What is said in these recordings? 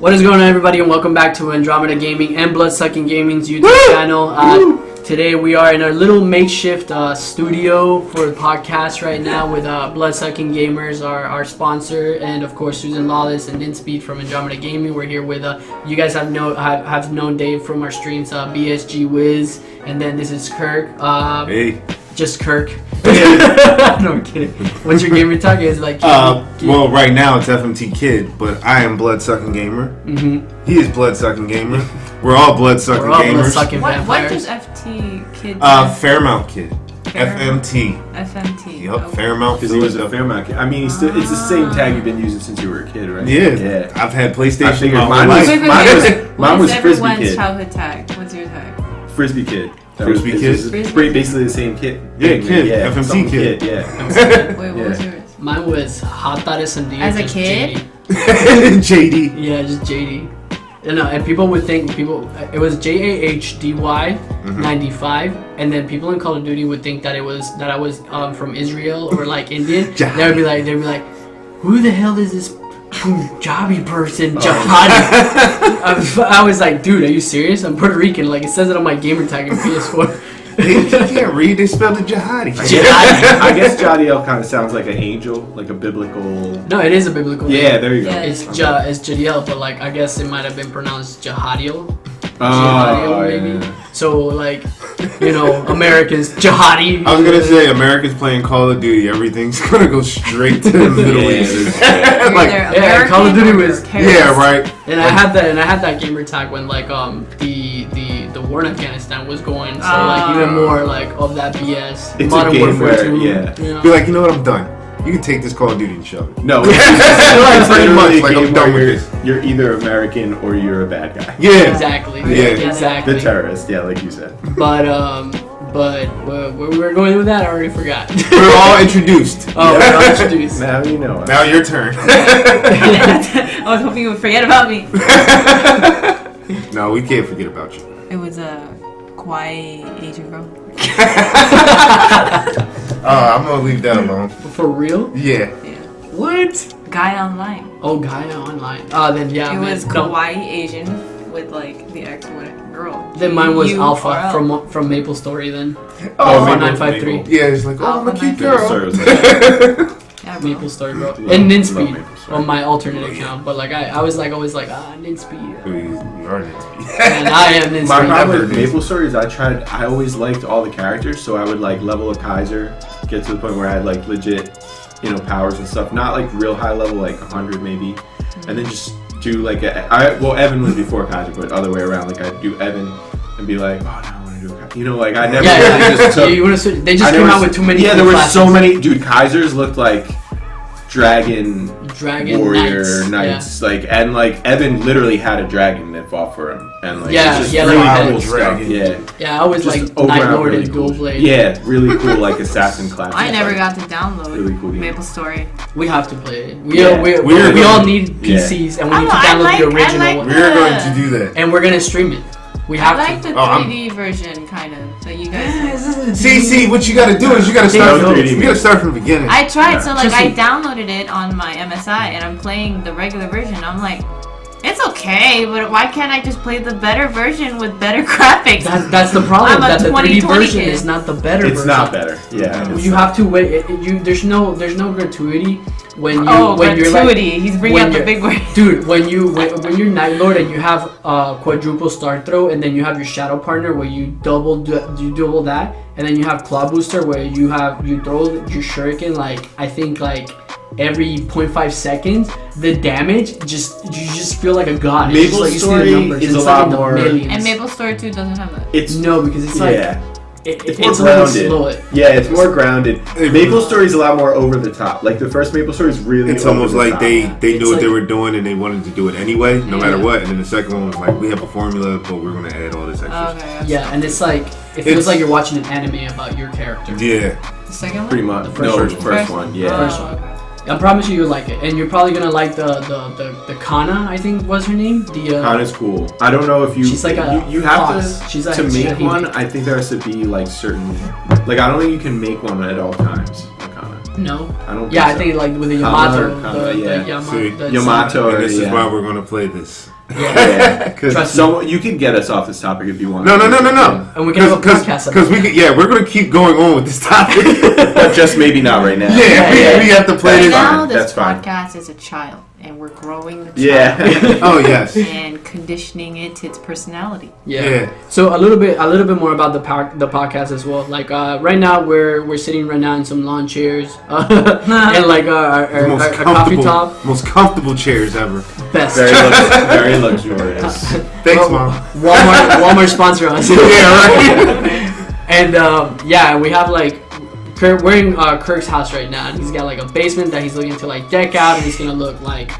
What is going on, everybody, and welcome back to Andromeda Gaming and Bloodsucking Gaming's YouTube channel. Today we are in a little makeshift studio for the podcast right now with Bloodsucking Gamers, our sponsor, and of course Susan Lawless and Dinspeed from Andromeda Gaming. We're here with you guys have known Dave from our streams, BSG Wiz, and then this is Kirk. Hey. Just Kirk. No, I'm kidding. What's your gamer tag? Is like well, right now it's FMT Kid, but I am Bloodsucking Gamer. Mm-hmm. He is Bloodsucking Gamer. We're all Bloodsucking Gamers. What does FT Kid? Fairmount Kid. FMT. FMT. Yep, okay. Fairmount. Because he was a Fairmount Kid. I mean, it's the same tag you've been using since you were a kid, right? Yeah. I've had PlayStation. Mine was Frisbee everyone's Kid. Childhood tag? What's your tag? Frisbee Kid. Frisbee Kid? Basically the same kid. Yeah, Kid. Yeah, FMT Kid. Yeah. Wait, what was yours? Mine was Hatare Sandia. As a kid? JD. Yeah, just JD. And people would think it was JAHDY 95, and then people in Call of Duty would think that I was from Israel or like Indian. They'd be like, who the hell is this Punjabi person, Jihadi? I was like, dude, are you serious? I'm Puerto Rican. Like, it says it on my gamer tag in PS4. You can't read. They spelled it Jihadi. I guess Jadiel kind of sounds like an angel, like a biblical. No, it is a biblical name. Yeah, there you go. Yeah. It's Jadiel, but like I guess it might have been pronounced Jihadiel. Oh, maybe. yeah. So like, Americans jihadi. I was gonna say Americans playing Call of Duty. Everything's gonna go straight to the Middle East. Like, Call of Duty was right. And I had that gamer tag when like the war in Afghanistan was going. So like even more like of that BS. It's Modern a game Warfare where, 2. Be like, you know what? I'm done. You can take this Call of Duty and shove it. No, it's Pretty literally much, a like, I'm game done where with this. you're either American or you're a bad guy. Yeah. Exactly. Yeah. Exactly. The terrorist, yeah, like you said. But where we're going with that, I already forgot. We're all introduced. Oh, we're all introduced. Now you know it. Now your turn. I was hoping you would forget about me. No, we can't forget about you. It was a kawaii Asian girl. I'm gonna leave that alone. For real? Yeah. Yeah. What? Guy online. Oh, Gaia Online. Then yeah, It man, was no. kawaii Asian with like the X girl. Then mine was Alpha URL. from Maple Story. Then Oh, 953. Yeah, it's like, oh, I'm a cute Sorry, girl. it was Yeah, bro. Maple Story, bro. Love And Maple Ninspeed Story. on my alternate account. But like I was like always like Ninspeed. We are Ninspeed. And I am My Ninspeed. problem with Maple Story is I always liked all the characters, so I would like level a Kaiser, get to the point where I had like legit, powers and stuff. Not like real high level, like 100 maybe, and then just do like Evan was before Kaiser, but other way around. Like I'd do Evan and be like, oh no, I want to do a Kaiser. Like I never really just took. Yeah, you wanna switch? They just came out with too many. Yeah, there were classes. so many. Dude, Kaisers looked like Dragon Warrior Knights. Knights, and Evan literally had a dragon that fought for him, and like Yeah, it's just yeah, really like cool that. stuff. Dragon. Yeah, Yeah, I was just like overall Night Lord really and cool. Dual Blade. Yeah, really cool, like assassin class. I never got to download Really cool game. Maple Story. We have to play it. Yeah. We all need PCs, and we need to download the original one. We're going to do that. And we're gonna stream it. We I have like to. the 3D version, kind of, that you guys. See, what you gotta do is you gotta start from 3D. you gotta start from the beginning. I tried, so like Just- I downloaded it on my MSI, and I'm playing the regular version. I'm like, it's okay, but why can't I just play the better version with better graphics? That's the problem. I'm a That the 3D 2020 version kid. is not the better version. It's not better. Yeah, You have to wait. There's no gratuity when you Oh, when you're like. gratuity! He's bringing when up the you're- big word. Dude, when you're Night Lord and you have quadruple star throw, and then you have your shadow partner where you double that, and then you have claw booster where you throw your shuriken like I think like every 0.5 seconds. The damage you just feel like a god. It's Maple just like you see the Story numbers. is It's a like lot in the more- millions. And Maple Story 2 doesn't have that. it's No, because it's like yeah. it's more a little grounded. slow. Yeah, it's more grounded. Maple Story is a lot more over the top. Like the first Maple Story is really. It's over almost the like top. they It's knew what they like- were doing and they wanted to do it anyway, no matter Yeah. what. And then the second one was like, we have a formula, but we're gonna add all this extra. Okay. Yeah, and it's like it feels like you're watching an anime about your character. Yeah. The second one? Pretty much. The No, first the first one. Yeah. First one. I promise you, you'll like it, and you're probably gonna like the Kana. I think was her name. The Kana's cool. I don't know if you. She's like a you have fox. to She's like to make a one. I think there has to be like certain. Like I don't think you can make one at all times. Kana. No. I don't. Yeah, I so. think like with the Kama or Yamato, Kama, yeah. See, the Yamato. And this is Yeah. why we're gonna play this. Yeah. Because So you can get us off this topic if you want. no. And we can have a podcast Because we could, we're gonna keep going on with this topic. But just maybe not right now. Yeah, we have to play Right this. now, fine. this That's fine. podcast is a child, and we're growing the child. Yeah. Oh yes. And conditioning it to its personality. Yeah. So a little bit more about the podcast as well. Like right now we're sitting right now in some lawn chairs and like The most our coffee top. most comfortable chairs ever. Best. Very luxurious. Thanks, Mom. Walmart sponsor us. Yeah, right. And we have like we're in Kirk's house right now, and he's got like a basement that he's looking to like deck out, and it's gonna look like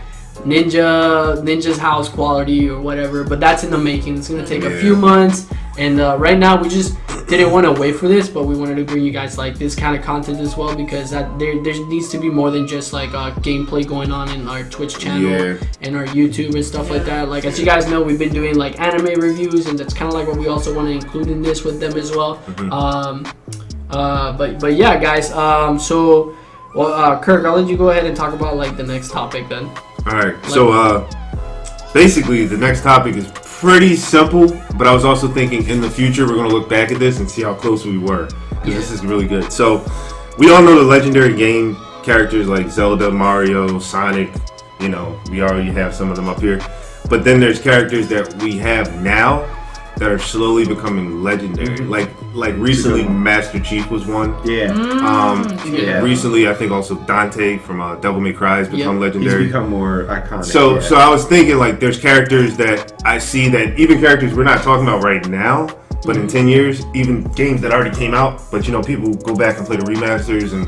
Ninja's house quality or whatever. But that's in the making. It's gonna take a few months, and right now we just didn't want to wait for this, but we wanted to bring you guys like this kind of content as well, because there needs to be more than just like gameplay going on in our Twitch channel and our YouTube and stuff like that. Like as you guys know, we've been doing like anime reviews, and that's kind of like what we also want to include in this with them as well. But yeah, guys. So, Kirk, I'll let you go ahead and talk about like the next topic then. All right. So basically, the next topic is pretty simple, but I was also thinking in the future we're gonna look back at this and see how close we were, because this is really good. So we all know the legendary game characters like Zelda, Mario, Sonic. You know, we already have some of them up here. But then there's characters that we have now that are slowly becoming legendary. Like recently, Master Chief was one. Yeah. Recently, I think also Dante from Devil May Cry has become legendary. He's become more iconic. So I was thinking like there's characters that I see that even characters we're not talking about right now, but in 10 years, even games that already came out, but you know, people go back and play the remasters, and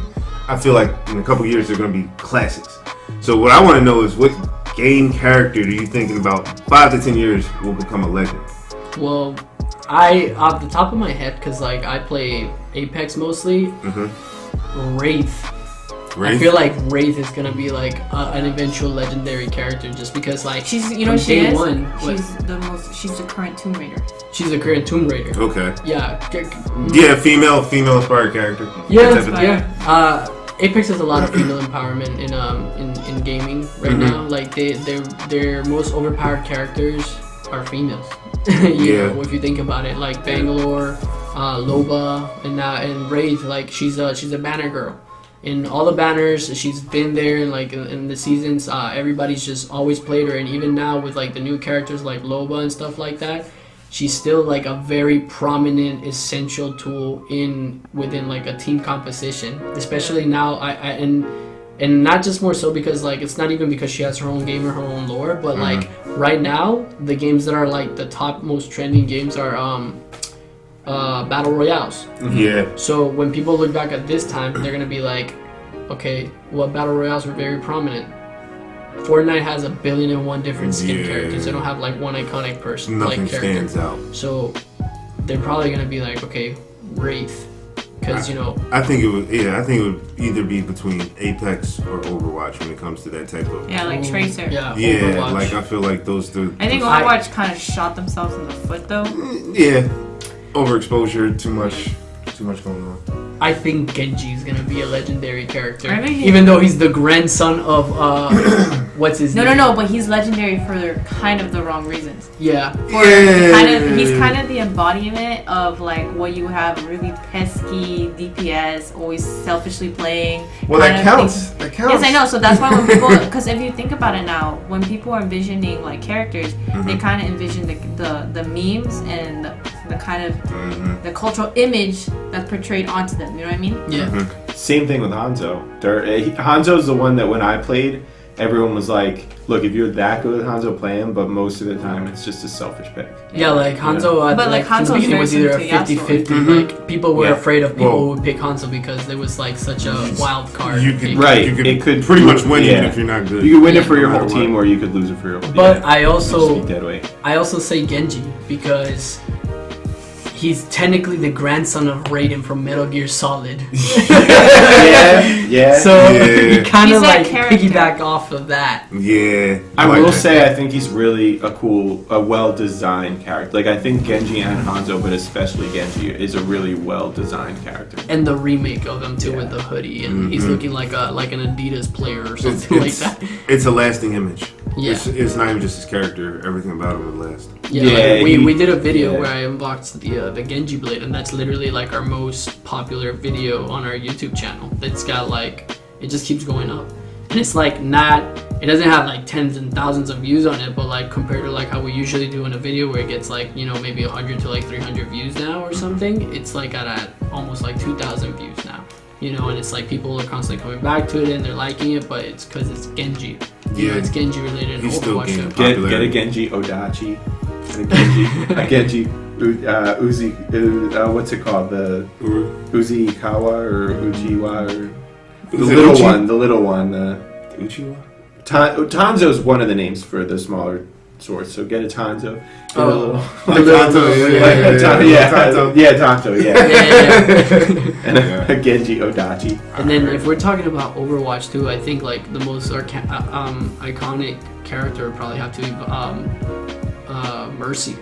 I feel like in a couple years they're going to be classics. So what I want to know is, what game character do you think in about 5 to 10 years will become a legend? Well, I off the top of my head, because like I play Apex mostly. Wraith. I feel like Wraith is gonna be like an eventual legendary character, just because like She's the current Tomb Raider. She's a current Tomb Raider. Okay. Yeah. Female inspired character. Yeah. Apex has a lot of female empowerment in gaming right now. Like their most overpowered characters are females. You know, if you think about it, like Bangalore, Loba, and Wraith, like she's a banner girl. In all the banners, she's been there, and like in the seasons, everybody's just always played her. And even now with like the new characters like Loba and stuff like that, she's still like a very prominent, essential tool within like a team composition. Especially now, and not just more so because like it's not even because she has her own game or her own lore, but like right now the games that are like the top most trending games are battle royales. Yeah. So when people look back at this time, they're gonna be like, okay, well, battle royales were very prominent. Fortnite has 1,000,000,001 different skin characters. They don't have like one iconic person. Nothing like character. stands out. So they're probably gonna be like, okay, Wraith, because you know. I think it would either be between Apex or Overwatch when it comes to that type of. Yeah, like Tracer. Yeah. Overwatch. Like I feel like those two. I think Overwatch kind of shot themselves in the foot though. Yeah. Overexposure, too much going on. I think Genji is gonna be a legendary character, Really? even though he's the grandson of what's his name? No, but he's legendary for kind of the wrong reasons. Yeah. He's kind of the embodiment of like what you have, really pesky DPS, always selfishly playing. Well, that counts. That counts. Yes, I know. So that's why when people, because if you think about it now, when people are envisioning like characters, they kind of envision the memes and the kind of the cultural image that's portrayed onto them. You know what I mean? Yeah. Same thing with Hanzo. Hanzo's the one that when I played, everyone was like, look, if you're that good with Hanzo, play him, but most of the time it's just a selfish pick. Yeah, like Hanzo, But like from the Hanzo's beginning was either a very similar to 50-50. Like people were afraid of people who would pick Hanzo because it was like such a wild card. You could it could pretty much win even if you're not good. You could win it for your whole team, or you could lose it for your whole team. But I also dead weight. I also say Genji because he's technically the grandson of Raiden from Metal Gear Solid. Yeah. So Yeah. he kind He's of that like character. piggyback off of that. Yeah. I like will that. say I think he's really a well-designed character. Like I think Genji and Hanzo, but especially Genji, is a really well-designed character. And the remake of him too Yeah. with the hoodie, and he's looking like an Adidas player or It's, something like it's, that. it's a lasting image. Yeah. It's not even just his character. Everything about him would last. Yeah, Yeah, like, we did a video yeah. where I unboxed the Genji blade, and that's literally like our most popular video on our YouTube channel. That's got like, it just keeps going up, and it's like not, it doesn't have like tens and thousands of views on it, but like compared to like how we usually do in a video where it gets like, you know, maybe 100 to like 300 views now or something, it's like at almost like 2,000 views now. You know, and it's like people are constantly coming back to it and they're liking it, but it's because it's Genji. You know, Yeah. it's Genji related. He's still Overwatch. gaining Get a popularity. Genji Odachi, and a Genji Uzi. What's it called? The Uzikawa or Ujiwa or the Is it little Uchi? one. The little one. Uchiwa? Tanzo is one of the names for the smaller swords. So get a Tanzo. Get a Oh. little- Like Tonto, yeah. Tanto, yeah. And a Genji Odachi. And then if we're talking about Overwatch too, I think like the most iconic character would probably have to be Mercy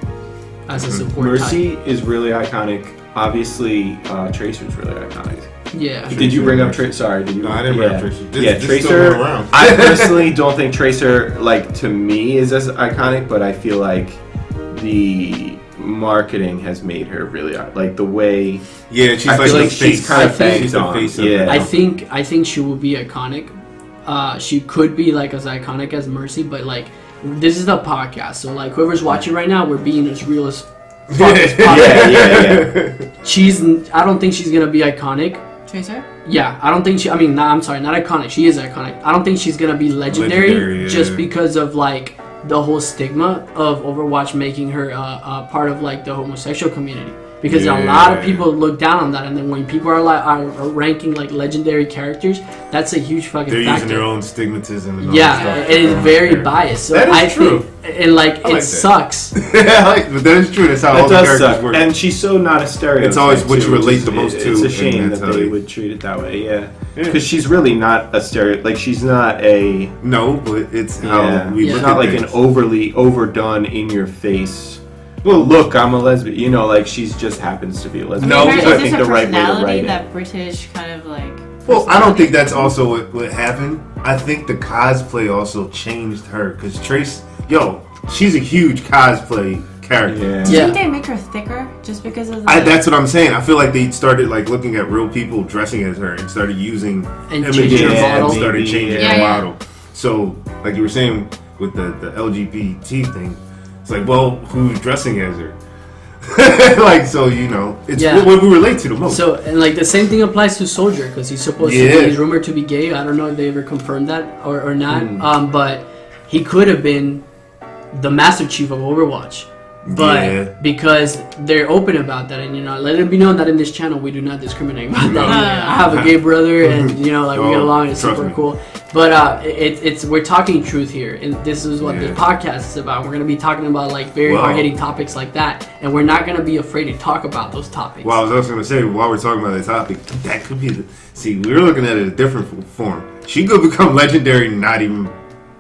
as a support Mercy is really iconic. Obviously, Tracer's really iconic. type. Yeah. Did you bring up Tracer? Sorry, did you? No, I didn't bring up Tracer. This still Tracer. going around. I personally don't think Tracer, like to me, is as iconic, but I feel like the marketing has made her really like the way. Yeah, she's I like feel the like face. she's kind of I think- She's banked the on. face of Yeah, it. I think she will be iconic. She could be like as iconic as Mercy, but like this is a podcast, so like whoever's watching right now, we're being as real as fuck as possible. yeah. I don't think she's gonna be iconic. Tracer? Yeah, I don't think she. I mean, I'm sorry, not iconic. She is iconic. I don't think she's gonna be legendary, Legendary, just yeah. because of like the whole stigma of Overwatch making her part of like the homosexual community. Because a lot of people look down on that, and then when people are like are ranking like legendary characters, that's a huge fucking They're factor. using their own stigmatism and all Yeah, that stuff. it is very biased. So That is I true. think, and like I like it that. sucks. But that is true. That's how all That the does characters suck, work. and she's so not a stereotype. It's always what you too, relate which is- the most to, It's a and shame that's that how they they- would treat it that way. Yeah, Yeah. because she's really not a stereotype. Like she's not a. No, but it's how Yeah, we Yeah. look it's not at like things. an overly overdone in your face. Well, look, I'm a lesbian. You know, like she's just happens to be a lesbian. No, Is but this I think a the right way to personality write it. that British kind of like? Well, I don't think that's also what happened. I think the cosplay also changed her because she's a huge cosplay character. Yeah. Do you Yeah. think they make her thicker just because of the? That's what I'm saying. I feel like they started like looking at real people dressing as her and started using And images changing her and model. started Maybe, changing yeah. her Yeah. model. So, like you were saying with the LGBT thing, it's like, well, who's dressing as her? Like, so you know, it's Yeah. what we relate to the most. So and like the same thing applies to Soldier because he's supposed to Yeah. be, he's rumored to be gay. I don't know if they ever confirmed that or not. Hmm. But he could have been the Master Chief of Overwatch. But Yeah. because they're open about that, and you know, let it be known that in this channel we do not discriminate about No. that. I have a gay brother, and you know, like we get Oh, along. It's trust super me. cool. But it's we're talking truth here, and this is what Yeah. the podcast is about. We're gonna be talking about like very Wow. hard hitting topics like that, and we're not gonna be afraid to talk about those topics. Well, I was also going to say, while we're talking about that topic, that could be see, we were looking at it in a different form. She could become legendary not even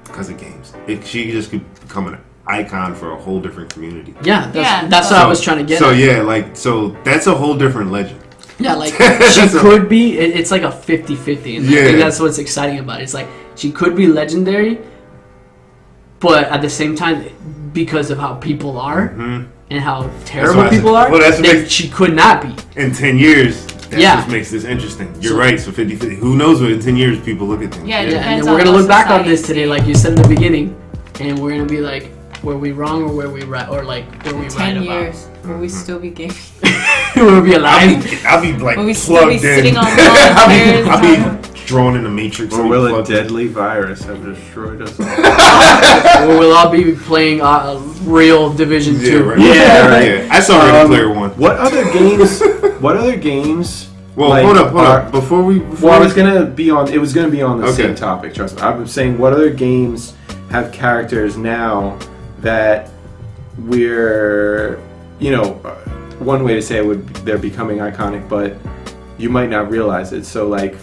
because of games. She just could become an icon for a whole different community. Yeah, Yeah, that's what I was trying to get So at. yeah, so that's a whole different legend. Yeah, like she could be, it's like a 50-50, and I Yeah. think that's what's exciting about it. It's like she could be legendary, but at the same time, because of how people are and how terrible what I people said. are, Well, that's what makes- she could not be. In 10 years, that Yeah. just makes this interesting. You're So- right, so 50-50. Who knows what in 10 years people look at things. Yeah, Yeah, and depends then we're on gonna what look back on society this today, sees. like you said in the beginning, and we're gonna be like, were we wrong or were we right, or like were we right 10 about? years. Will we still be gaming? Will we be alive? I'll be like Will we still plugged be in. sitting on I'll chairs? be drawn in the matrix. Or and will a plugged in. deadly virus have destroyed us all? Or we'll all be playing real Division 2. Yeah, right. Yeah, right. Yeah. I saw Ready Player One. What other games? What other games? Well, like, hold up. are- Before we Well, I was gonna be on. It was gonna be on the Okay. same topic. Trust me. I was saying, what other games have characters now that we're, you know, one way to say it would they're becoming iconic, but you might not realize it. So like,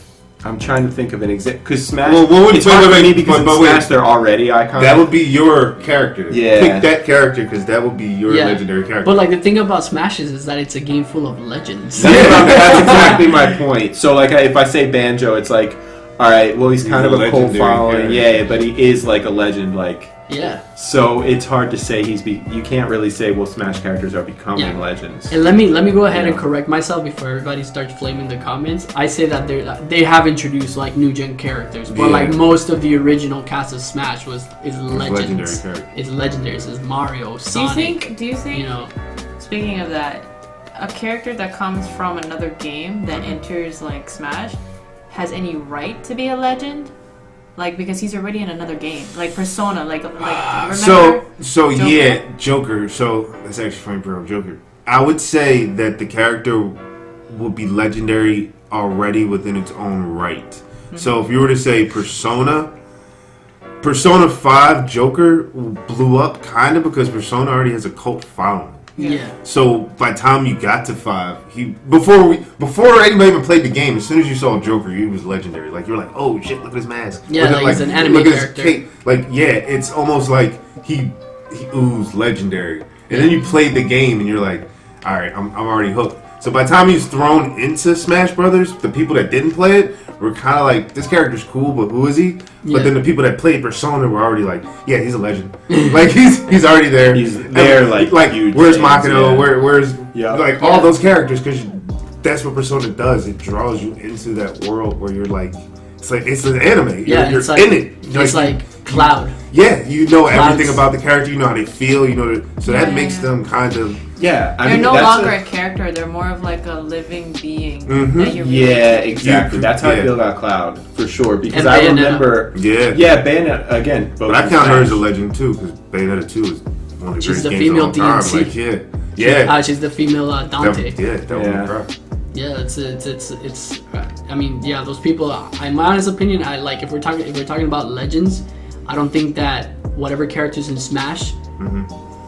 I'm trying to think of an example because Smash. Well, it's hard for me because in Smash they're already iconic. That would be your character. Yeah. Pick that character because that would be your legendary character. But like the thing about Smash is that it's a game full of legends. That's exactly my point. So like, if I say Banjo, it's like, all right, well he's kind of a cult following, but he is like a legend, like. Yeah. So it's hard to say you can't really say, well, Smash characters are becoming legends. And let me go ahead and correct myself before everybody starts flaming the comments. I say that they have introduced like new gen characters, but like most of the original cast of Smash is legends. It's legendary. It's Mario, Sonic. Do you think? You know, speaking of that, a character that comes from another game that enters like Smash has any right to be a legend? Like, because he's already in another game, like Persona, like remember? So Joker? yeah, Joker. So that's actually funny, bro. Joker. I would say that the character will be legendary already within its own right. Mm-hmm. So if you were to say Persona 5 Joker blew up kind of because Persona already has a cult following. Yeah. So by the time you got to 5, before anybody even played the game, as soon as you saw Joker, he was legendary. Like you were like, oh shit, look at his mask. Yeah, like he's an anime character. Like it's almost like he oozed legendary. And then you played the game and you're like, all right, I'm already hooked. So by the time he was thrown into Smash Brothers, the people that didn't play it were kind of like, this character's cool, but who is he? Yeah. But then the people that played Persona were already like, yeah, he's a legend. Like he's already there. He's there, like huge where's fans, Makino? Where's all those characters? Because that's what Persona does. It draws you into that world where you're like, it's an anime. Yeah, you're like, in it. It's like Cloud. Yeah, you know everything about the character. You know how they feel. You know, so that makes them kind of. Yeah, they're no longer a character. They're more of like a living being. That you're exactly. That's how I feel about Cloud for sure. Because I remember. Yeah, Bayonetta again. But I count her as a legend too, because Bayonetta 2 is one of the greatest games of all time. Like, she's the female Dante. That Yeah, it's. I mean, yeah, those people. In my honest opinion, I like if we're talking about legends, I don't think that whatever characters in Smash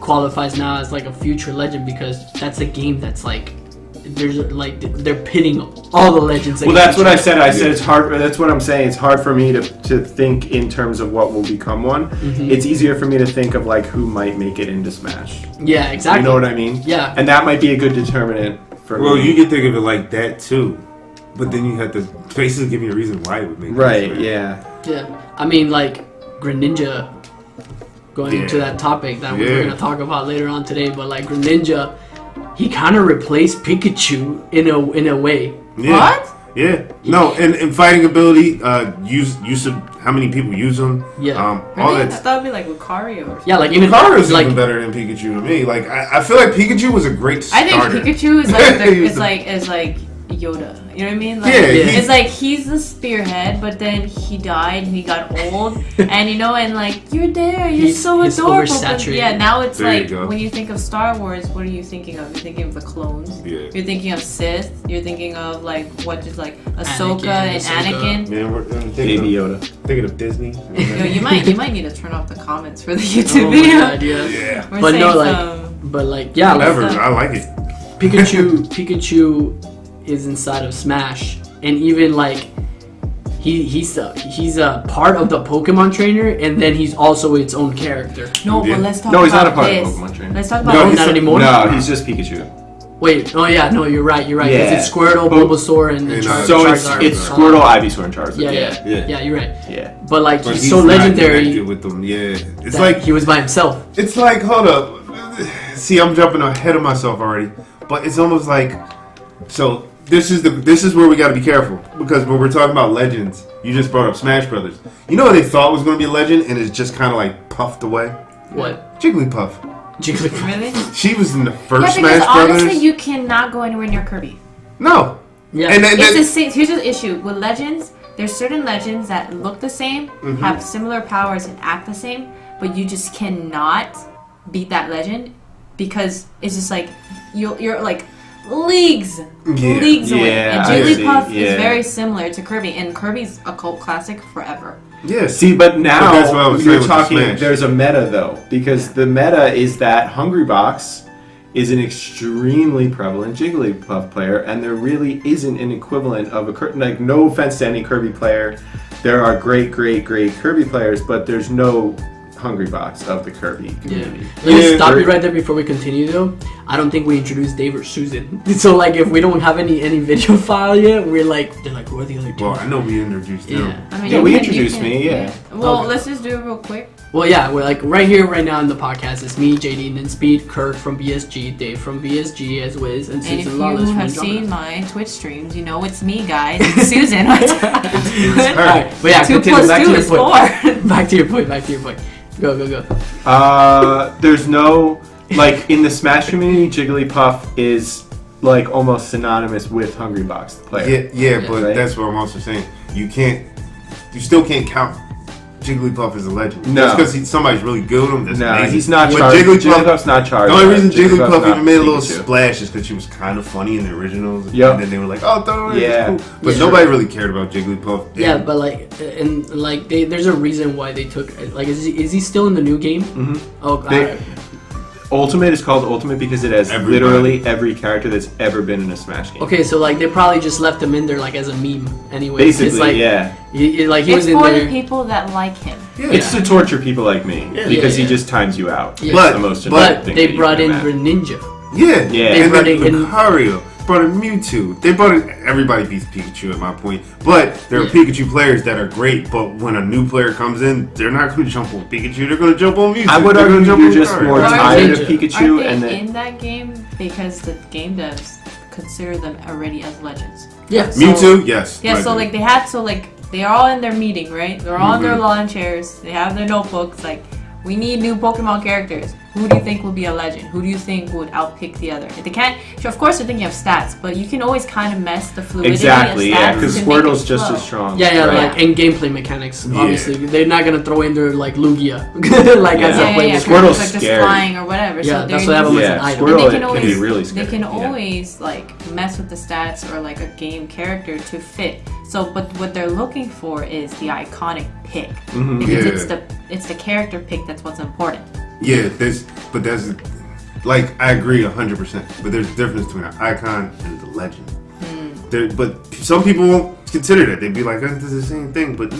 qualifies now as like a future legend because that's a game that's like they're pitting all the legends. Well, that's what I said. I said it's hard. That's what I'm saying. It's hard for me to think in terms of what will become one. It's easier for me to think of like who might make it into Smash. Yeah, exactly. You know what I mean? Yeah. And that might be a good determinant for me. Well, you can think of it like that too, but then you have to basically give me a reason why it would make it. Right. Yeah. Yeah. I mean, like Greninja. Going into that topic that we're going to talk about later on today, but like Greninja, he kind of replaced Pikachu in a way. Yeah. What? Yeah. No, and fighting ability, use of how many people use them. Yeah. All that. I thought it'd be like Lucario or something. Yeah, like even Lucario's like, even better than Pikachu to me. Like I feel like Pikachu was a great starter. I think Pikachu is like is like Yoda. You know what I mean? Like, it's like he's the spearhead, but then he died and he got old, and and like you're there, you're so adorable. But now it's there like when you think of Star Wars, what are you thinking of? You're thinking of the clones. Yeah. You're thinking of Sith. You're thinking of like what is like Ahsoka and Anakin. Man, we're Baby Yoda. Thinking of Disney. You might need to turn off the comments for the YouTube video. Yeah. We're but saying whatever. I like it. Pikachu is inside of Smash, and even like he's a part of the Pokemon trainer, and then he's also its own character. No, but let's talk about this. No, he's not a part of Pokemon trainer. Let's talk about not anymore. No, he's just Pikachu. Wait, oh yeah, no, you're right. Yeah. It's Squirtle, Bulbasaur, and Charizard. So it's Squirtle, Ivysaur, and Charizard. Yeah, you're right. Yeah. But like he's so legendary with them. Yeah. It's like he was by himself. It's like, hold up. See, I'm jumping ahead of myself already. But it's almost like so this is where we got to be careful, because when we're talking about legends, you just brought up Smash Brothers. You know what they thought was going to be a legend, and it's just kind of like puffed away? What? Jigglypuff. Really? She was in the first Smash Brothers. Honestly, you cannot go anywhere near Kirby. No. Yeah. And it's the same. Here's the issue with legends. There's certain legends that look the same, have similar powers, and act the same, but you just cannot beat that legend because it's just like you're like leagues away. And Jigglypuff is very similar to Kirby, and Kirby's a cult classic forever. Yeah. See, but now that's what I was you're talking. There's a meta though, because the meta is that Hungry Box is an extremely prevalent Jigglypuff player, and there really isn't an equivalent of like, no offense to any Kirby player, there are great Kirby players, but there's no Hungrybox of the Kirby community. Let me stop you right there before we continue though. I don't think we introduced Dave or Susan. So like if we don't have any video file yet, they're like, who are the other two? Well, I know we introduced them. I mean, Yeah, we introduced me, yeah. Well, Okay. let's just do it real quick. Well, yeah, we're like right here, right now in the podcast. It's me, JD, and then Speed, Kirk from BSG, Dave from BSG, as Wiz, and And if Susan you Lawless from have seen Andromeda. my Twitch streams, you know it's me, guys. It's Susan. All right, but yeah, 2 continue. plus Back 2 to your is point. 4. Back to your point. Back to your point. Go. There's no, like, in the Smash community, Jigglypuff is, like, almost synonymous with Hungrybox, the player. Yeah, but Right. that's what I'm also saying. You still can't count Jigglypuff as a legend. No. Just because somebody's really good with him. That's No, amazing. he's not But charged. Jigglypuff, Jigglypuff's not charged. the only reason Jigglypuff's Jigglypuff not even made a little Pikachu. splash is because she was kind of funny in the originals. Yep. And then they were like, oh, throw her in. Yeah. It's cool. But Yeah. nobody really cared about Jigglypuff. Yeah, And but like, and like, there's a reason why they took. Like, is he still in the new game? Mhm. Oh, They- Ultimate is called Ultimate because it has Everybody. literally every character that's ever been in a Smash game. okay. So like, they probably just left him in there like as a meme. Anyway, Basically, it's like, yeah. he It's was in for there. the people that like him. yeah. It's to torture people like me because Yeah. he just times you out. Yeah. It's But- the most but annoying But thing they that you brought can in imagine. Yeah. Greninja. Yeah. And brought then in- Lucario, brought in Mewtwo. They brought in, everybody beats Pikachu at my point. But there are Yeah. Pikachu players that are great, but when a new player comes in, they're not going to jump on Pikachu. They're going to jump on Mewtwo. I would They're argue gonna jump you're on just Lucario. more Or tired of Ninja. Pikachu, Are and they then in that game because the game devs consider them already as legends? Yeah. So- Mewtwo, yes. Yeah, so like they're all in their meeting, right? They're all in their Mhm. lawn chairs. They have their notebooks. Like, we need new Pokemon characters. Who do you think will be a legend? Who do you think would outpick the other? If they can't, sure, of course, they're thinking of stats, but you can always kind of mess the fluidity exactly, of stats yeah, because to make it Squirtle's just flow. as strong. Yeah, right? like in gameplay mechanics, Yeah. obviously they're not gonna throw in their like Lugia, like Yeah. as a Yeah, play yeah, mechanic. Squirtle's like just scary. flying or whatever. Yeah, so that's they're what happened with using- an Yeah, item. And Squirtle they can can be always really scary. they can yeah. always like mess with the stats or like a game character to fit. So, but what they're looking for is the iconic pick Mhm. because Yeah. it's the character pick that's what's important. Yeah, there's like, I agree 100%, but there's a difference between an icon and the legend. But some people won't consider that. They'd be like, this is the same thing, but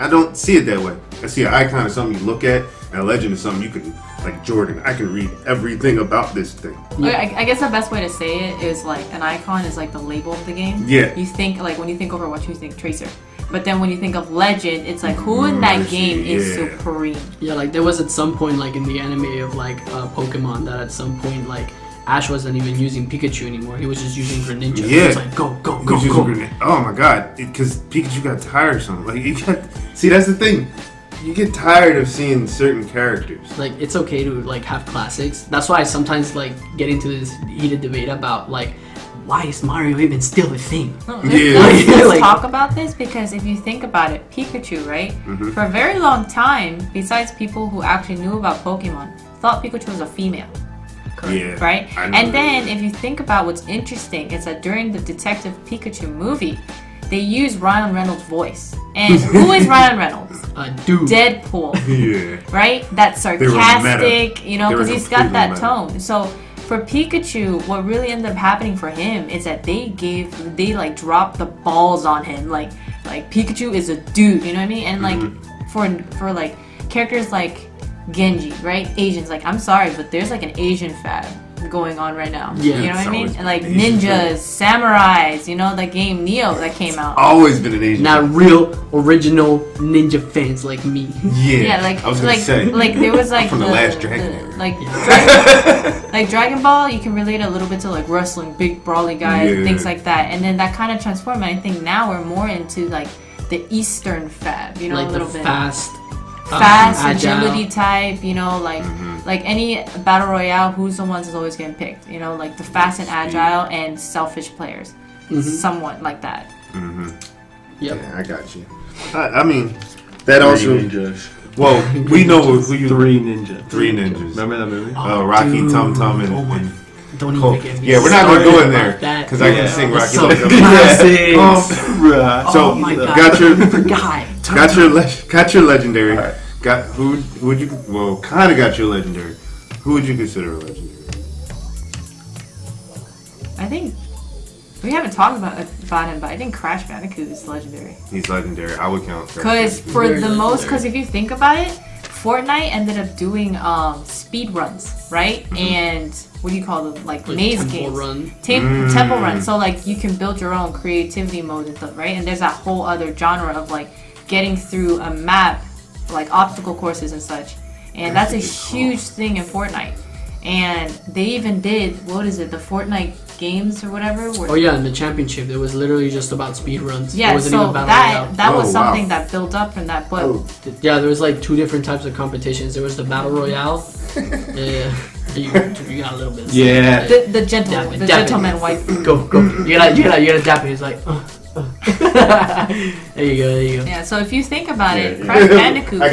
I don't see it that way. I see an icon as something you look at, and a legend is something you can, like Jordan, I can read everything about this thing. Yeah. I guess the best way to say it is like an icon is like the label of the game. Yeah. You think like when you think Overwatch, you think Tracer. But then when you think of Legend, it's like who in that Mercy, game is yeah. supreme? Yeah, like there was at some point like in the anime of like Pokemon that at some point like Ash wasn't even using Pikachu anymore. He was just using Greninja. Yeah. He was like go go He go was using go. grenade. Oh my god, because Pikachu got tired or something. Like, you got, see, that's the thing. You get tired of seeing certain characters. Like it's okay to like have classics. That's why I sometimes like get into this heated debate about like why is Mario even still a thing? No, Yeah. let's Like- talk about this because if you think about it, Pikachu, right? Mm-hmm. For a very long time, besides people who actually knew about Pokemon, thought Pikachu was a female. Yeah. Right? I know And then that. if you think about what's interesting is that during the Detective Pikachu movie, they used Ryan Reynolds' voice. And who is Ryan Reynolds? Dude. Deadpool. Yeah. Right? That's were meta. sarcastic, you know, They were because he's got completely that meta. tone. So for Pikachu, what really ended up happening for him is that they like dropped the balls on him. Like Pikachu is a dude, you know what I mean? And like for like characters like Genji, right? Asians, like I'm sorry, but there's like an Asian fad going on right now. Yeah, you know it's what I mean? always And like been Asian ninjas, samurais, you know, that game Neo that came out. Always been an Asian. Not real original ninja fans like me. Yeah. Yeah, like I was gonna say. like there was like From the last Dragon Ball. like like Dragon Ball, you can relate a little bit to like wrestling, big brawly guys, Yeah. things like that, and then that kind of transformed. And I think now we're more into like the Eastern fad, you know, Like a the little bit fast fast agile. agility type, you know, like any battle royale, who's the ones that's always getting picked, you know, like the fast and agile and selfish players, somewhat like that. Yep. Yeah, I got you. I mean, that also. ninjas. Well, we know who you. Three ninjas. Three ninjas. Remember that movie? Rocky, Dude. Tum Tum, and. Oh my- and Don't Cole. even get me Yeah, we're not gonna started go in about there that. because I can sing That's Rocky. so Tum Tum. classic. Right. So Oh my God. got your Forgot. got your legendary. Alright. Got who would you? Well, kind of got your legendary. Who would you consider a legendary? I think we haven't talked about him, but I think Crash Bandicoot is legendary. He's legendary. I would count. Because for the most, because if you think about it, Fortnite ended up doing speed runs, right? And what do you call them? Like maze games. Temple run. So like you can build your own creativity mode and stuff, right? And there's that whole other genre of like getting through a map, like obstacle courses and such. And that's a huge thing in Fortnite. And they even did, what is it, the Fortnite games or whatever? Oh yeah, in the championship, it was literally just about speed runs. Yeah, so that was something that built up from that. But yeah, there was like 2 different types of competitions. There was the battle royale. Yeah. You got a little bit. Yeah. The gentleman wife. Go. You gotta dap it. He's like. There you go. Yeah, so if you think about it, Crash Bandicoot I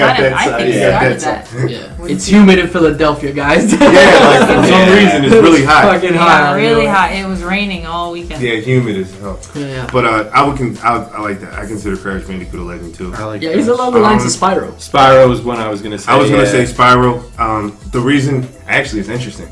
think started that. Yeah. It's humid in Philadelphia, guys. Yeah, like for some reason it's really hot. Fucking hot. Really hot. It was raining all weekend. Yeah, humid as hell. Yeah. But I like that. I consider Crash Bandicoot a legend too. Yeah, he's along the lines of Spyro. Spyro was one I was gonna say. I was gonna say Spyro. The reason, actually, it's interesting.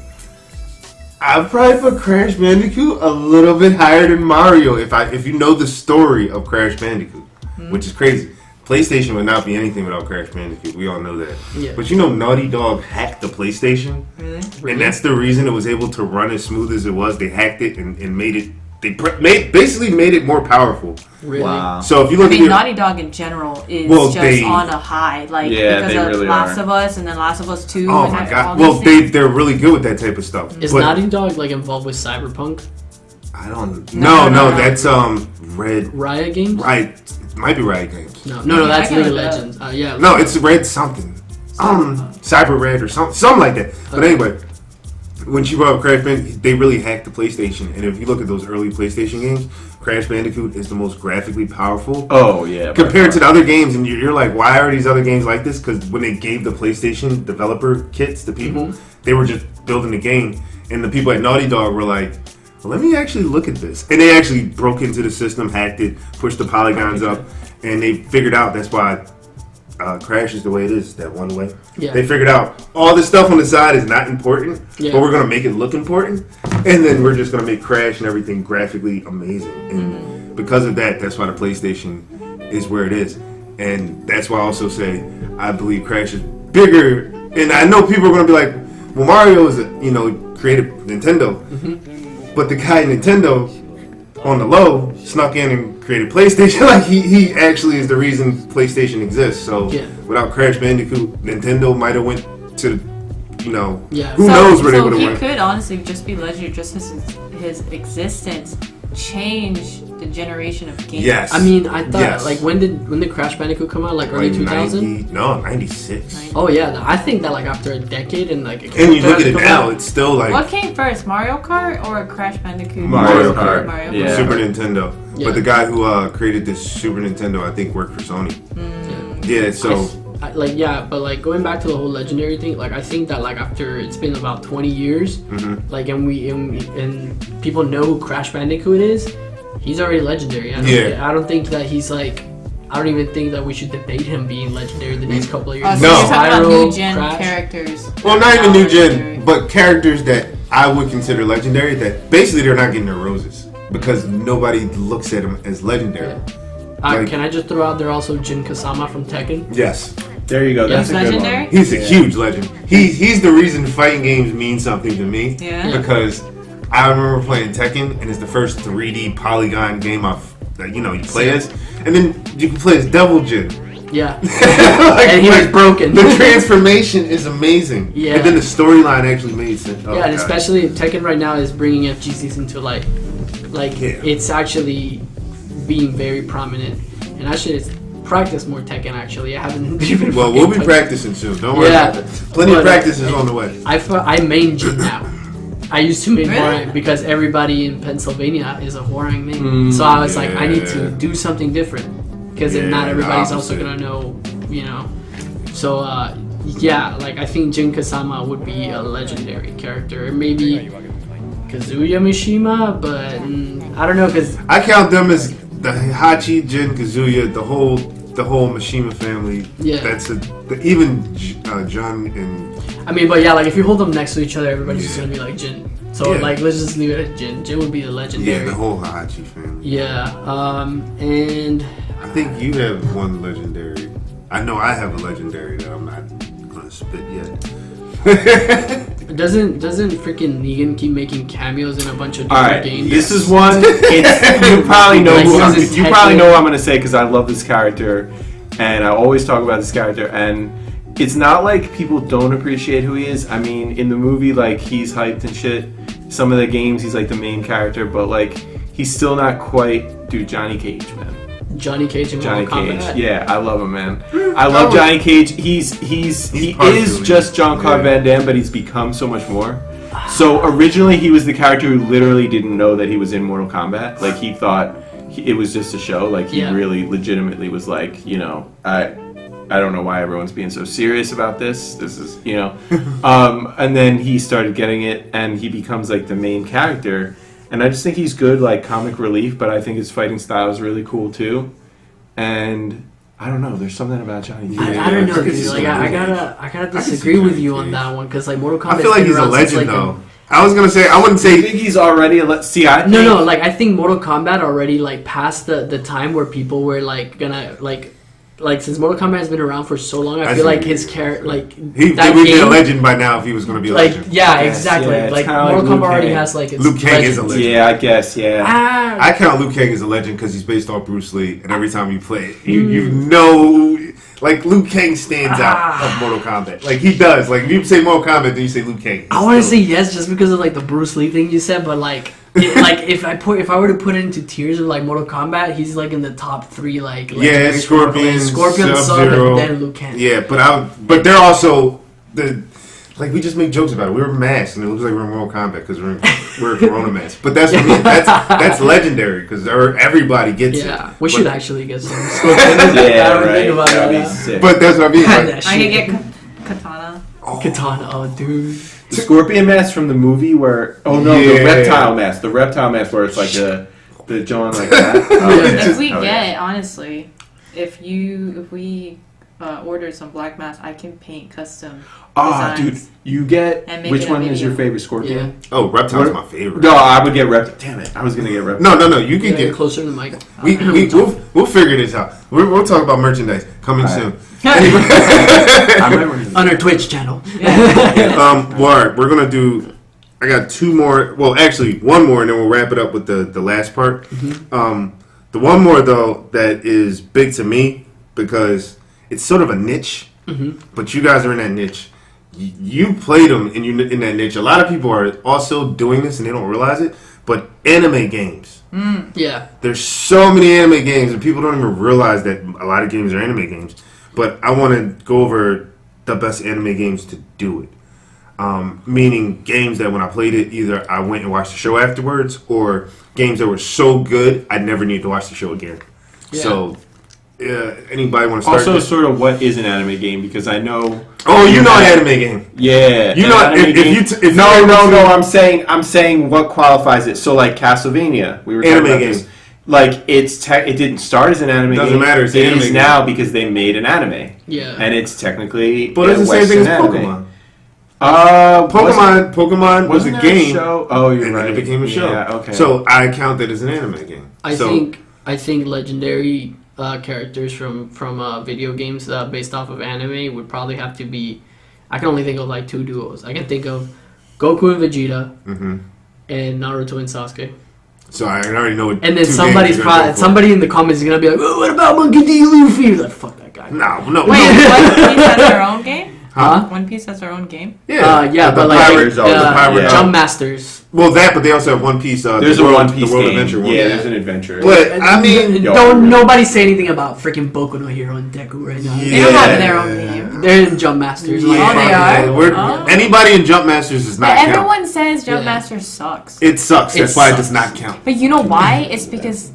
I'd probably put Crash Bandicoot a little bit higher than Mario if you know the story of Crash Bandicoot, which is crazy. PlayStation would not be anything without Crash Bandicoot. We all know that. Yeah. But you know, Naughty Dog hacked the PlayStation, Really? and that's the reason it was able to run as smooth as it was. They hacked it and made it. They basically made it more powerful. Really? Wow. So if you look at Naughty Dog in general is on a high, like because of really Last of Us and then Last of Us 2. oh and my all god, these well things. they're really good with that type of stuff. Is But Naughty Dog like involved with Cyberpunk? I don't. No. No, that's Red. Riot Games? Right, it might be Riot Games. No, that's I can League of look it up. Legends. Yeah. No, it's Red something. Cyber Red or something like that. But anyway, when she brought up Crash Bandicoot, they really hacked the PlayStation. And if you look at those early PlayStation games, Crash Bandicoot is the most graphically powerful. Oh yeah. Compared to the other games, and you're like, why are these other games like this? Because when they gave the PlayStation developer kits to people, they were just building the game, and the people at Naughty Dog were like, well, let me actually look at this, and they actually broke into the system, hacked it, pushed the polygons up, and they figured out that's why Crash is the way it is, that one way. Yeah. They figured out all the stuff on the side is not important, but we're going to make it look important, and then we're just going to make Crash and everything graphically amazing. And because of that, that's why the PlayStation is where it is. And that's why I also say I believe Crash is bigger. And I know people are going to be like, well, Mario is created Nintendo. But the guy at Nintendo on the low snuck in and created PlayStation. Like he actually is the reason PlayStation exists. So without Crash Bandicoot, Nintendo might have went to, who knows where they would have went. He could honestly just be legendary, just as his existence changed the generation of games. Yes. I mean, I thought like when did Crash Bandicoot come out? Like early 2000? 96. Oh yeah, I think that like after a decade and like. And you look at it now, it's still like. What came first, Mario Kart or Crash Bandicoot? Mario Kart. Yeah. Super Nintendo. Yeah. But the guy who created this Super Nintendo, I think, worked for Sony. Yeah. So. But going back to the whole legendary thing, like I think that like after it's been about 20 years, like and people know who Crash Bandicoot is, he's already legendary. I don't think that he's like. I don't even think that we should debate him being legendary the next couple of years. So you're talking about new gen characters. Well, not even new gen, but characters that I would consider legendary. That basically they're not getting their roses because nobody looks at them as legendary. Yeah. Can I just throw out there also Jin Kazama from Tekken? Yes. There you go. That's a legendary? Good one. He's a huge legend. He's the reason fighting games mean something to me. Yeah. Because I remember playing Tekken, and it's the first 3D polygon game you play as, and then you can play as Devil Jin. Yeah. And he was broken. The transformation is amazing. Yeah. And then the storyline actually made sense. Oh, and especially Tekken right now is bringing FGCs into it's actually being very prominent, and I should practice more Tekken. Actually, I haven't even. Well, we'll be practicing soon. Don't worry about that. Plenty of practice is on the way. I main Jin now. I used to main Really? Hwoarang because everybody in Pennsylvania is a Hwoarang main. So I was like, I need to do something different because if not, everybody's also gonna know, So I think Jin Kazama would be a legendary character, maybe Kazuya Mishima, but I don't know because I count them as the Hachi, Jin, Kazuya, the the whole Mishima family. Yeah. That's even John and. I mean, but yeah, like if you hold them next to each other, everybody's just gonna be like Jin. So Yeah. like, let's just leave it at Jin. Jin would be the legendary. Yeah, the whole Hachi family. Yeah. And I think you have one legendary. I know I have a legendary that I'm not gonna spit yet. doesn't freaking Negan keep making cameos in a bunch of All different right, games? this is one. You probably know. Like, Who what is you it, probably know Tekken? what I'm gonna say because I love this character, and I always talk about this character. And it's not like people don't appreciate who he is. I mean, in the movie, like he's hyped and shit. Some of the games, he's like the main character, but like he's still not quite. Dude, Johnny Cage, man. Johnny Cage in Johnny Mortal Cage, Kombat. yeah, I love him, man. I love Johnny Cage. He is partially, just Jean-Claude Van Damme, but he's become so much more. So originally he was the character who literally didn't know that he was in Mortal Kombat. Like he thought it was just a show. Like he really legitimately was like, you know, I don't know why everyone's being so serious about this. This is, you know, and then he started getting it, and he becomes like the main character. And I just think he's good, like comic relief, but I think his fighting style is really cool too. And I don't know, there's something about Johnny Cage. I don't know, I could dude. see Like that. I gotta I disagree could see with you Johnny on Cage. that one because like Mortal Kombat. I feel like he's a legend though. I was gonna say I wouldn't I say. think he's already I think, No, like I think Mortal Kombat already like passed the time where people were like gonna like since Mortal Kombat has been around for so long, I feel like his character like He that would be a game, legend by now if he was gonna be a like legend. yeah, Yes, exactly. yeah, it's like kinda Mortal like Kombat Liu already Kang. has like its Liu Kang is a legend. legend. Yeah, I guess, yeah. I count Liu Kang as a legend because he's based off Bruce Lee, and every time you play it, you know, like Liu Kang stands out of Mortal Kombat. Like he does. Like if you say Mortal Kombat, then you say Liu Kang. I want to say yes, just because of like the Bruce Lee thing you said, but like, like if I were to put it into tiers of like Mortal Kombat, he's like in the top 3. Like Yeah, Scorpion, Sub, Sub-Zero. and then Liu Kang. Yeah, but they're also like we just make jokes about it. We were masked, and it looks like we're in Mortal Kombat because we're a Corona mask. But that's what I mean. That's legendary because everybody gets it. Yeah, we But- should actually get some Scorpion. I Yeah, don't right. think about That'd it be now. sick. But that's what I mean. That Like, I shit. could get katana. Katana. Oh, dude. The Scorpion mask from the movie where the Yeah. reptile mask. The reptile mask where it's like the John like that. If we Oh, yeah. get honestly, if we order some black masks, I can paint custom. Ah, dude, designs. you get And make which it a one is your video. favorite Scorpion? oh, Reptile's What- my favorite. No, I would get reptile. Damn it, I was gonna get reptile. No, you can Get get. closer to the mic. We'll figure this out. We'll talk about merchandise coming All right. soon. I remember. On our Twitch channel. Well, we're gonna do. I got 2 more. Well, actually, 1 more, and then we'll wrap it up with the last part. The 1 more though that is big to me because it's sort of a niche, but you guys are in that niche. You played them, and you're in that niche. A lot of people are also doing this, and they don't realize it. But anime games. Yeah. There's so many anime games, and people don't even realize that a lot of games are anime games. But I want to go over the best anime games to do it. Meaning games that when I played it, either I went and watched the show afterwards, or games that were so good I never need to watch the show again. Yeah. So, anybody want to start? Also, this? sort of what is an anime game because I know. Oh, you know an anime game. Yeah, You an know anime game- if no. you ever seen- I'm saying what qualifies it. So like Castlevania, we were talking Anime about game. this. Like it didn't start as an anime Doesn't game. matter, it's an It anime is game. now because they made an anime. Yeah. And it's technically But it's the same thing as Western Pokemon. anime. Pokemon was a Wasn't that game, show? Oh, you're and right. then it became a show. Yeah, okay. So I count that as an anime game. I think legendary characters from video games based off of anime would probably have to be. I can only think of like 2 duos. I can think of Goku and Vegeta and Naruto and Sasuke. So I already know. And then somebody in the comments is gonna be like, oh, "What about Monkey D. Luffy?" You're like, "Fuck that guy." No. Wait, One Piece has their own game? Huh? One Piece has their own game? Yeah, the but like Pirates, the Pirate, Jump Masters. Well, that, but they also have One Piece. There's the a World, One Piece the World game. Adventure one. Yeah, there's an adventure. But I mean, Don't nobody say anything about freaking Boku no Hero and Deku right now. They don't have their own game. They're in Jump Masters. Oh, they are? We're, Anybody in Jump Masters does not But count. everyone says Jump Yeah. Master sucks. It sucks. That's It why it sucks. does not count. But you know why? It's because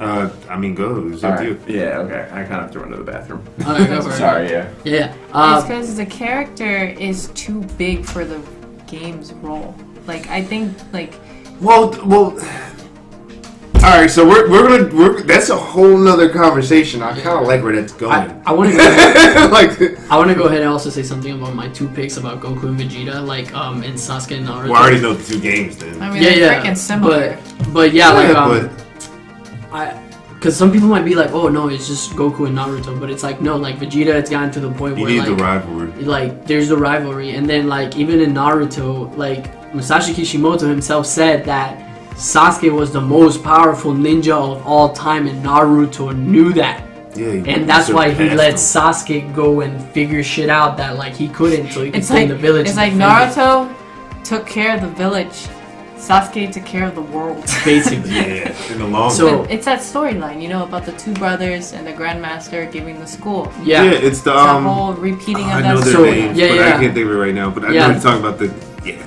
I mean, go. It's All up to right. you. Yeah, okay. I kind of have to run to the bathroom. Alright, go for it. Sorry, yeah. Yeah. it's because the character is too big for the game's role. Like I think like Well, All right, so we're that's a whole nother conversation. I kind of like where that's going. I want to go like, I want to go ahead and also say something about my 2 picks about Goku and Vegeta, like and Sasuke and Naruto. well, I already know the 2 games then. I mean, they're freaking similar. But because some people might be like, oh no, it's just Goku and Naruto, but it's like no, like Vegeta, it's gotten to the point you where need like the rivalry. like there's the rivalry, and then like even in Naruto, like Masashi Kishimoto himself said that Sasuke was the most powerful ninja of all time, and Naruto knew that. Yeah, and that's why he surpassed let him. Sasuke go and figure shit out that like he couldn't, so he could stay in the village. It's and like defend it. Naruto took care of the village. Sasuke took care of the world. Basically. Yeah, in the long So- run. It's that storyline, you know, about the 2 brothers and the Grandmaster giving the school. Yeah. Yeah, it's the It's that whole repeating I of know that their So, story. names, yeah, but yeah. I can't think of it right now. But I Yeah. know you're talking about the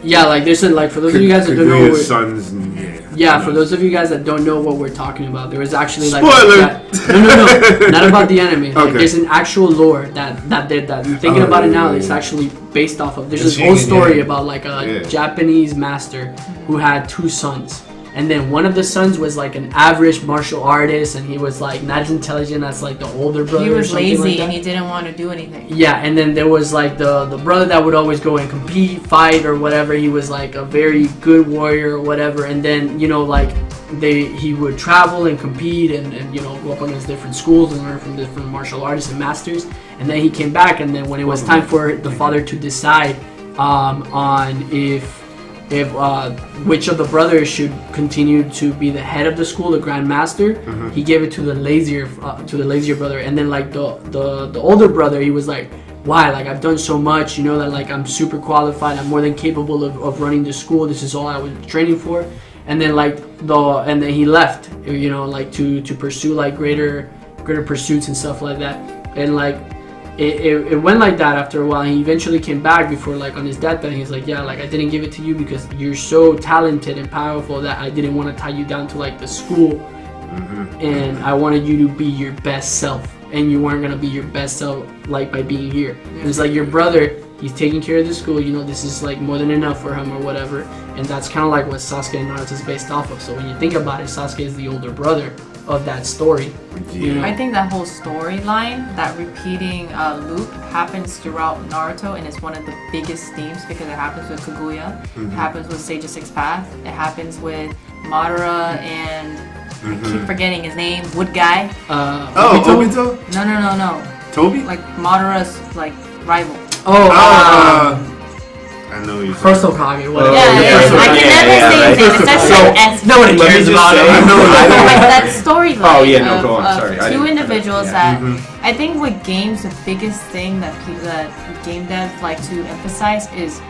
Yeah, like there's a, like for those of you guys that don't know, Kaguya's what sons. And, yeah, for those of you guys that don't know what we're talking about, there was actually like Spoiler! no, not about the anime. Like, Okay. there's an actual lore that did that. I'm thinking about it now. It's actually based off of. There's this It's whole Shingen, story yeah. about like a Yeah. Japanese master who had 2 sons. And then one of the sons was like an average martial artist, and he was like not as intelligent as like the older brother. He or was something lazy like that. and he didn't want to do anything. Yeah, and then there was like the brother that would always go and compete, fight, or whatever. He was like a very good warrior or whatever. And then, you know, like he would travel and compete and you know, go up against different schools and learn from different martial artists and masters. And then he came back, and then when it was time for the father to decide on if which of the brothers should continue to be the head of the school, the Grand Master, he gave it to the lazier brother. And then like the older brother, he was like, why? Like, I've done so much, you know, that like I'm super qualified, I'm more than capable of running the school, this is all I was training for. And then like and then he left, you know, like to pursue like greater pursuits and stuff like that. And like it went like that after a while. He eventually came back before, like, on his deathbed. He's like, yeah, like, I didn't give it to you because you're so talented and powerful that I didn't want to tie you down to like the school, and I wanted you to be your best self, and you weren't gonna be your best self like by being here. And it's like your brother, he's taking care of the school, you know, this is like more than enough for him or whatever. And that's kind of like what Sasuke and Naruto is based off of. So when you think about it, Sasuke is the older brother of that story. You know? I think that whole storyline, that repeating loop, happens throughout Naruto, and it's one of the biggest themes because it happens with Kaguya, it happens with Sage of Six Path, it happens with Madara and I keep forgetting his name, Wood Guy. Obito? No. Toby? Like Madara's like rival. I know you. First Hokage, whatever. I can never say his name. It starts with an S. Nobody Let me cares just about say- it. I know- Like that storyline. Oh, yeah, no, of, go on, of sorry, I two didn't- individuals yeah. that I think with games, the biggest thing that game devs like to emphasize is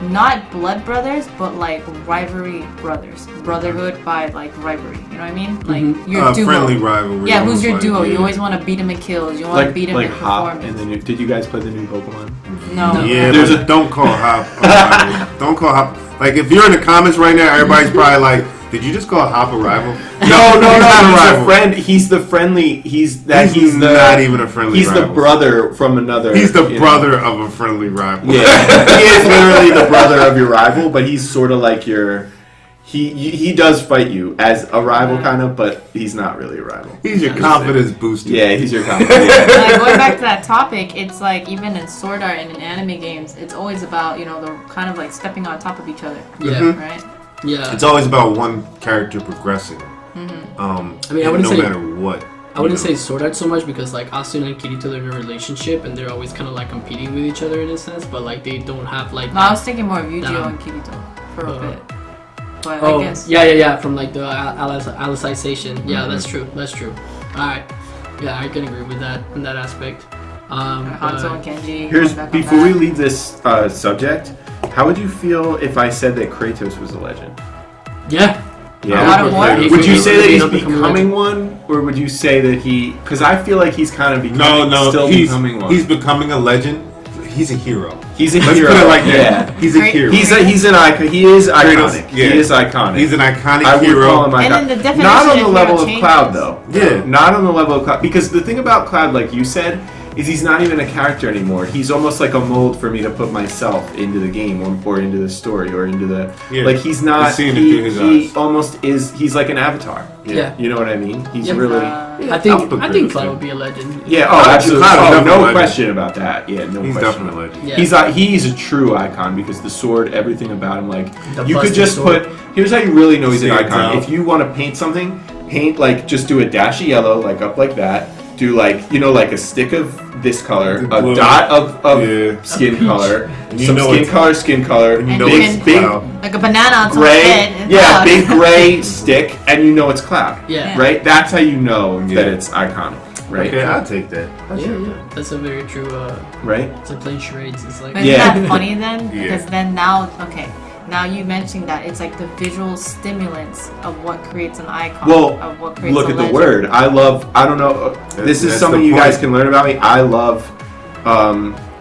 not blood brothers, but like rivalry brothers, brotherhood by like rivalry. You know what I mean? Like your duo. Friendly rivalry. Yeah, who's your like, duo? yeah. You always want to beat him in kills. You want to Like beat him in Hop performance. and the new. Did you guys play the new Pokemon? No. Yeah, There's but don't call Hop a rival. Don't call Hop. Like, if you're in the comments right now, everybody's probably like, did you just call Hop a rival? No, not a he's rival. a friend. He's the friendly. He's the not even a friendly He's rival. the brother from another. He's the you know. brother of a friendly rival. Yeah, he is literally the brother of your rival, but he's sort of like your. He does fight you as a rival, kind of, but he's not really a rival. He's your confidence booster. Yeah, he's your confidence. Like going back to that topic, it's like even in Sword Art and in anime games, it's always about, you know, the kind of like stepping on top of each other. Yeah. Right? Yeah. It's always about one character progressing. I mean, I wouldn't no say- matter what. I wouldn't say Sword Art so much because like Asuna and Kirito, they're in a relationship and they're always kind of like competing with each other in a sense, but like they don't have like. No, I was thinking more of Yu-Gi-Oh Damn. and Kirito for a bit. But Oh, I guess. yeah, from like the Alicization. Yeah, that's true. Alright. Yeah, I can agree with that in that aspect. Hanzo and Kenji. Here's going back on before we that. leave this subject. How would you feel if I said that Kratos was a legend? Yeah. God of War? Would you say that he's Become a becoming one, or would you say that he? Because I feel like he's kind of becoming. No, still he's becoming one. He's becoming a legend. He's a hero. He's a Let's hero. put it like yeah. that. He's a Great. hero. He's an icon. He is Kratos, iconic. yeah. He is iconic. He's an iconic I would hero. call him iconic. And then the definition not on the of level hero of changes. Cloud, though. Yeah. Not on the level of Cloud. Because the thing about Cloud, like you said, is he's not even a character anymore. He's almost like a mold for me to put myself into the game or into the story or into the like. He's not. He almost is. He's like an avatar. Yeah. You know what I mean? He's really. I think Cloud would be a legend. Yeah. Oh, absolutely. Oh, no question about that. Yeah. No he's question. Definitely a legend. Yeah. He's a true icon because the sword, everything about him, like The you could just sword. put. Here's how you really know he's an icon. Out. If you want to paint something, paint just do a dash of yellow, like up like that. Do like a stick of this color, a dot of skin color, some skin color, And big like a banana on gray, head. yeah, big gray stick, and you know it's Cloud. Yeah. Right? That's how you know that it's iconic. Right? Okay, I'll take that. Yeah. That's a very true. Right? It's like playing charades. It's like. But isn't that funny then? Yeah. Because then now, now you mentioning that it's like the visual stimulants of what creates an icon. Well, of what creates look a at the legend. word. I don't know. This is That's something the you guys point. can learn about me. I love,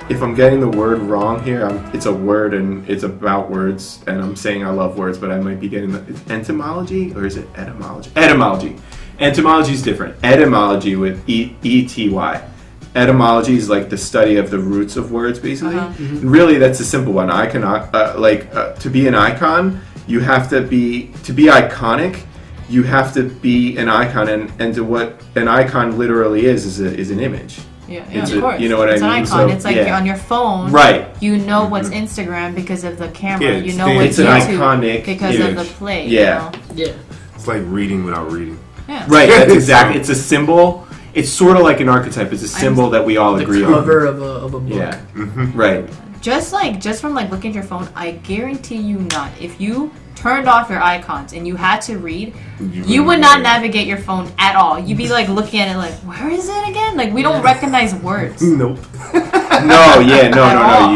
if I'm getting the word wrong here, it's a word and it's about words, and I'm saying I love words, but I might be getting entomology, or is it etymology? Etymology. Entomology is different. Etymology with E-T-Y. Etymology is like the study of the roots of words, basically. Really, that's a simple one. To be an icon, you have to be iconic. You have to be an icon, and to what an icon literally is an image. Yeah, It's of course. you know what it's I mean? It's an icon. So, It's like yeah. you're on your phone. Right. You know what's Instagram because of the camera. Yeah, you know what's it's an YouTube iconic because image. of the play. Yeah. You know? Yeah. It's like reading without reading. Yeah. Right, that's exactly. It's a symbol. It's sort of like an archetype. It's a symbol that we all The agree cover on. of a book. Yeah. Right. Just from looking at your phone, I guarantee you not. If you turned off your icons and you had to read, you would not navigate your phone at all. You'd be like looking at it like, where is it again? Like we don't recognize words. Nope. No, you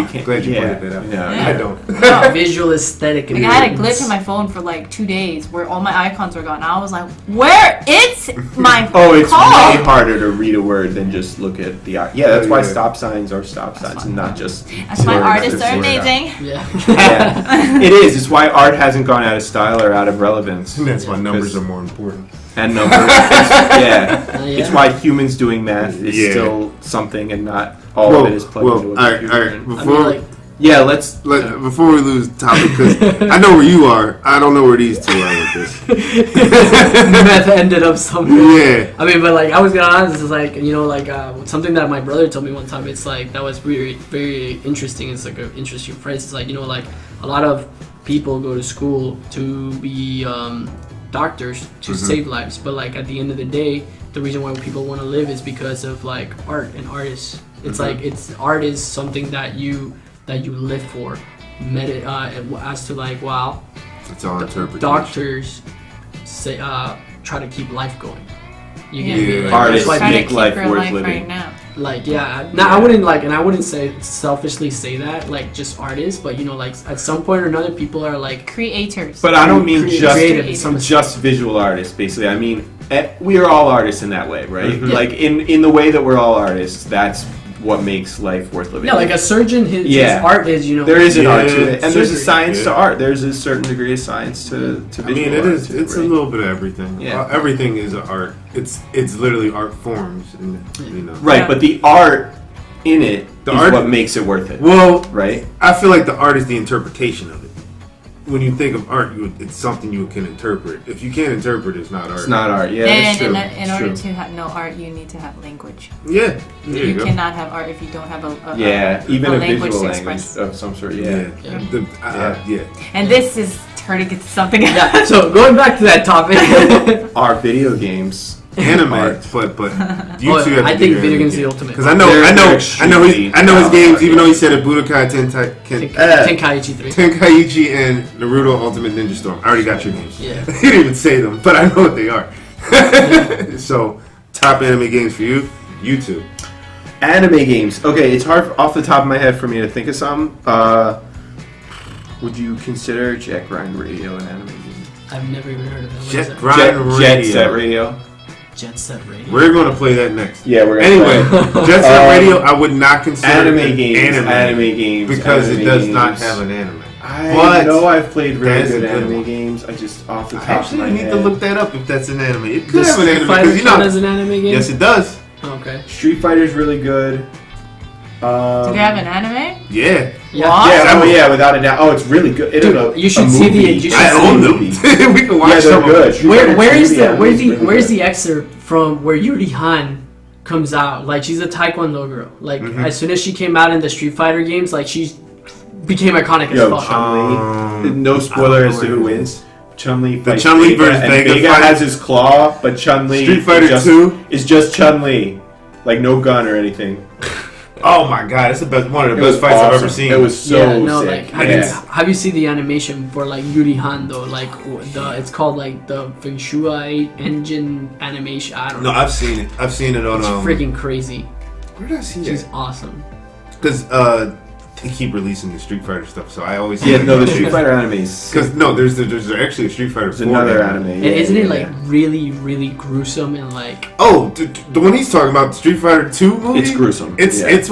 can't. Glad you pointed that out. No, I don't. Visual aesthetic. Like I had a glitch on my phone for like 2 days where all my icons were gone. I was like, where is my Oh, it's call? way harder to read a word than just look at the eye. Yeah, that's why stop signs are stop signs and not just. That's why artists are words. amazing. Yeah. Yeah, it is. It's why art hasn't gone out of style or out of relevance. That's why numbers are more important. And numbers. Yeah. Yeah. It's why humans doing math is still something and not all of it is plugged into a computer. All right. Before, Yeah, before we lose topic, because I know where you are. I don't know where these two are with this. Meth ended up somewhere. Yeah. I mean, but like I was gonna honest, it's like something that my brother told me one time. It's like that was very very interesting. It's like an interesting phrase. It's like like a lot of people go to school to be doctors to save lives, but like at the end of the day, the reason why people want to live is because of like art and artists. It's like art is something that you live for. As to like It's all interpretation. doctors say try to keep life going. You get me? Like, Artists that's why Trying to make keep life your worth life living. right now. like I wouldn't say selfishly say that like just artists, but like at some point or another people are like Creators. But I don't mean creative in some just visual artists, basically. I mean, we are all artists in that way, right? Yeah. Like, in the way that we're all artists, that's what makes life worth living. yeah, like a surgeon, his art is there is an art to it, and there's a surgery. science to art. There's a certain degree of science to visual I mean, it art is. too, It's right? a little bit of everything. Yeah. Everything is an art. It's literally art forms, and Right, Yeah. but the art in it The is art- what makes it worth it. Well, Right? I feel like the art is the interpretation of it. When you think of art, it's something you can interpret. If you can't interpret, it's not art. It's not art. Yeah, that's and true. in It's order true. to know art, you need to have language. Yeah. There You go. cannot have art if you don't have Even a language visual to language express. of some sort. Yeah. Yeah. Yeah. And this is turning into something else. Yeah, so going back to that topic. Our video games. Anime, Art. but you two have I to think do video anime games is the games. ultimate. Because I They're know his games. art, Even though he yeah. said it, Budokai Tenkaichi 3. Tenkaichi and Naruto Ultimate Ninja Storm. I already got your names. Yeah. He didn't even say them, but I know what they are. So, top anime games for you, YouTube. Anime games. Okay, it's hard off the top of my head for me to think of some. Would you consider Jet Grind Radio an anime game? I've never even heard of it. What is Jet that? Grind Jet Set Radio. Jet Set Radio. We're going to play that next. Yeah, we're gonna Anyway, play. Jet Set Radio, I would not consider Anime it games. Anime games. because anime it does games. not have an anime. I But know I've played really that's a good good anime one. games. I just off the I top of actually my need head. to look that up if that's an anime. It could Does have an anime Fighter because count as an anime game? yes, it does. Okay. Street Fighter's really good. Do they have an anime? Yeah. Yeah, without a doubt. Oh, it's really good. Dude, you should see the. You should I see own the them. We can watch they're some good. of them. Where's the excerpt from where Yuri Han comes out? Like, she's a Taekwondo girl. Like, as soon as she came out in the Street Fighter games, like, she became iconic as fuck. Chun-Li. No spoiler as to who wins. Chun-Li. The Chun-Li versus Vega. Vega has his claw, but Chun-Li. Street Fighter 2 is just Chun-Li, like no gun or anything. Oh my god, it's the best one of the best fights I've ever seen. It was so sick. Like, have you seen the animation for like Yuri Han though? Like it's called like the Feng Shui engine animation. I don't know. No, I've seen it. I've seen it on. It's freaking crazy. Where did I see it? She's awesome. Because they keep releasing the Street Fighter stuff, so I always the Street Fighter animes. Because no, there's actually a Street Fighter 4 another anime. And isn't it like really gruesome and like? Oh, the one he's talking about, the Street Fighter 2 movie. It's gruesome. It's it's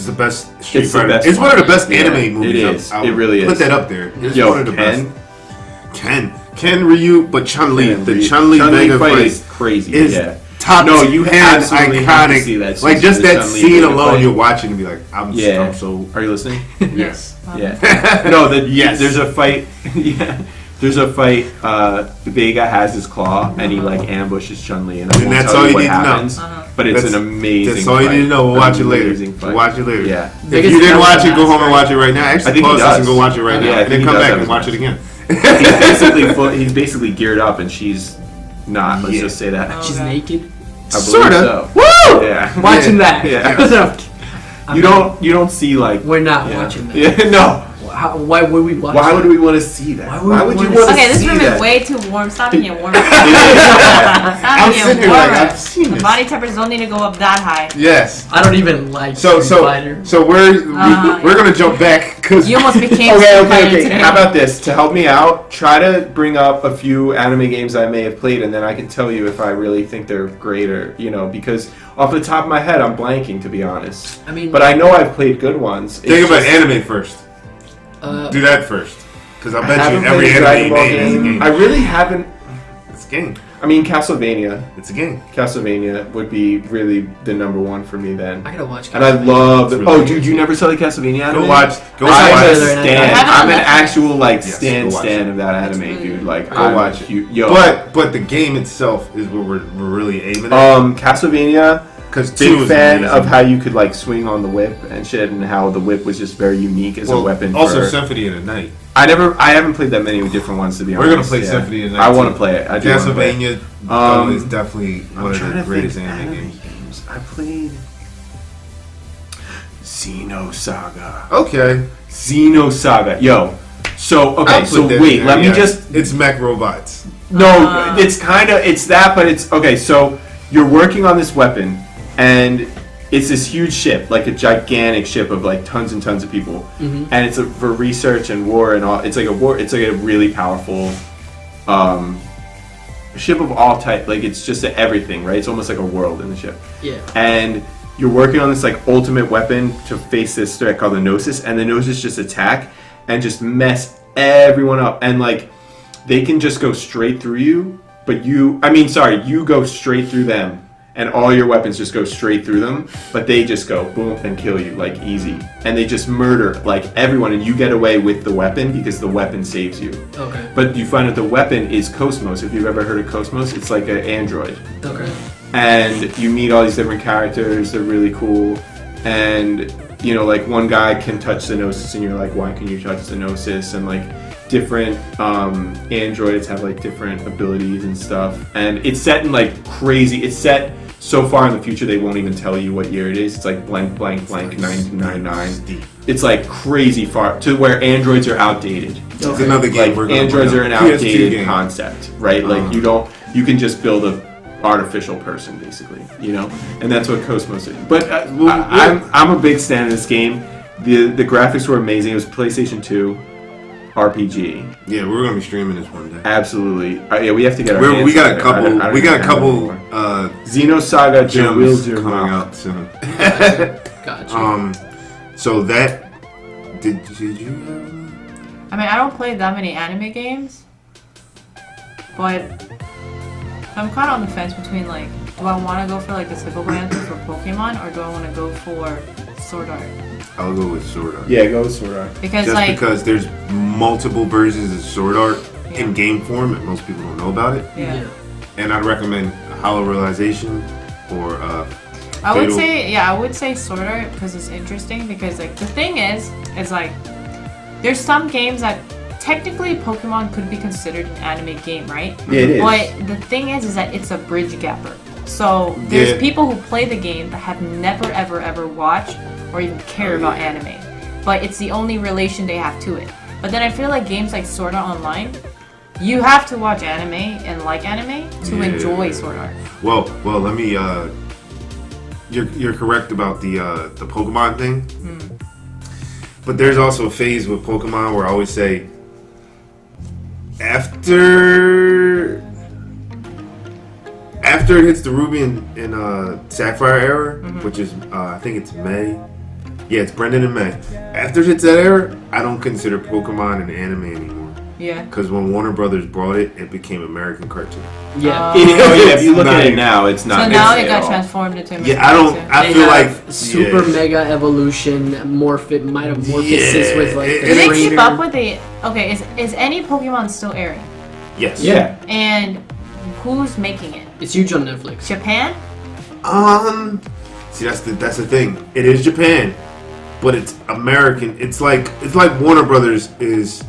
the best Street It's Fighter. the best It's one of the one. best anime movies. It is. I It really put is. that up there. It's Yo, one of the Ken. best. Ken Ryu, but Chun-Li. The Chun-Li Chun-Li Vega fight fight is crazy. is top. No, you absolutely iconic. have to see that. Like just The that Chun-Li scene Vega alone, fight. you're watching and be like, I'm so. Are you listening? Yes. Yeah. No, Yes. There's a fight. Yeah. There's a fight. Vega has his claw and he like ambushes Chun-Li, and I won't that's tell all you you what need to know. happens. But it's That's- an amazing. That's all you fight. need to know. We'll watch it later. Amazing fight. We'll watch it later. Yeah. If Vegas you didn't never watch it, go has, home and right? watch it right now. I Actually, think he pause this does. and go watch it right Yeah, now, I and then think come he back does and watch have it again. He's basically he's basically geared up, and she's not. Let's Yeah. just say that. She's Okay. naked. I believe Sorta. So. Woo! Yeah. Watching that. Yeah. You don't see like. We're not Yeah. watching that. Yeah. No. Why would we watch? Why that? would we want to see that? Why would we you wanna want to Okay, this see room that? is way too warm. Stop being warm. I'm Stop sitting being here like, warm. I've seen this. Body temperatures don't need to go up that high. Yes. I don't even like So Street Fighter. we're gonna jump back because You almost became Okay, Street Fighter okay. today. How about this? To help me out, try to bring up a few anime games I may have played, and then I can tell you if I really think they're great or, because off the top of my head, I'm blanking, to be honest. I mean, But I know I've played good ones. think about just- anime first. Do that first, because I bet haven't you every played a Dragon anime Ball made is a game. I really haven't. It's a game. I mean, Castlevania. It's a game. Castlevania would be really the number one for me then. I gotta watch. And I love It's the. really Oh, dude, you never saw the Castlevania anime? Go watch. Go I watch. saw it. the trailer and I Stan. thought- I'm an actual Yes, stan go watch it. of that anime, dude. Like, Go I watch it. Yo, But the game itself is what we're really aiming at. Castlevania. Because Big fan of how you could like swing on the whip and shit, and how the whip was just very unique as a weapon. Also, for, Symphony of the Night. I haven't played that many different ones to be honest. We're gonna play yeah. Symphony of the Night. I want too. to play it. I do wanna play it. Castlevania is definitely I'm one of trying the to greatest think anime anime games. I played Xenosaga. Okay. Xenosaga. Yo. So I'll okay. put So that wait. in Let there, me yes. just. It's mech robots. No. It's that, but it's okay. So you're working on this weapon, and it's this huge ship, like a gigantic ship of like tons and tons of people, and it's for research and war and all. It's like a war. It's like a really powerful ship of all type. Like it's just everything, right? It's almost like a world in the ship. Yeah. And you're working on this like ultimate weapon to face this threat called the Gnosis, and the Gnosis just attack and just mess everyone up, and like they can just go straight through you, but you go straight through them, and all your weapons just go straight through them, but they just go boom and kill you like easy, and they just murder like everyone, and you get away with the weapon because the weapon saves you. Okay. But you find out the weapon is Cosmos. If you've ever heard of Cosmos, it's like an android. Okay. And you meet all these different characters. They're really cool. And, like one guy can touch the Gnosis and you're like, why can you touch the Gnosis? And like different androids have like different abilities and stuff. And it's set in like crazy, it's set so far in the future they won't even tell you what year it is. It's like blank, blank, blank, 999. It's like crazy far to where androids are outdated. It's another game. Like we're gonna androids bring are an up. PS2 outdated game. concept, right? Like you can just build a artificial person basically, and that's what Cosmos is. But I'm a big fan of this game. The graphics were amazing. It was PlayStation 2 RPG. Yeah, we're gonna be streaming this one day. Absolutely. Yeah, we have to get our hands We got on a it. couple. I don't We got a even have it couple anymore. Xenosaga gems Jewel coming out soon. Gotcha. So that did you? I mean, I don't play that many anime games, but I'm kind of on the fence between like do I want to go for like the typical answer for Pokemon, or do I want to go for Sword Art? I'll go with Sword Art. Yeah, go with Sword Art. Because Just like because there's multiple versions of Sword Art Yeah. in game form, and most people don't know about it. yeah. And I'd recommend Hollow Realization or I would Fatal- I would say Sword Art because it's interesting because like the thing is like there's some games that technically Pokemon could be considered an anime game, right? Yeah, it is. But the thing is that it's a bridge gapper. So there's Yeah. people who play the game that have never ever watched or even care about anime. But it's the only relation they have to it. But then I feel like games like Sword Art Online, you have to watch anime and like anime to Yeah. enjoy Sword Art. Well, let me. You're correct about the Pokemon thing, but there's also a phase with Pokemon where I always say after it hits the Ruby and Sapphire era, which is I think it's May. Yeah, it's Brendan and May. After it hits that era, I don't consider Pokemon an anime anymore. Yeah. Because when Warner Brothers brought it, it became American cartoon. Yeah. Oh, Yeah, if you look Not at it even- now, it's not. So now it's it at got all. transformed into a Yeah, I don't. I They feel have like super yeah. mega evolution might have morphosis Yeah, with like it- the Do they trainer. keep up with the? Okay, is any Pokemon still airing? Yes. Yeah. And who's making it? It's huge on Netflix. Japan? See, that's the thing. It is Japan, but it's American. It's like Warner Brothers is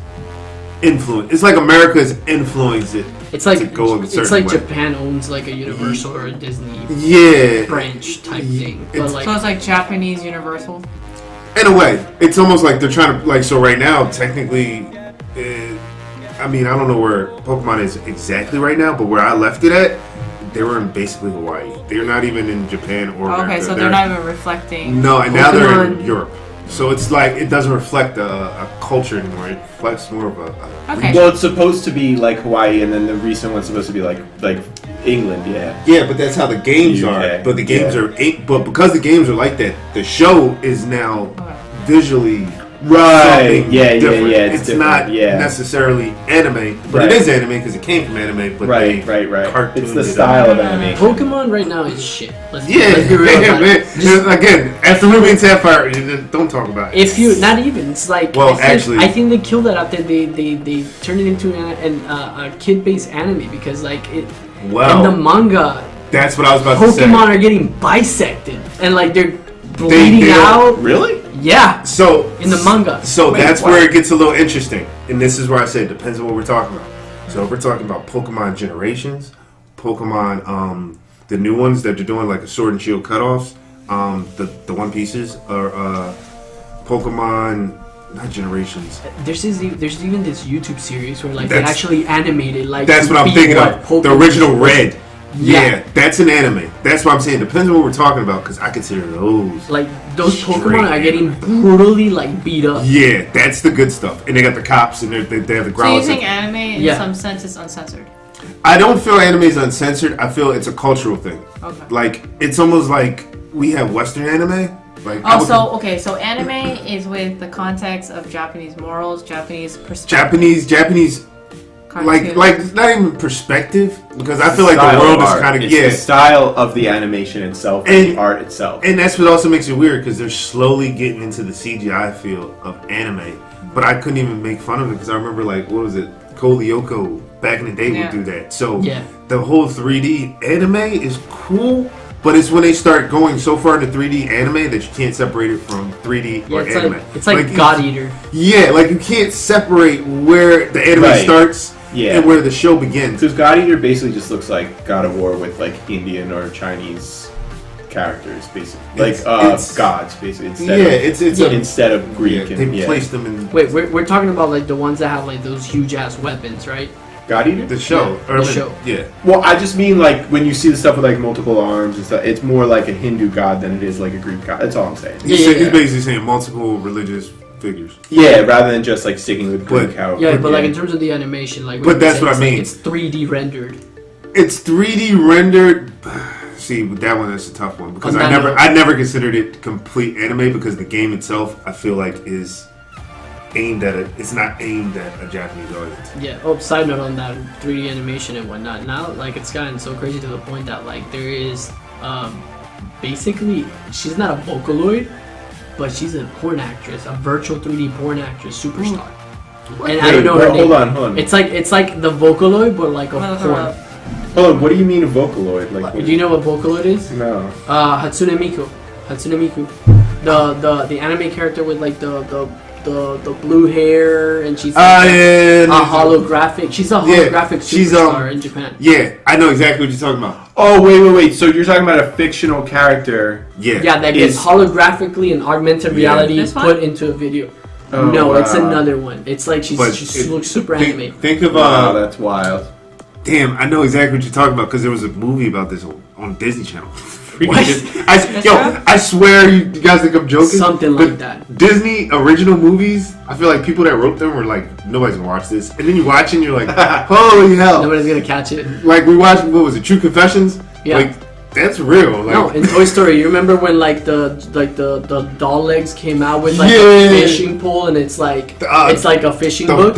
influence. It's like America's influenced it. It's like to go a it's certain like way. Japan owns like a Universal or a Disney Yeah. branch type thing. But It's- like So it's like Japanese Universal. In a way, it's almost like they're trying to like. So right now, technically, I mean, I don't know where Pokemon is exactly right now, but where I left it at, they were in basically Hawaii. They're not even in Japan or Okay, America. so they're not even reflecting. No, and now they're in Pokemon- Europe. So it's like it doesn't reflect a culture anymore. It reflects more of a Okay. Well, it's supposed to be like Hawaii, and then the recent one's supposed to be like England. Yeah. yeah, but that's how the games UK, are. But the games yeah. are but because the games are like that, the show is now Okay. visually Right. something Yeah, different. yeah, yeah. It's different, not yeah. necessarily anime, but Right. it is anime because it came from anime. But Right. they Right. cartooned It's the it style up. of anime. Pokemon right now is shit. Let's Yeah, be real about man. it. Just- Again, after Ruby and Sapphire, don't talk about it. if you not even, it's like Well, I actually- think they killed that out there. They turned it into a kid-based anime because like it in the Well, manga, that's what I was about to say. Pokemon are getting bisected and like they're bleeding they- out. Really? Yeah, So in the manga. So Wait, that's what? where it gets a little interesting, and this is where I say it depends on what we're talking about. So if we're talking about Pokemon Generations, Pokemon, the new ones that they're doing like a Sword and Shield cutoffs, the One Pieces, or Pokemon not Generations. There's even this YouTube series where like they That's- actually animated like That's to what I'm be thinking what of. Pokemon The original was. Red. Yeah. Yeah, that's an anime. That's what I'm saying. Depends on what we're talking about, because I consider those. Like those Straight Pokemon are getting anime. brutally like beat up. Yeah, that's the good stuff. And they got the cops, and they have the So you growlers. think anime in Yeah. some sense is uncensored? I don't feel anime is uncensored. I feel it's a cultural thing. Okay. Like it's almost like we have Western anime. Like I Oh, would- so anime is with the context of Japanese morals, Japanese perspective. Japanese, cartoon. like not even perspective, because I feel like the Style world of is art. kind of It's the style of the animation itself and And- the art itself. and that's what also makes it weird because they're slowly getting into the CGI field of anime. But I couldn't even make fun of it because I remember like what was it, Cole Lyoko back in the day Yeah. would do that. So Yeah. the whole 3D anime is cool. But it's when they start going so far into 3D anime that you can't separate it from 3D Yeah, or it's anime. like it's like God Eater. Yeah, like you can't separate where the anime Right. starts Yeah. and where the show begins. Because God Eater basically just looks like God of War with like Indian or Chinese characters, basically, like It's- gods, basically. Instead of Greek. Yeah, and, they placed them in Wait, we're talking about like the ones that have like those huge ass weapons, right? God Eater. the show. Yeah, the show. Yeah. Well, I just mean like when you see the stuff with like multiple arms and stuff, it's more like a Hindu god than it is like a Greek god. That's all I'm saying. Yeah, He's basically saying multiple religious figures. Yeah, rather than just like sticking with Greek. But- how, Yeah, but like in terms of the animation, like. But that's you what said, I it's like, mean. it's 3D rendered. It's 3D rendered. See, with that one, that's a tough one because On I that never, note- I never considered it complete anime because the game itself, I feel like, is aimed at it's not aimed at a Japanese audience. Yeah. Oh, side note on that 3D animation and whatnot. Now, like, it's gotten so crazy to the point that, like, there is, basically, she's not a Vocaloid, but she's a porn actress, a virtual 3D porn actress, superstar. And I don't know her name. Hold on. It's like the Vocaloid, but like a porn. Hold on, what do you mean a Vocaloid? Like, Do you know what Vocaloid is? No. Hatsune Miku. The anime character with like the blue hair, and she's like a holographic. She's a holographic superstar in Japan. Yeah, I know exactly what you're talking about. Oh, wait. So you're talking about a fictional character? Yeah. Yeah, that gets holographically and augmented reality This one? put into a video. Oh, no, wow. it's another one. It's like she looks super anime. Think of Wow, that's wild. Damn, I know exactly what you're talking about because there was a movie about this on Disney Channel. I swear you guys think I'm joking. Something but like that. Disney original movies, I feel like people that wrote them were like, nobody's gonna watch this. And then you watch it and you're like, holy hell. Nobody's gonna catch it. Like we watched, what was it, True Confessions? Yeah. Like, that's real. Like, No, in Toy Story, you remember when like the doll legs came out with like Yeah. a fishing pole, and it's like a fishing hook.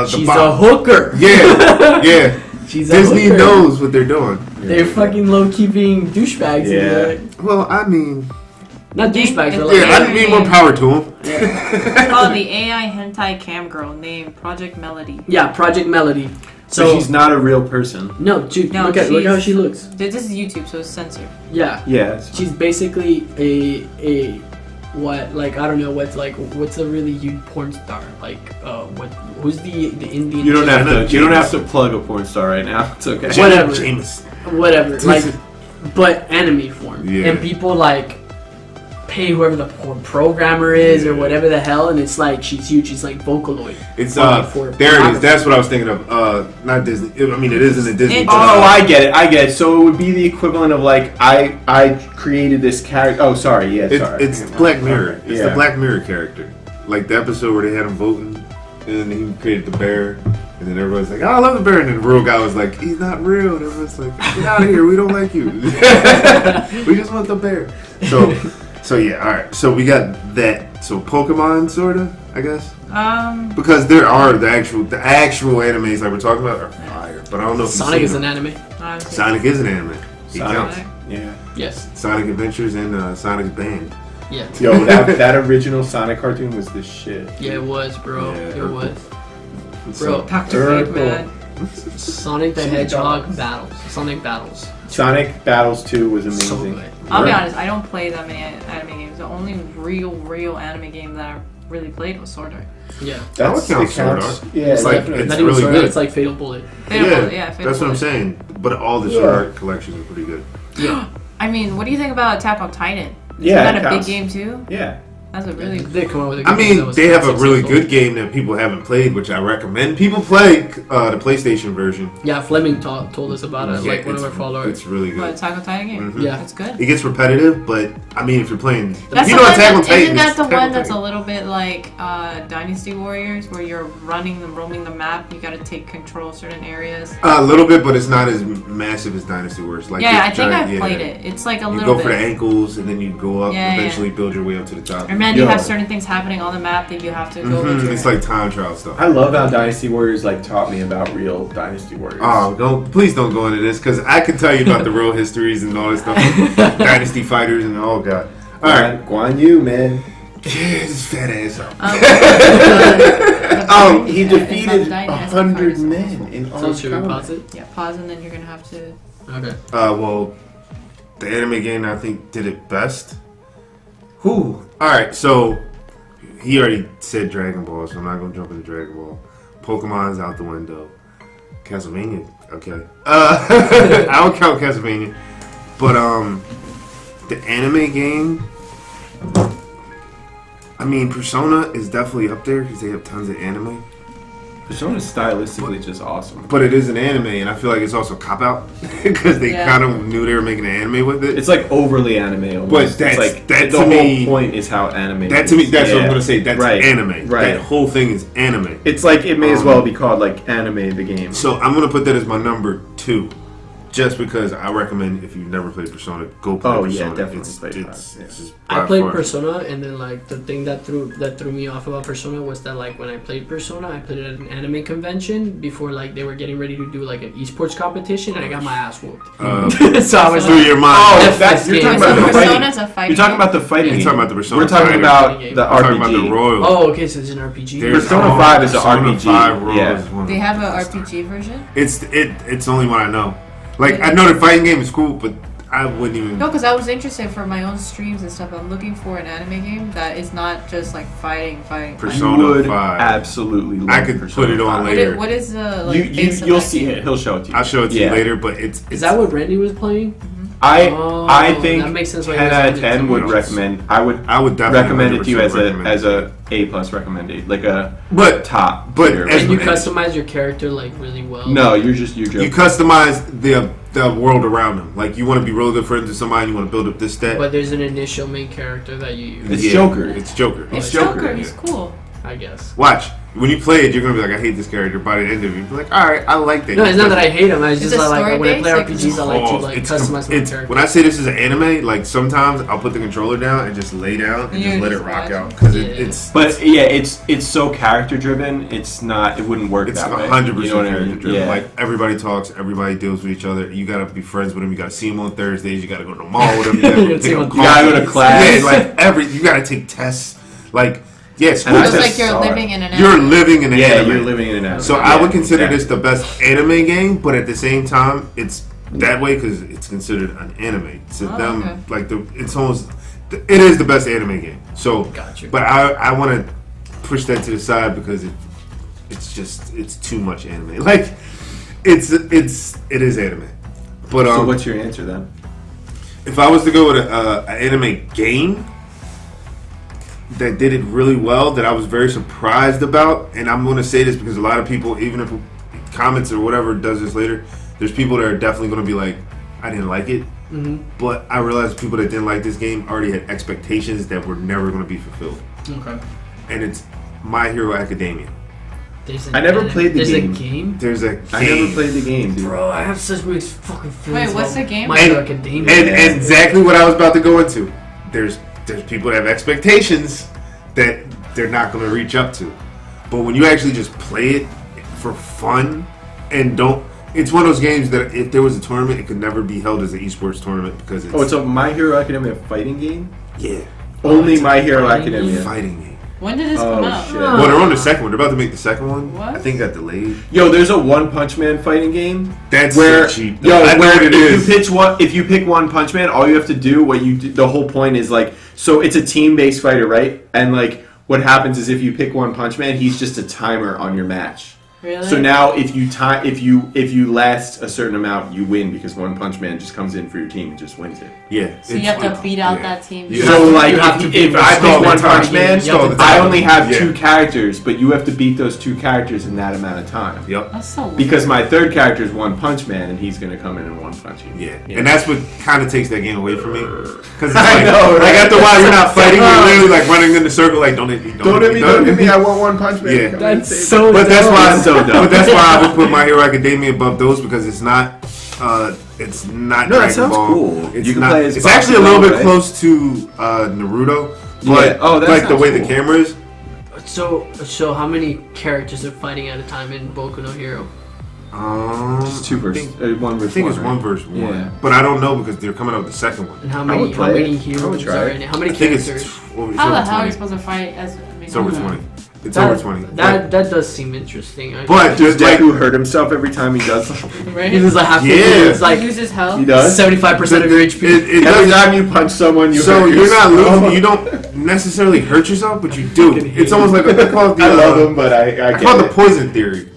She's a hooker. Yeah. She's Disney a hooker. knows what they're doing. They're fucking low key being douchebags. Yeah. Well, I mean, Not douchebags, but yeah, like I mean more power to them. It's called the AI hentai cam girl named Project Melody. yeah, Project Melody. So she's not a real person. No, dude, No, look how she looks. This is YouTube, so it's censored. Yeah. Yeah. She's basically a what, like, I don't know what's a really huge porn star, like who's the Indian You don't chick? have to plug a porn star right now. It's okay. Whatever. Jameis. like, but anime form. Yeah. And people like pay whoever the programmer is or whatever the hell, and it's like she's huge. She's like Vocaloid. It's for there it is. That's what I was thinking of. Not Disney. I mean, it isn't a Disney. Oh, I get it. So it would be the equivalent of like I created this character. Oh, sorry. Yeah, sorry. It's Black Mirror. It's Yeah. the Black Mirror character. Like the episode where they had him voting, and then he created the bear, and then everybody's like, "Oh, I love the bear," and then the real guy was like, "He's not real." And everyone's like, "Get out of here. We don't like you. We just want the bear." So yeah, all right. So we got that. So Pokemon, sorta, I guess. Because there are the actual animes like we're talking about are fire, but I don't know if Sonic is an anime. Sonic is an anime. He counts. Yeah. Yes. Sonic Adventures and Sonic's Band. Yeah. Yo, that original Sonic cartoon was the shit. Yeah, it was, bro. Yeah, It was. So, Bro, Dr. Fake, man. Sonic the Hedgehog battles. Sonic battles. Sonic Battles 2 was So amazing. good. I'll be honest, I don't play that many anime games. The only real anime game that I really played was Sword Art. Yeah. I would count Sword Art. Yeah, It's like- definitely. it's Not even really Sword good. Art, it's like Fatal Bullet. Fatal Bullet, yeah, Fatal That's what I'm Bullet. saying. But all the Yeah. Sword Art collections are pretty good. Yeah. I mean, what do you think about Attack on Titan? Yeah, Isn't that it a big counts. game too? Yeah. That's a really They come out with a good I game that mean, was they have a really successful. good game that people haven't played, which I recommend people play. The PlayStation version. Yeah, Fleming told us about it, Yeah, like one of our it's followers. really what, good. Attack on Titan game. Mhm. Yeah. It's good. It gets repetitive, but I mean, if you're playing, That's you the know, one Attack on that, Titan. isn't that it's the Attack one on that's a Titan. little bit like Dynasty Warriors, where you're roaming the map? You got to take control of certain areas. A little bit, but it's not as massive as Dynasty Warriors. Like Yeah, I it's think giant- I've played it. It's like a You little go for the bit. ankles, and then you go up. Yeah, eventually, build your way up to the top. And man, you Yo. have certain things happening on the map that you have to go Mhm, into. It's like time trial stuff. I love how Dynasty Warriors like taught me about real Dynasty Warriors. Please don't go into this because I can tell you about the real histories and all this stuff. Dynasty fighters and oh god. All right, Guan Yu, man. this fat ass up. He defeated Dynasty 100 fighters. men in So armed should we combat. pause it? Yeah, pause and then you're gonna have to. Okay. Well, the anime game I think did it best. Who? All right, so he already said Dragon Ball, so I'm not gonna jump into Dragon Ball. Pokemon's out the window. Castlevania, okay. I don't count Castlevania, but the anime game. I mean, Persona is definitely up there because they have tons of anime. Persona's stylistically just awesome. But it is an anime, and I feel like it's also a cop out because they Yeah. kind of knew they were making an anime with it. It's like overly anime almost. But It's that's- like that the to whole me- point is how anime That is. to me, that's what I'm Yeah. gonna say. That's Right. anime. Right. That whole thing is anime. It's like it may as well be called like anime the game. So I'm gonna put that as my number two. just because I recommend if you've never played Persona, go play Persona. Yeah, definitely play it. It's just I by played far. Persona, and then like the thing that threw me off about Persona was that like when I played Persona, I played it at an anime convention before like they were getting ready to do like an esports competition, and I got my ass whooped. So I was through like, your mind. that's you're talking So about the fighting. Persona's a fighting You're talking about the You're fighting. talking about the Persona. We're talking fighting. about game. the We're talking about the RPG. Royal. oh, okay, so it's an RPG. There's Persona 5 is an Persona RPG. 5 Royal Yeah. is one of They the have an best. RPG version? It's the only one I know. Like I know the fighting game is cool, but I wouldn't even. No, because I was interested for my own streams and stuff. I'm looking for an anime game that is not just like fighting. Persona You would 5. absolutely love I could Persona put it on 5. later. What is the like base of You'll that see game? it. He'll show it to you. I'll show it to you later, but it's Is that what Randy was playing? I think that makes sense why 10 you out of guys 10 did would it. recommend. I would definitely recommend it to you 100% as a A+ recommended, like a but top. but tier. as And you we- customize your character like really well. no, you're joking. you customize the world around them. Like you want to be really good friends with somebody, you want to build up this stat. But there's an initial main character that you use, It's Joker. It's Joker. It's Joker, Joker. yeah. He's cool. I guess. Watch. When you play it, you're gonna be like, I hate this character. By the end of it, you'll be like, all right, I like that. No, it's not that I hate him. It's Is just it like when I play story-based? RPGs, I like to like it's customize my it's- character. when I say this is an anime, like sometimes I'll put the controller down and just lay down and And just you're let it just rock watching. out because Yeah. it's But yeah, it's so character driven. It's not. It wouldn't work it's that way. 100% You know what I mean? character driven. Yeah. Like everybody talks, everybody deals with each other. You gotta be friends with them. You gotta see them on Thursdays. You gotta go to the mall with them. You gotta You take see them them- coffee. You gotta go to class. Yeah, like you gotta take tests. Like yes, And I Feels just like you're saw it. living in an you're anime. living in an Yeah, anime. you're living in an anime. So I would consider Yeah. this the best anime game, but at the same time, it's that way because it's considered an anime. To Oh, them, okay. like it's almost, it is the best anime game. So, Gotcha. but I want to push that to the side because it's too much anime. Like it is anime. But So what's your answer then? if I was to go with an anime game that did it really well, that I was very surprised about, and I'm going to say this because a lot of people, even if comments or whatever does this later, there's people that are definitely going to be like, I didn't like it. Mm-hmm. But I realized people that didn't like this game already had expectations that were never going to be fulfilled. Okay. And it's My Hero Academia. There's I never played the there's game. a game. There's a game. I never played the game, dude. Bro, I have such mixed fucking feelings. Wait, what's about the game? My Hero Academia. And exactly what I was about to go into. There's people that have expectations that they're not going to reach up to. But when you actually just play it for fun and don't, it's one of those games that if there was a tournament, it could never be held as an esports tournament because it's, Oh, it's a My Hero Academia fighting game? yeah, Only it's a My Hero fighting Academia. fighting game. When did this Oh, come out? shit. Well, they're on the second one. They're about to make the second one. What? I think it got delayed. Yo, there's a One Punch Man fighting game. That's Where so cheap. yo, I know where what it is. if you pick One Punch Man, all you have to do, the whole point is like, so it's a team-based fighter, right? And like, what happens is if you pick One Punch Man, he's just a timer on your match. Really? So now, if you last a certain amount, you win because One Punch Man just comes in for your team and just wins it. Yeah. So you have to beat out yeah. that team. You So have to- like, you have to beat if I Stall pick the One time. Punch Man, You have to I time. only have Yeah. 2 characters, but you have to beat those 2 characters in that amount of time. Yep. That's so weird. Because my 3rd character is One Punch Man, and he's gonna come in and one punch you. Yeah. And that's what kind of takes that game away from me. Because it's I like, know, like right? after a while, you're not fighting. You're literally like running in the circle, like don't hit me, Don't hit me! I want One Punch Man. Yeah. Come in and That's save so. But that's why That's so dumb. But that's why I would put My Hero Academia above those because it's not. It's not. No, that Dragon sounds Ball. cool. It's You can not. play as It's actually a little bit Bakugan, right? close to Naruto, but Yeah. Oh, that like the sounds way the cool. camera is. So how many characters are fighting at a time in Boku no Hero? Just 2 versus one I versus think one. it's right? one versus one, Yeah. but I don't know because they're coming out with the second one. And how I many would play it. I would heroes try are it. in it? How many I think it's, characters? it's How over the hell are 20. you supposed to fight as? It's over 20. It's That- over 20. That does seem interesting. But Does just like Deku hurt himself every time he does something? Right? He was like half. Yeah. It's He like uses health. He does? 75% of your HP. it Every does. time you punch someone, you So hurt you're not yourself. losing. You don't necessarily hurt yourself, but you do. It's almost like I call it the. I love him, but I I call it get the poison theory.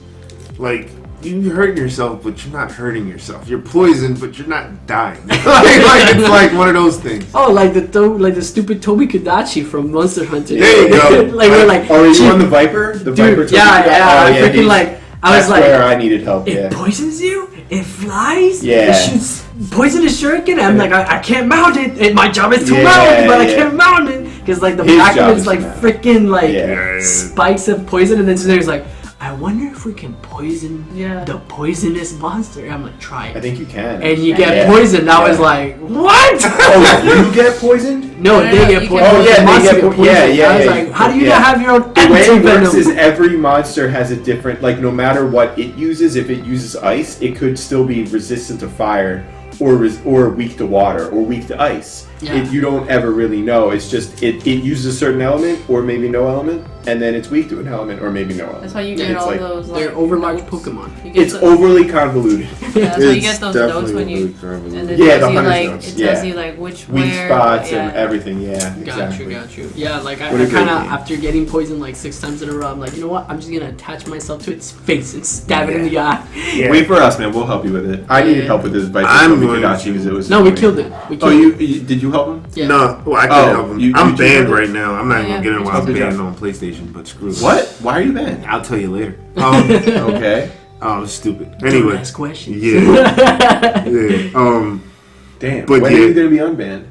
Like you hurt yourself, but you're not hurting yourself. You're poisoned, but you're not dying. like it's like one of those things. Oh, like the stupid Toby Kadachi from Monster Hunter. There you go. like we're like, Oh, are you "Gee, on the Viper? The dude, Viper? yeah, Oh, I freaking he's- like. I was that's like, where I needed help. it Yeah. poisons you. It flies. Yeah. It shoots poisonous shuriken. I'm like, I can't mount it. My job is to Yeah, mount it, but I yeah. can't mount it because like the His back job of it's is like to mount. freaking like Yeah. spikes of poison, and then so there's like. I I wonder if we can poison Yeah. the poisonous monster. I'm like, try I it. think you can. And you Yeah. get poisoned. I was like, what? Oh, you get poisoned? No, No, they no, get you poisoned. get- Oh, yeah, The they monster get poisoned. yeah, yeah, I was yeah, like, you- how do you yeah. not have your own The way it anti-venom? works is every monster has a different, like, no matter what it uses, if it uses ice, it could still be resistant to fire or weak to water or weak to ice. Yeah. You don't ever really know. It's just, it uses a certain element or maybe no element, and then it's weak to an element or maybe no element. That's why you Yeah, get it's all like- those. They're like, overlarge notes. Pokemon. You get It's the- overly convoluted. Yeah, that's why you It's get those notes definitely when you. really convoluted. And it Yeah, tells the you hunter's like notes, it tells yeah. you like which Weak where, spots yeah. and everything, yeah, Got exactly. you. Yeah, like I What a kind great of, game. after getting poisoned like 6 times in a row, I'm like, you know what? I'm just gonna attach myself to its face and stab it in the eye. Yeah. Wait for us, man. We'll help you with it. I needed Yeah. help with this advice. I'm from going Kadachi to- because it was No, we annoying. killed it. We Oh, killed it. you did you help him? Yeah. No, well, I can't Oh, help him. you I'm do banned it? right now. I'm not Oh, even yeah. getting why Oh, I'm good banned job. on PlayStation, but screw it. What? Why are you banned? I'll tell you later. Okay. Oh, stupid. Don't Anyway, ask questions. yeah, yeah. Damn. But when yeah. are you gonna be unbanned?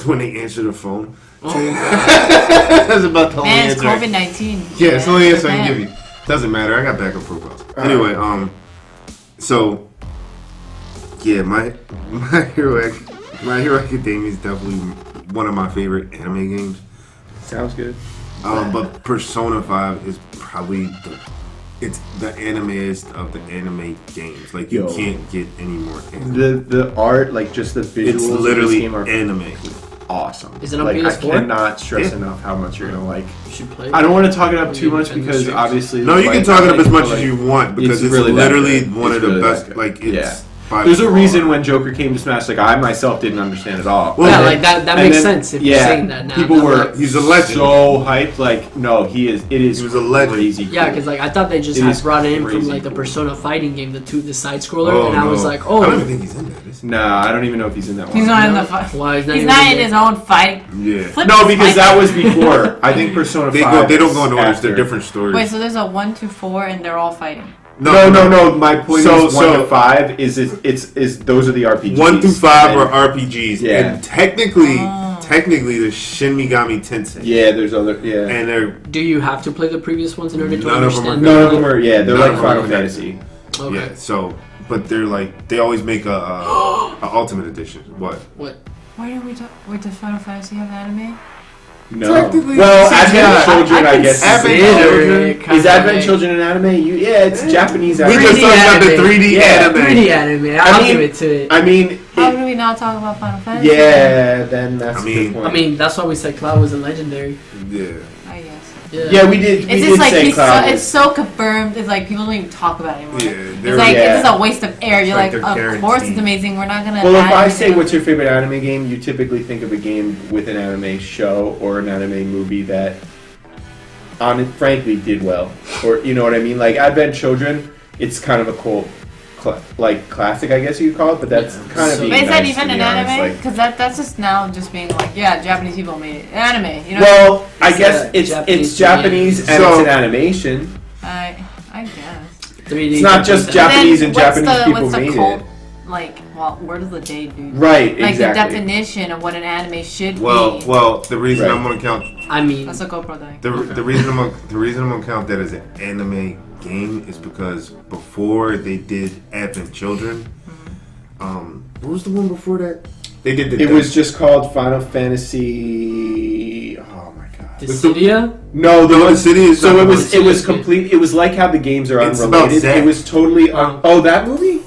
When they answer the phone, Oh, that's about the only Man, it's answer. COVID-19. Yeah, it's the only answer I can Man. give you. Doesn't matter. I got backup profiles. Alright. Anyway, so yeah, my Hero Academia is definitely one of my favorite anime games. Sounds good. But Persona 5 is probably it's the animeist of the anime games. Like you Yo. can't get any more anime. The art, like just the visuals It's of this literally game are anime. awesome. Is it on like, PS4? I cannot stress Yeah. enough how much you're gonna like. you should play. I don't want to talk it up too much Defend the because streets. obviously. No, you like, can talk it up like, as much like, as you want because it's really that literally good. one It's of the really that best. good. Like it's Yeah. by There's a far. reason when Joker came to Smash, like I myself didn't understand at all. Well, Yeah, and like that and makes then- sense if you're saying that now. People I'm were like, He's a legend. so hyped. Like, no, he is. It is. He was a legend. Crazy. yeah, cool. because like I thought they just It had is brought it in from crazy like the cool. Persona fighting game, the side scroller, Oh, and I was no. like, I don't oh, even think he's in that. Is he? Nah, I don't even know if he's in that one. He's not in No? the fight. Why, He's not in his own fight. Yeah. Flip No, his because fight. that was before. I think Persona They 5. don't go in order. after. They're different stories. Wait, so there's a 1 to 4 and they're all fighting. No. My point is 1 to 5 is those are the RPGs. 1 through 5 And- are RPGs, Yeah. and technically, there's Shin Megami Tensei. Yeah, there's other. Yeah. And they're Do you have to play the previous ones in order to None of them are understand? good. None of them are. Yeah, they're None like of them are Final good. Fantasy. Okay. yeah. So, but they're like they always make a Ultimate Edition. What? What? Why do we talk? Wait, does Final Fantasy have anime? No. Technically, Well, yeah, Advent Children, I guess. Advent Is Is Advent Children an anime? Yeah, it's Japanese We anime. just talked about the anime. 3D Yeah, anime. 3D anime. I'll mean- give it to it. I mean, How do we not talk about Final Fantasy? yeah, then that's I a mean- good point. I mean, that's why we said Cloud was a legendary. Yeah. I guess. yeah, we did. We It's did just like say Cloud. it's so confirmed. It's like people don't even talk about it anymore. Yeah, It's they're- like Yeah. it's just a waste of air. You're like like, they're of course it's guaranteed. amazing. We're not gonna. Well, if add I anything say else." what's your favorite anime game, you typically think of a game with an anime show or an anime movie that, frankly, did well, or you know what I mean. Like Advent Children, it's kind of a cult, like classic, I guess you could call it. But that's Yeah. kind of So- being But is that nice, even to an be honest, anime? like- Because that's just now just being like, yeah, Japanese people made it anime. You know. well, I It's, guess it's Japanese Japanese and So- it's an animation. I guess. 3D. It's not just Japanese and Then what's Japanese people what's the made cult, it. like, well, where does the day do? Right, Like exactly. the definition of what an anime should be. Well, the reason Right. I'm gonna count I mean, That's a GoPro thing. the reason I'm gonna count that as an anime game is because before they did Advent Children, what was the one before that? They did the It was just called Final Fantasy. Oh my god. Dissidia? No, the No, one. the city is So not it the was. one. It was complete. It was like how the games are It's about unrelated. Zack. It was totally. Oh, that movie.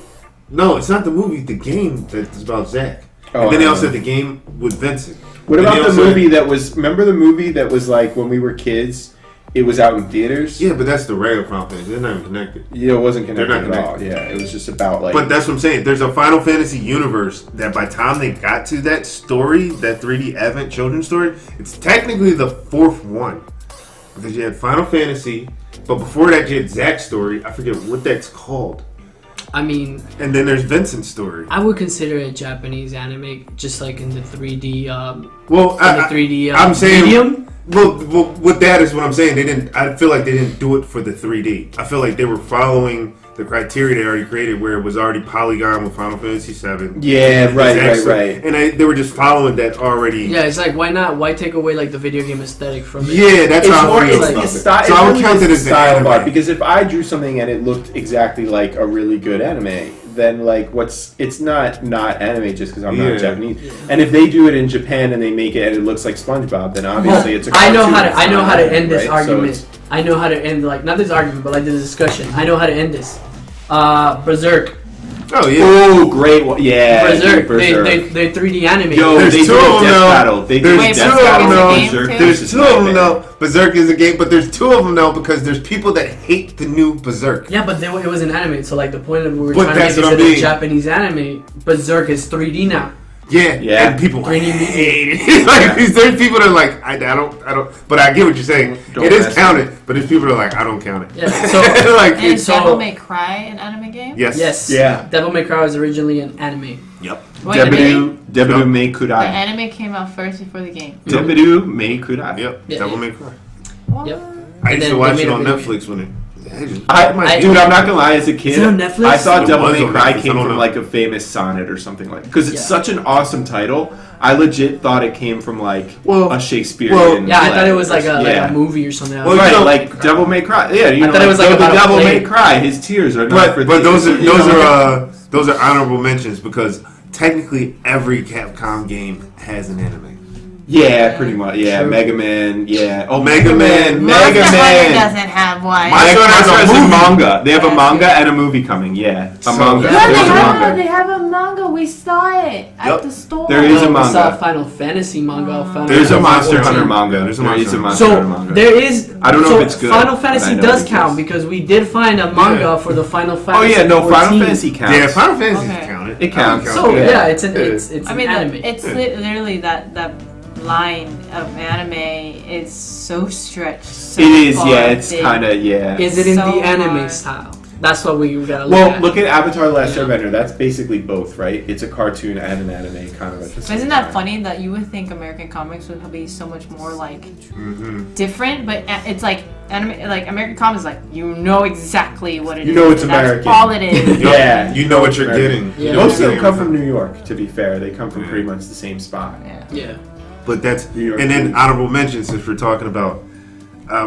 No, it's not the movie. The game that's about Zack. Oh, And then they I also know. had the game with Vincent. What And about they the also- movie that was? Remember the movie that was like when we were kids? It was out in theaters. Yeah, but that's the regular Final Fantasy. They're not even connected. Yeah, it wasn't connected They're not at all. Yeah, it was just about like. But that's what I'm saying. There's a Final Fantasy universe that by the time they got to that story, that 3D Advent Children story, it's technically the fourth one. Because you had Final Fantasy, but before that you had Zack's story. I forget what that's called. I mean, And then there's Vincent's story. I would consider it Japanese anime, just like in the 3D. Well, In the 3D. I'm saying. medium. Well, with that is what I'm saying. They didn't. I feel like they didn't do it for the 3D. I feel like they were following the criteria they already created, where it was already polygon with Final Fantasy VII. Yeah, right. And they were just following that already. Yeah, it's like, why not? Why take away like the video game aesthetic from it? Yeah, that's It's how more, I feel it's about the it. style. So I would count it as an style of art, anime. because if I drew something and it looked exactly like a really good anime, then like it's not anime just because I'm Yeah. not Japanese. And if they do it in Japan and they make it and it looks like SpongeBob, then obviously it's a I know cartoon, how to it's I know not how to anime, end this right? So argument. it's- I know how to end like not this argument, but like this discussion. I know how to end this. Berserk. Oh yeah. Oh, great one. Yeah. Berserk. Berserk. They 3D animated. Yo, There's they two did of a them death now. battle. They did There's a Wait, death two of battle. them Berserk now. is a game, Berserk too? There's versus two of them Nightmare. now. Berserk is a game, but there's two of them now because there's people that hate the new Berserk. Yeah, but it was an anime, so like the point of we were But trying to that's make what is I that mean. the Japanese anime Berserk is 3D now. Yeah, Yeah. and people 3D hate it. Like, there's people that are like, I don't. But I get what you're saying. Don't It is mess counted, but there's people that are like, I don't count it. Yeah. So like, And it's, so- Devil May Cry, an anime game? yes, yes, Yeah. Devil May Cry was originally an anime. yep. Wait, really? Debidu Mei The Kurai. anime came out first before the game. Debidu Mei Kurai. Yep. Yeah. Devil May Cry. What? Yep. I And used then to watch they it made a on video Netflix when it. Dude, Dude, I'm not gonna lie. As a kid, Is it on Netflix? I thought It Devil was May on Cry Netflix, I came don't from know. like a famous sonnet or something like. Because it's Yeah. such an awesome title. I legit thought it came from like Well- a Shakespearean. well, Yeah, I play thought it was or like a something. movie or something. Well, Right, you know- like Devil May Cry. Yeah, you I know, thought it was like though the about a Devil play. May Cry. His tears are not for But thee. those You know? are those are honorable mentions because technically every Capcom game has an anime. Yeah, pretty much. Yeah, True. Mega Man. Yeah. Oh, Mega Man. Monster Mega Hunter Man. doesn't have one. My- Mega Hunter has Man a has a movie. manga. They have a Yeah. manga and a movie coming. Yeah, a So- manga. Yeah, There's a manga. They have a manga. We saw it Yup. at the store. There is a We saw manga. Final Fantasy manga. Final There's a Fantasy Monster 14. Hunter manga. There's a There Monster is a Hunter. Monster Hunter So manga. there is. I don't know so if it's good, Final but Fantasy I know does it count exists. because we did find a manga for the Final Oh Fantasy. yeah, no, 14. Final Fantasy counts. Yeah, Final Fantasy Okay. counted. It counts. I would So count yeah, that. it's an I mean, an anime. it's literally that line of anime is so stretched. So It is. far. Yeah, it's They- kind of yeah. Is it in so the anime hard. style? That's what we gotta look Well, at. look at Avatar: The Last Yeah. Airbender. That's basically both, right? It's a cartoon and an anime kind of. At the same Isn't that time. funny that you would think American comics would be so much more like Mhm. different, but it's like anime, like American comics, like you know exactly what it is. You know it's and that's American. all it is. Yeah, You know what you're American. getting. Yeah. You know Most of what them you're come getting. from New York. To be fair, they come from pretty much the same spot. Yeah. yeah. But that's New York and then City. honorable mentions since we're talking about.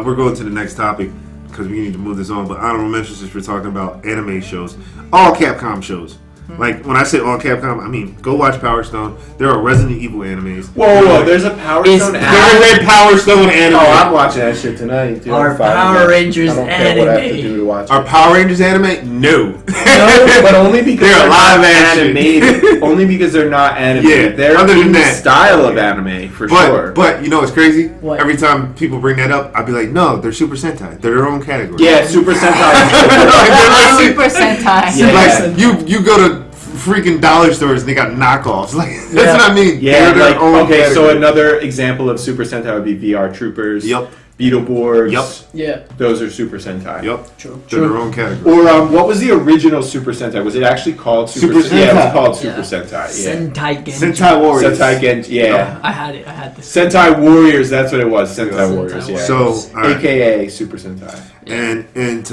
We're going to the next topic because we need to move this on. But honorable mentions since we're talking about anime shows, all Capcom shows. Like when I say all Capcom, I mean go watch Power Stone. There are Resident Evil animes. Whoa, there's a Power Is Stone there anime. There is a Power Stone anime. Oh, I'm watching that shit tonight. Dude. Our I'm fine with Power that. Rangers I don't care what I have to anime. do to watch Are it. Power Rangers anime? No. No, but only because They're live not action. animated. Only because they're not animated. Yeah, They're other than in the that. style of anime for But sure. but you know what's crazy? What? Every time people bring that up, I'd be like, no, they're Super Sentai. They're their own category. yeah, Super Sentai. Like, they're literally- Super Sentai. Yeah. Like you go to freaking dollar stores and they got knockoffs. Like that's Yeah. what I mean. Yeah, They're their like own okay, so category. another example of Super Sentai would be VR Troopers. Yep. Beetleborgs. Yep. Yeah. Those are Super Sentai. Yep. True. They're their own category. Or what was the original Super Sentai? Was it actually called Super Super Sentai? Yeah, it Sentai. was called Yeah. Super Sentai. Yeah. Sentai Genji. Sentai Warriors. Sentai Genji. Yeah. I had it. I had this. Sentai Warriors. That's what it was. Sentai Sentai Warriors. Yeah. So all right. AKA Super Sentai. and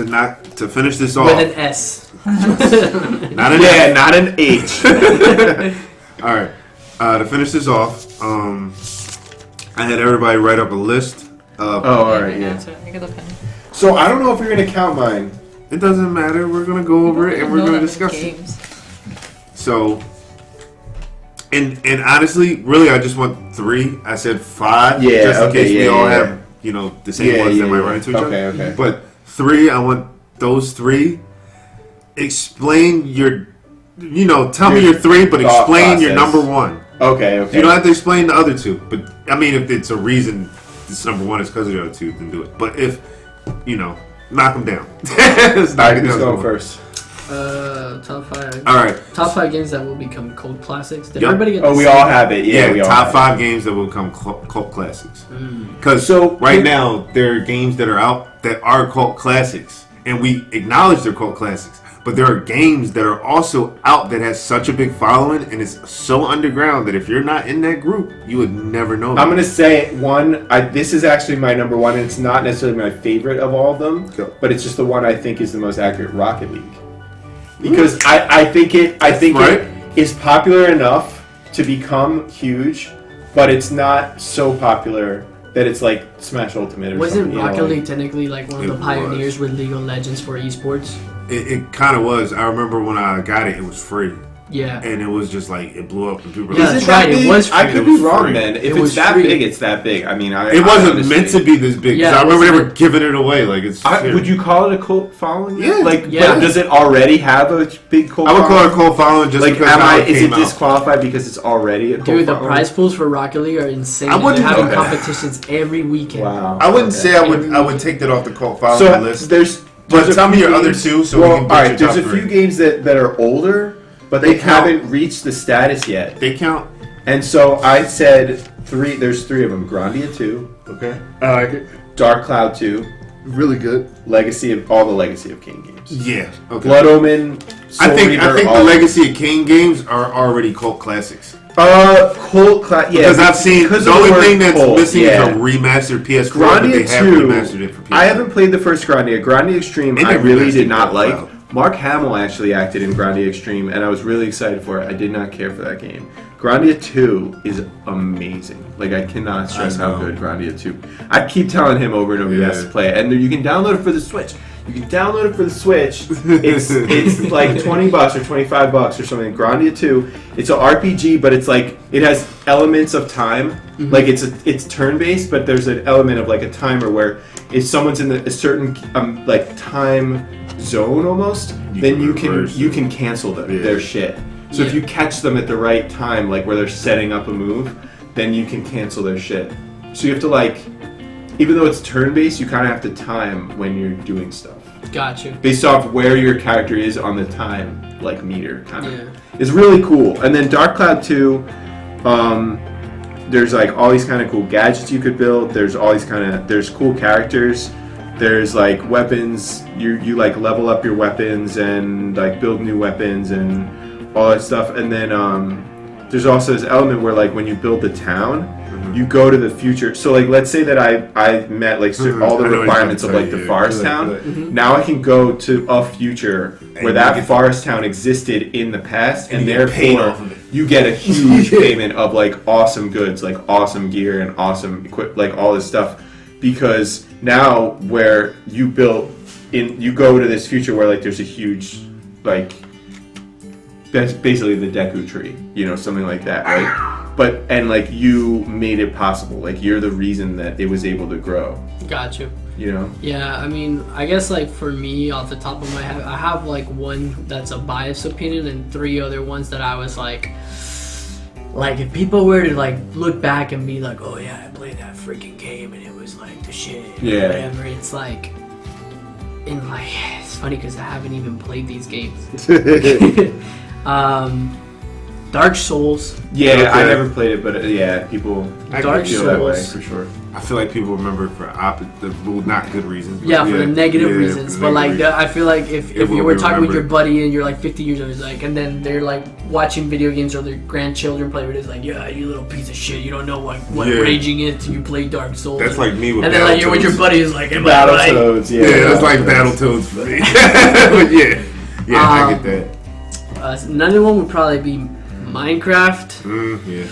to finish this off, With an S. not an Yeah, not an H. All right. To finish this off, I had everybody write up a list of. Oh, all right. Yeah. Answer. I get the pen. So I don't know if you're gonna count mine. It doesn't matter. We're gonna go over it and we're Know gonna that discuss many it. games. So, and honestly, really, I just want 3. I said 5, Yeah, just in okay, case we yeah, all yeah. have the same ones that might run into each other. Okay. But 3, I want those 3. Explain your, tell me Your your 3, but thought explain your process. number 1. Okay. You don't have to explain the other 2, but I mean, if it's a reason this number 1 is because of the other 2, then do it. But if, knock them down. Let's knock I it can just down. go first. Top 5. All right. Top 5 games that will become cult classics. Did Yep. everybody get Oh, this? we all have it. Yeah, we all top have 5 games that will become cult classics. Mm. Because right now there are games that are out that are cult classics, and we acknowledge they're cult classics. But there are games that are also out that has such a big following and it's so underground that if you're not in that group, you would never know. I'm gonna say one. This is actually my number 1, and it's not necessarily my favorite of all of them, Go. but it's just the one I think is the most accurate. Rocket League. because I think Right. it is popular enough to become huge, but it's not so popular that it's like Smash Ultimate or Wasn't something. Rocket League technically like one of It the pioneers was. with League of Legends for esports? It kind of was. I remember when I got it, it was free. Yeah. And it was just like, it blew up and people were Yeah, like, that's right. It was I free. could It be was wrong, free. man. If It it's was that free. big, it's that big. I mean, it wasn't meant to be this big. 'Cause Yeah, I remember they were wasn't- giving it away. Like, it's. Would you call it a cult following? Yeah. Like, Yeah. but does it already have a big cult I would call it following? cult following just Like, because how it is came it out. disqualified because it's already a cult Dude, the following? prize pools for Rocket League are insane. I wouldn't- They're having okay. competitions every weekend. Wow. I wouldn't Okay. say I would take that off the cult following So list. there's But a tell me few your other games- two so well, we can get all your right, there's top a few three. games that are older, but they They count. haven't reached the status yet. They count. And so I said three. There's three of them: Grandia 2, Okay. Dark Cloud 2, Really good. Legacy of King games. Yeah. Okay. Blood Omen. Soul I think Reaver, the all- Legacy of King games are already cult classics. Cult class. Yeah, Because I've seen because the of only word thing that's cult, missing yeah. is a remastered PS4, but they Grandia have 2. remastered it for PS4. I haven't played the first Grandia. Grandia Extreme, And I they really remastered did not Dark like. Cloud. Mark Hamill actually acted in Grandia Extreme, and I was really excited for it. I did not care for that game. Grandia 2 is amazing. Like, I cannot stress I how know. good Grandia 2. I keep telling him over and over he has Yeah. to play it. And you can download it for the Switch. You can download it for the Switch. It's like $20 or $25 or something. Grandia 2. It's an RPG, but it's like it has elements of time. Like it's turn based, but there's an element of like a timer where if someone's in a certain like time zone almost, then you can cancel their shit. So if you catch them at the right time, like where they're setting up a move, then you can cancel their shit. So you have to like, even though it's turn based, you kind of have to time when you're doing stuff. Got you. Based off where your character is on the time like meter kind of. Yeah. It's really cool. And then Dark Cloud 2, there's like all these kind of cool gadgets you could build. There's all these there's cool characters. There's like weapons. You like level up your weapons and like build new weapons and all that stuff. And then there's also this element where like when you build the town, you go to the future. So like let's say that I met like all the I know what requirements you're of like trying to the say, forest yeah. town. Now I can go to a future where And that you get- forest town existed in the past, and you get paid therefore off of it. you get a huge payment of like awesome goods, like awesome gear and awesome like all this stuff. Because now where you go to this future where like there's a huge like that's basically the Deku tree, something like that, right? But and like you made it possible, like you're the reason that it was able to grow, Got you. Yeah, I mean, I guess like for me, off the top of my head, I have like one that's a biased opinion and three other ones that I was like if people were to like look back and be like, oh yeah, I played that freaking game and it was like the shit, Yeah. whatever. It's like, and like it's funny because I haven't even played these games. Dark Souls. Yeah, Okay. I never played it, but yeah, people Dark feel that way Souls. for sure. I feel like people remember it for not good reasons. but Yeah, for the negative yeah, reasons. for But like, negative I feel like if It you will were be talking with your remembered. buddy and you're like 50 years old, it's like, and then they're like watching video games or their grandchildren play with it, it's like, yeah, you little piece of shit, you don't know what Yeah. raging is till you play Dark Souls. That's like me with and then like you're with your Battletoads. buddy is like, am I right? Battletoads, Yeah, it's like Battletoads for me. But yeah, I get that. Another one would probably be Minecraft. Yeah.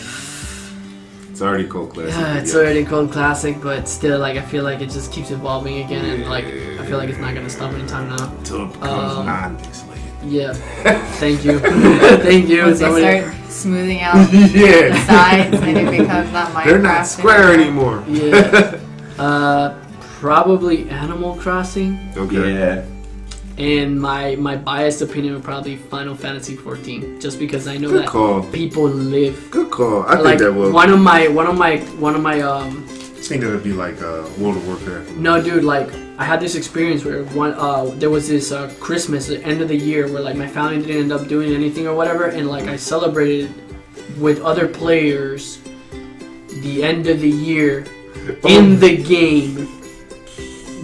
It's already cult classic. Yeah, it's already called classic, but still, like, I feel like it just keeps evolving again, and like, I feel like it's not gonna stop anytime now. Until it becomes Um, non-pixelated. Yeah, thank you, thank you. Once they Somebody- start smoothing out the Yeah. sides, and it becomes not Minecraft. They're not square anymore. Yeah. Probably Animal Crossing, Okay. Yeah. and my biased opinion would probably Final Fantasy 14, just because I know Good that call. people live. Good call. I Like think that will. one of my I think that would be like World of Warcraft. No, dude, like, I had this experience where there was this Christmas, the end of the year, where, like, my family didn't end up doing anything or whatever, and, like, I celebrated with other players the end of the year in the game,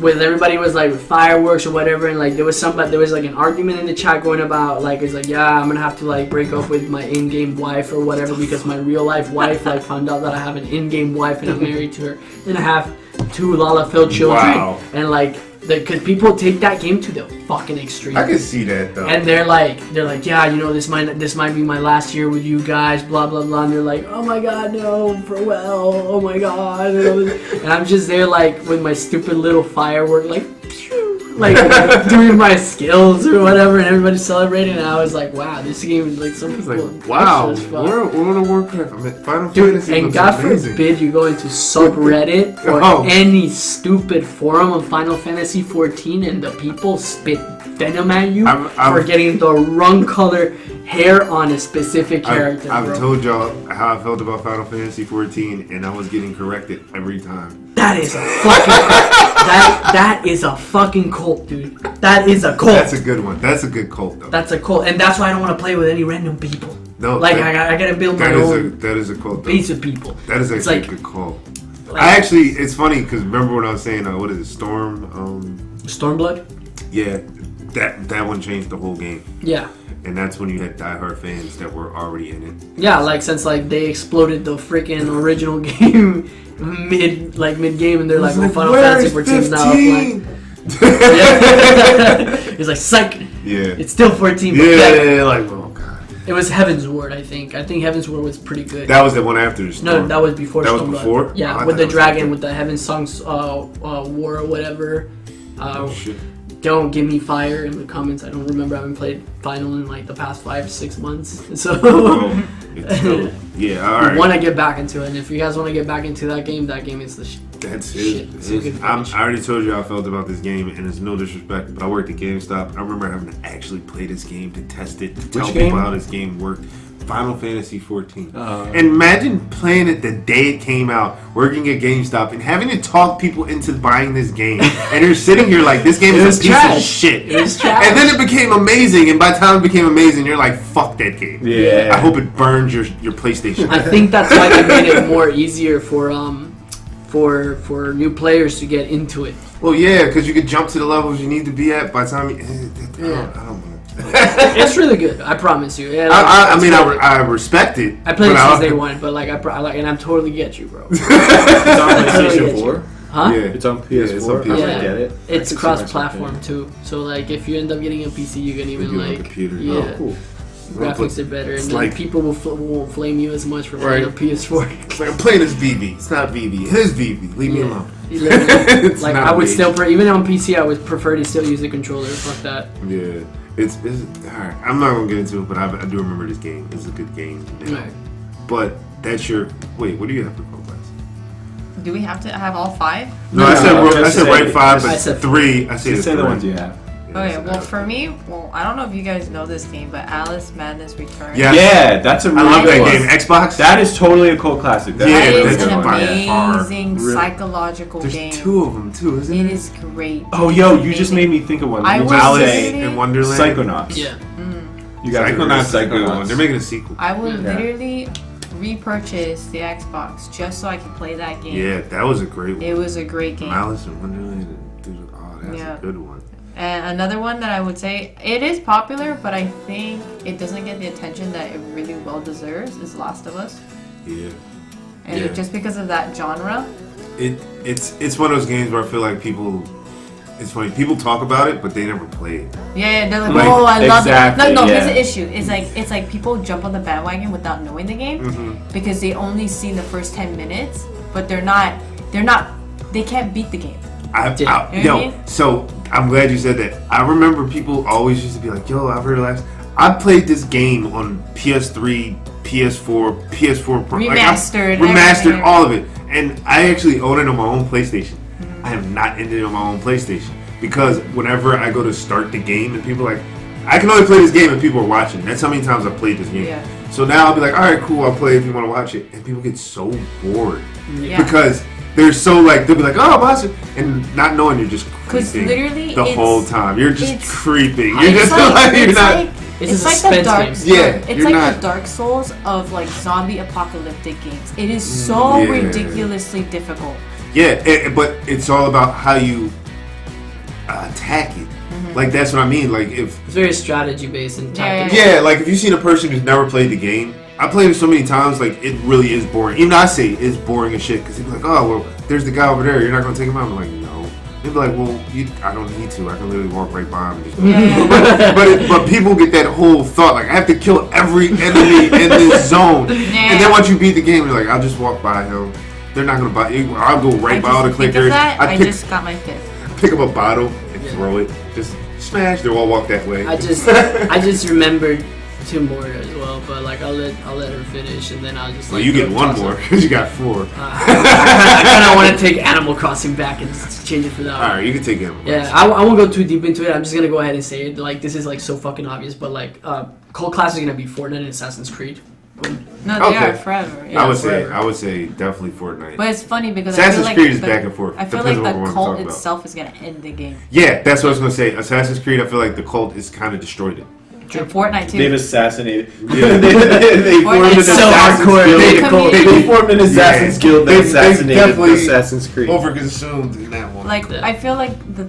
with everybody was, like, fireworks or whatever, and, like, there was like, an argument in the chat going about, like, it's like, yeah, I'm gonna have to, like, break up with my in-game wife or whatever, because my real-life wife, like, found out that I have an in-game wife and I'm married to her, and I have 2 Lalafell children, Wow. and like because people take that game to the fucking extreme. I can see that though. And they're like, yeah, you know, this might be my last year with you guys, blah blah blah. And they're like, oh my god, no, farewell, oh my god. And I'm just there like with my stupid little firework, like doing my skills or whatever, and everybody's celebrating. And I was like, wow, this game is like some It's people. like, wow, extra as fuck. World of Warcraft, I mean, Final Dude, Fantasy and looks God amazing. forbid you go into subreddit or Oh. any stupid forum of Final Fantasy 14 and the people spit venom at you I'm- for getting the wrong color hair on a specific character, I've bro. told y'all how I felt about Final Fantasy 14, and I was getting corrected every time. That is a fucking that is a fucking cult, dude. That is a cult. That's a good one. That's a good cult, though. That's a cult, and that's why I don't want to play with any random people. No, like that- I gotta build my that is own that is a cult, though. base of people. That is It's actually like- a good call. Like, I actually, it's funny because remember when I was saying, what is it, Storm? Stormblood. Yeah, that one changed the whole game, Yeah. and that's when you had diehard fans that were already in it. Yeah, like since like they exploded the freaking original game mid game, and they're like, well, Final Fantasy 14 is now offline. It's like psych. Yeah, It's still 14. But yeah, like oh god, it was Heaven's Ward. I think Heaven's Ward was pretty good. that was the one after the Storm. No, that was before. That was Stormblood. before? Yeah, Oh, I with thought the it was dragon, after. with the Heaven Songs War or whatever. Oh shit. Don't give me fire in the comments. I don't remember having played Final in like the past 5-6 months. So Oh, it's still, yeah, all I right. want to get back into it. And if you guys want to get back into that game is the That's shit. it. It's a good I finish. already told you how I felt about this game, and it's no disrespect, but I worked at GameStop. I remember having to actually play this game to test it, to tell Which people game? how this game worked. Final Fantasy 14. Uh, And imagine playing it the day it came out, working at GameStop, and having to talk people into buying this game. And you're sitting here like, this game It is was a piece trash. of shit. It was trash. And then it became amazing, and by the time it became amazing, you're like, fuck that game. Yeah. I hope it burns your PlayStation. I think that's why they made it more easier for new players to get into it. Well, yeah, because you could jump to the levels you need to be at by the time you... Yeah. I don't know. It's really good. I promise you. Yeah, I mean, it's I respect it. I played it but since day one, but like and I totally get you, bro. It's on Totally PlayStation get 4. Huh? Yeah. It's on PS4. Yeah, it's on I PS4. Yeah. get it. I It's can see cross-platform myself too. So like, if you end up getting a PC, you can even You get a like, computer. yeah, Oh, doing it. Cool. graphics are better, and It's then like- people won't flame you as much for playing a Right. PS4. It's like I'm playing this VV. It's not VV. It is VV. Leave me Yeah. alone. It's like not I would me. still even on PC, I would prefer to still use the controller. Fuck that. Yeah. It's alright. I'm not gonna get into it, but I do remember this game. It's a good game. Now. Right. But that's your wait. What do you have for Pro Class? Do we have to have all 5? No, I said just right say- 5, but I said 3. I say Just the say the 3. ones you have. Yeah, Okay, so well, that- for me, I don't know if you guys know this game, but Alice Madness Returns. Yeah. Yeah, that's a I really love good that one. game. Xbox. That is totally a cult classic. Yeah, That is that's an by far. amazing Really. psychological There's game. 2 of them too, isn't It it? is great. Oh, yo, you just made me think of one. I You was just Alice say in Wonderland. Psychonauts. Yeah. You got Psychonauts is a good one. They're making a sequel. I would Yeah. literally repurchase the Xbox just so I could play that game. Yeah, that was a great one. It was a great game. Alice in Wonderland. Dude, oh, that's Yeah. a good one. And another one that I would say, it is popular, but I think it doesn't get the attention that it really well deserves, is Last of Us. Yeah. And Yeah. just because of that genre, It's one of those games where I feel like people. It's funny. People talk about it, but they never play it. yeah, they're like, Like, oh, I love exactly, it. No, yeah. here's the issue. It's like people jump on the bandwagon without knowing the game Mm-hmm. because they only see the first 10 minutes, but they can't beat the game. Yeah. You know what I mean? So I'm glad you said that. I remember people always used to be like, "Yo, I've heard of last." I played this game on PS3, PS4, PS4 Pro, Remastered, remastered everything. all of it, and I actually own it on my own PlayStation. I have not ended it on my own PlayStation because whenever I go to start the game and people are like, I can only play this game if people are watching. That's how many times I've played this game. Yeah. So now I'll be like, all right, cool, I'll play if you want to watch it, and people get so bored Yeah. because they're so like they'll be like, oh, watch it, and not knowing you're just 'Cause creeping literally the it's- whole time. You're just it's- creeping. You're It's just like, you're it's not. like, It's it's a like the suspense dark. game. Yeah, it's you're like not- the Dark Souls of like zombie apocalyptic games. It is so Yeah. ridiculously difficult. Yeah, but it's all about how you attack it. Like that's what I mean. Like if It's very strategy based and tactical. yeah, like if you've seen a person who's never played the game, I played it so many times. Like it really is boring. Even I say it's boring as shit because people are like, oh well, there's the guy over there. You're not gonna take him out. I'm like, no, They'd be like, well, I don't need to. I can literally walk right by them. But people get that whole thought, like, I have to kill every enemy in this zone. Yeah. And then once you beat the game, you're like, I'll just walk by him. They're not going to buy you. I'll go right by all the clickers. I just got my fifth. Pick up a bottle and throw it. Just smash. They'll all walk that way. I just remembered 2 more as well, but like I'll let her finish, and then I'll just. Well, you get 1 more because you got 4. I kind of want to take Animal Crossing back and just change it for that. All right, you can take Animal Crossing. Yeah, I won't go too deep into it. I'm just gonna go ahead and say it. Like this is like so fucking obvious, but like cult class is gonna be Fortnite and Assassin's Creed. No, they are forever. Yeah, I would say definitely Fortnite. But it's funny because Assassin's Creed is back and forth. I feel like the cult itself is gonna end the game. Yeah, that's what I was gonna say. Assassin's Creed, I feel like the cult is kind of destroyed it. And Fortnite too. They've assassinated. Yeah. they formed an It's so Assassin's hardcore. Guild. They formed an Assassin's Guild that assassinated definitely Assassin's Creed. Overconsumed in that one. Like I feel like the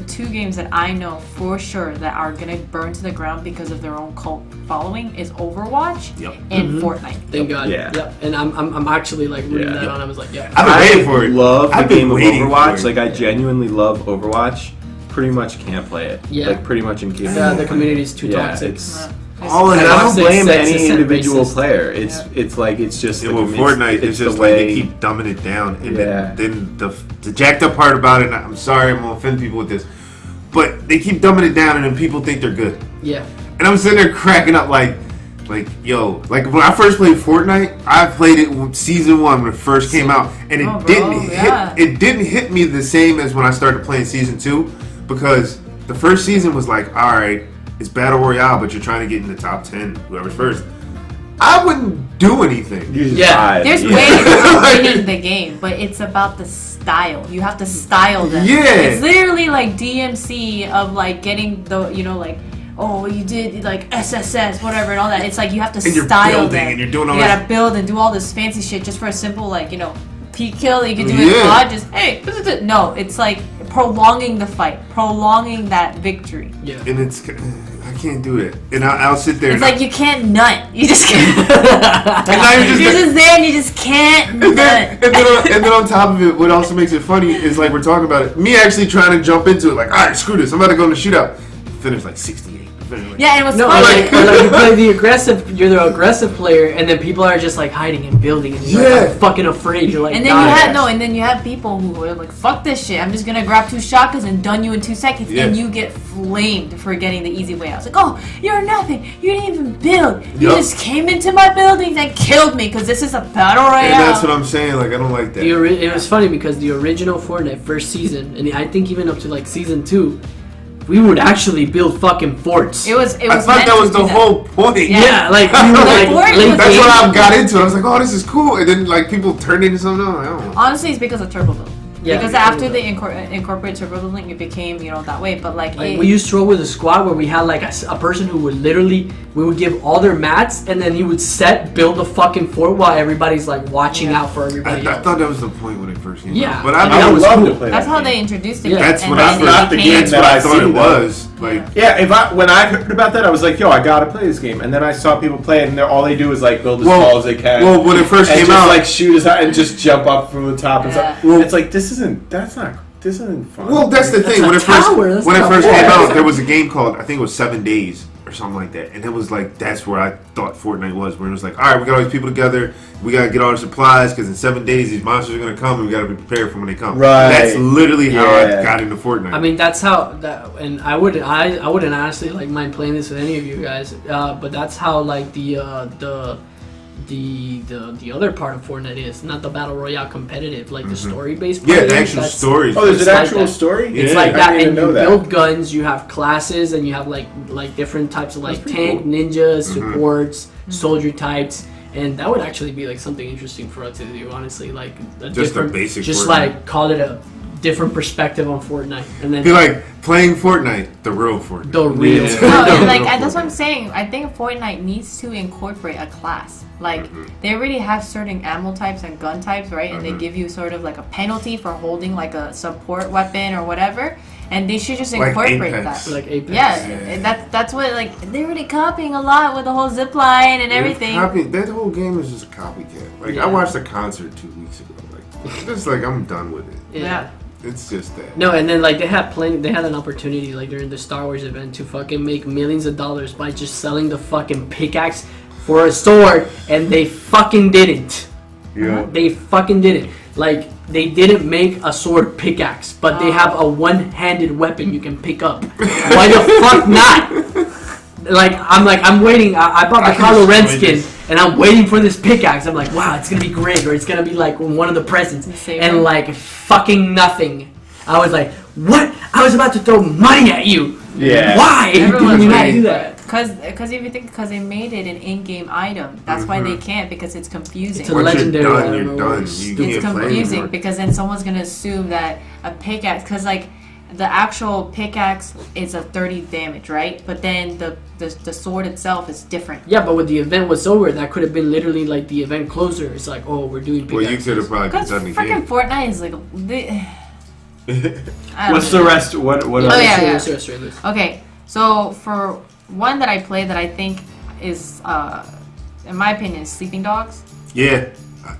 2 games that I know for sure that are gonna burn to the ground because of their own cult following is Overwatch and Fortnite. Thank God. Yeah. Yep. And I'm actually like rooting that on. I was like, yeah. I've been waiting for it. Love the I've been game of waiting for Overwatch. it. Like I genuinely love Overwatch. Pretty much can't play it. Yeah. Like pretty much incapable. The community is too toxic. It's, all and in I don't toxic, blame sexist, any and individual racist. player. It's like it's just Yeah, like, well, Fortnite is just the like way they keep dumbing it down, and then the jacked up part about it. And I'm sorry, I'm gonna offend people with this, but they keep dumbing it down, and then people think they're good. Yeah. And I'm sitting there cracking up, like yo, like when I first played Fortnite, I played it season 1 when it first came out, and it didn't hit me the same as when I started playing season 2, because the first season was like, all right, it's battle royale, but you're trying to get in the top 10, whoever's first. I wouldn't do anything. you just Yeah. hide. There's ways of winning the game, but it's about the style. You have to style them. Yeah. It's literally like DMC of like getting the, like, oh, you did like SSS, whatever, and all that. It's like you have to And you're style building, them. and you're doing all You this. gotta build and do all this fancy shit just for a simple, like, peak kill that you can do Yeah. in COD. Just, hey, no, it's like prolonging the fight, prolonging that victory. Yeah. And I can't do it. And I'll sit there. It's like you can't nut. You just can't. and now You're just there and you just can't And nut. then on top of it, what also makes it funny is like we're talking about it. Me actually trying to jump into it, like, all right, screw this. I'm about to go in the shootout. Finish like 68. Yeah, and what's No, funny? like you play you're the aggressive player, and then people are just like hiding and building, and you're like, I'm fucking afraid. You're like, And then you have people who are like, fuck this shit. I'm just gonna grab 2 shotguns and done you in 2 seconds, and you get flamed for getting the easy way out. It's like, oh, you're nothing. You didn't even build. You just came into my buildings and killed me because this is a battle royale. And that's what I'm saying. Like, I don't like that. It was funny because the original Fortnite first season, and I think even up to like season 2, we would actually build fucking forts. It was. I thought that was the whole point. Yeah, like we were like late That's game. what I got into. I was like, oh, this is cool. And then like people turned into something else. I don't know. Honestly, it's because of Turbo Build. Yeah, because after they incorporated Turbo Building, it became that way. But like we used to roll with a squad where we had like a person who would literally, we would give all their mats, and then he would build a fucking fort while everybody's like watching out for everybody else. I thought that was the point when it first came Yeah. out. But I would love to play That's that how game. they introduced it. Yeah. That's and when then I it not the became- game That's that what I I've thought seen it was. Like, Yeah, when I heard about that, I was like, yo, I gotta play this game. And then I saw people play it, and all they do is like build as tall as they can. well, when it first and came just out, like shoot as high and just jump up from the top and stuff. Yeah. It's like this isn't fun. well, that's the thing. a When it first tower, that's when it not first a came wall. out, there was a game called, I think it was 7 Days or something like that, and it was like that's where I thought Fortnite was, where it was like, all right, we got all these people together, we gotta get all our supplies because in 7 days these monsters are gonna come, and we gotta be prepared for when they come. Right. That's literally how I Yeah. got into Fortnite. I mean, that's how and I wouldn't honestly like mind playing this with any of you guys. But that's how like the other part of Fortnite is not the battle royale competitive, like the story based. yeah, the actual stories. Oh, there's It's an like actual that. story? It's Yeah. like I that, didn't even and you know that. build guns. You have classes, and you have like different types of like That's tank, pretty ninjas, supports, soldier types, and that would actually be like something interesting for us to do. Honestly, like a Just different, a basic just Fortnite. like call it a different perspective on Fortnite, and then I feel like playing Fortnite, the real Fortnite. the real. Yeah. No, The like real that's what I'm Fortnite. saying. I think Fortnite needs to incorporate a class. Like they already have certain ammo types and gun types, right? And they give you sort of like a penalty for holding like a support weapon or whatever. And they should just Like incorporate Apex. that. Like Apex. Yeah, that's what like they're really copying a lot with the whole zip line and everything. That whole game is just a copycat. Like Yeah. I watched a concert 2 weeks ago. Like It's like I'm done with it. Yeah. It's just that. No, and then like they had an opportunity like during the Star Wars event to fucking make millions of dollars by just selling the fucking pickaxe for a sword, and they fucking didn't. Yeah. They fucking didn't. Like they didn't make a sword pickaxe, but they have a one-handed weapon you can pick up. Why the fuck not? I'm waiting. I bought the Kylo Ren skin, and I'm waiting for this pickaxe. I'm like, wow, it's gonna be great, or it's gonna be like one of the presents, and like fucking nothing. I was like, what? I was about to throw money at you. Yeah. Why did Everyone's you not right. do that? Because if you think, because they made it an in-game item, that's why they can't, because it's confusing. It's a Once legendary you're done, item, you're or done. it's You It's can't play confusing anymore. because then someone's gonna assume that a pickaxe, because like the actual pickaxe is a 30 damage, right? But then the sword itself is different. Yeah, but when the event was over, that could have been literally like the event closer. It's like, oh, we're doing Well, you pickaxes. could have probably Because done the freaking game. Fortnite is like. I don't What's know. the rest? What? Oh, yeah, yeah. Seriously. Okay, so for one that I play that I think is, in my opinion, is Sleeping Dogs. Yeah,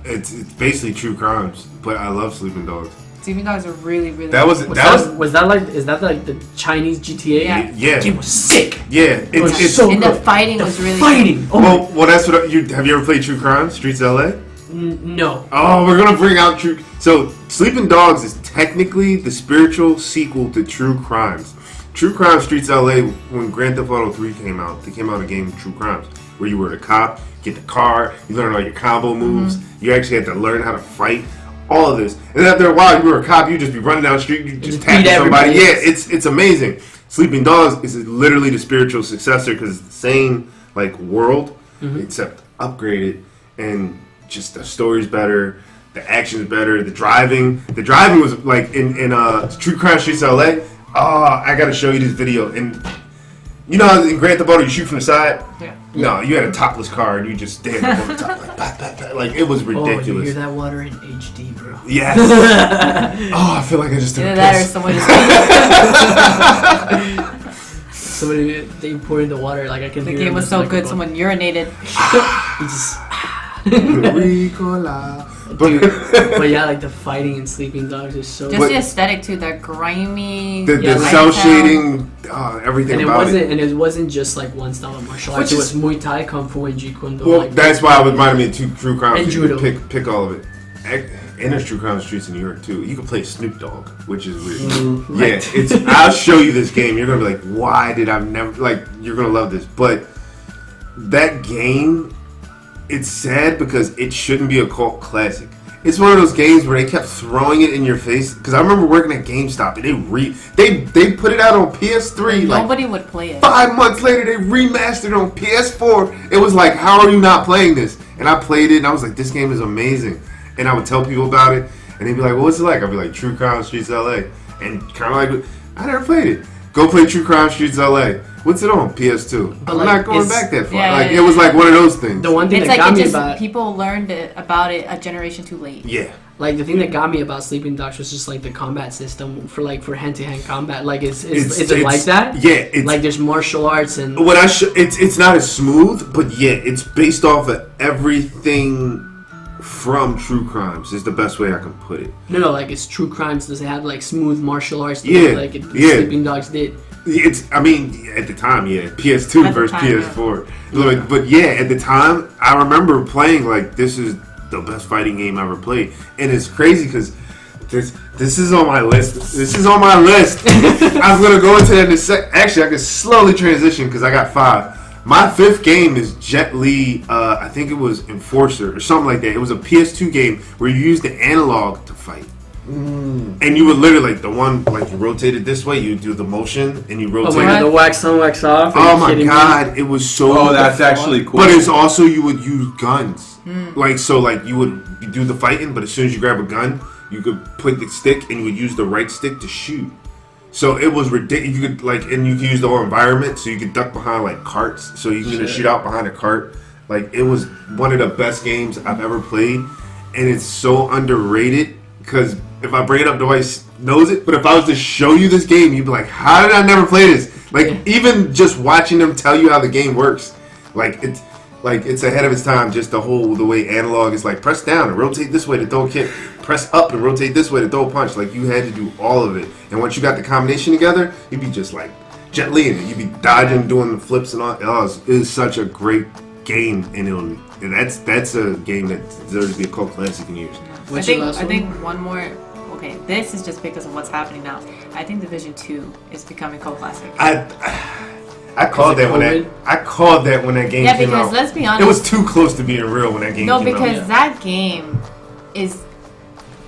it's basically true crimes, but I love Sleeping Dogs. Sleeping Dogs are really, really. That was good. Was that like the Chinese GTA? Yeah. yeah, It was sick. yeah. was It's so And the good. fighting The was really fighting. good. Oh, well, that's what have you ever played True Crime? Streets of LA? no. Oh, we're gonna bring out True. So, Sleeping Dogs is technically the spiritual sequel to True Crimes. True Crime Streets LA, when Grand Theft Auto 3 came out, they came out a game True Crimes, where you were the cop, get the car, you learn all your combo moves, you actually had to learn how to fight, all of this. And after a while, you were a cop, you just be running down the street, you just tap beat somebody. everybody. Yeah, it's amazing. Sleeping Dogs is literally the spiritual successor because it's the same like world, except upgraded, and just the story's better. The action's better. The driving was like in True Crime Streets of LA. Oh, I gotta show you this video. And you know how in Grand Theft Auto you shoot from the side? Yeah. No, you had a topless car and you just stand up on the top like pat, pat, pat. Like it was Oh, you ridiculous. hear that water in HD, bro. Yes. Oh, I feel like I just took Either a that or piss. someone just. They poured in the water like I can The hear game it was in so the good, microphone. someone urinated. He just, Ricola. but yeah, like the fighting in Sleeping Dogs is so Just But- the aesthetic too, that grimy. The Yeah, like- cell shading, everything and it about wasn't it. and it wasn't just like one style of martial arts. Which It was is- Muay Thai, Kung Fu, and Jeet Kune Do. Well, like, that's why it reminded me of True Crime. And You could judo. pick all of it. And there's True Crime Streets in New York too. You can play Snoop Dogg, which is weird. right. Yeah, it's. I'll show you this game. You're gonna be like, why did I never like? You're gonna love this, but that game, it's sad because it shouldn't be a cult classic. It's one of those games where they kept throwing it in your face. Because I remember working at GameStop and they put it out on PS3. Like Nobody would play it. 5 months later, they remastered it on PS4. It was like, how are you not playing this? And I played it, and I was like, this game is amazing. And I would tell people about it, and they'd be like, well, what's it like? I'd be like, True Crime Streets LA. And kind of like, I never played it. Go play True Crime Streets LA. What's it on? PS2. But I'm like, not going it's- back that far. Yeah, like, yeah, it was yeah. like one of those things. The one thing It's that like got it me just about people learned about it a generation too late. Yeah. like the thing that got me about Sleeping Dogs was just like the combat system for hand-to-hand combat. Like, is it like that? Yeah. It's, Like there's martial arts and when it's not as smooth, but yeah, it's based off of everything from True Crimes is the best way I can put it. no, like it's True Crimes. Does it have like smooth martial arts? Yeah, like yeah. Sleeping Dogs did. It's, I mean, at the time, yeah, PS2 At the versus time, PS4. But yeah, at the time, I remember playing like this is the best fighting game I ever played, and it's crazy because this is on my list. This is on my list. I'm gonna go into that in a sec. Actually, I can slowly transition because I got 5. My 5th game is Jet Li. I think it was Enforcer or something like that. It was a PS2 game where you used the analog to fight. And you would literally, like, the one, like, you rotated this way, you do the motion, and you Oh rotate. my god, the wax on, wax off. Are Oh you my kidding me? god, it was so. Oh, that's actually cool. But it's also you would use guns, like so, like you would do the fighting, but as soon as you grab a gun, you could put the stick and you would use the right stick to shoot. So it was ridiculous. You could and you could use the whole environment, so you could duck behind like carts, so you can shoot out behind a cart. Like it was one of the best games I've ever played, and it's so underrated because if I bring it up, nobody knows it. But if I was to show you this game, you'd be like, "How did I never play this?" Like even just watching them tell you how the game works, like like it's ahead of its time. Just the way analog is like press down and rotate this way to throw a kick, press up and rotate this way to throw a punch. Like you had to do all of it, and once you got the combination together, you'd be just like Jet Li in it. You'd be dodging, doing the flips and all. It was such a great game, and that's a game that deserves to be a cult classic in years. I think one more. Okay, this is just because of what's happening now. I think Division 2 is becoming cult classic. I called that when that game came out. Yeah, because let's be honest, it was too close to being real when that game came out. No, because that game is.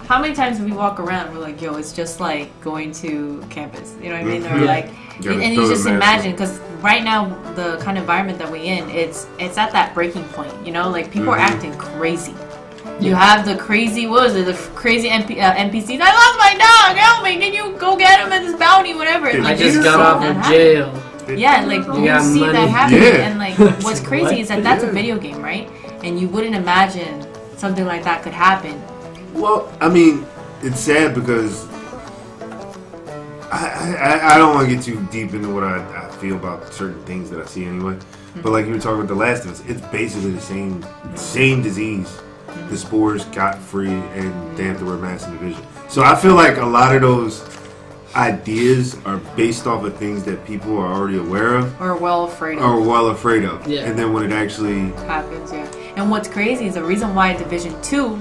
How many times do we walk around and we're like, yo, it's just like going to campus. You know what I mean? Or like, and you just imagine, because right now the kind of environment that we're in, it's at that breaking point. You know, like people are acting crazy. You have the crazy, the crazy NPCs. I lost my dog. Help me! Can you go get him at this bounty, whatever? And, like, I just got off of jail. Yeah, like you see money. that happening, Yeah. and like what's crazy is that's a video game, right? And you wouldn't imagine something like that could happen. Well, I mean, it's sad because I don't want to get too deep into what I feel about certain things that I see anyway. But like you were talking about The Last of Us, it's basically the same disease. The spores got free and they have to wear masks in Division. So I feel like a lot of those ideas are based off of things that people are already aware of. Or well afraid of. Yeah. And then when it actually happens, yeah. And what's crazy is the reason why Division 2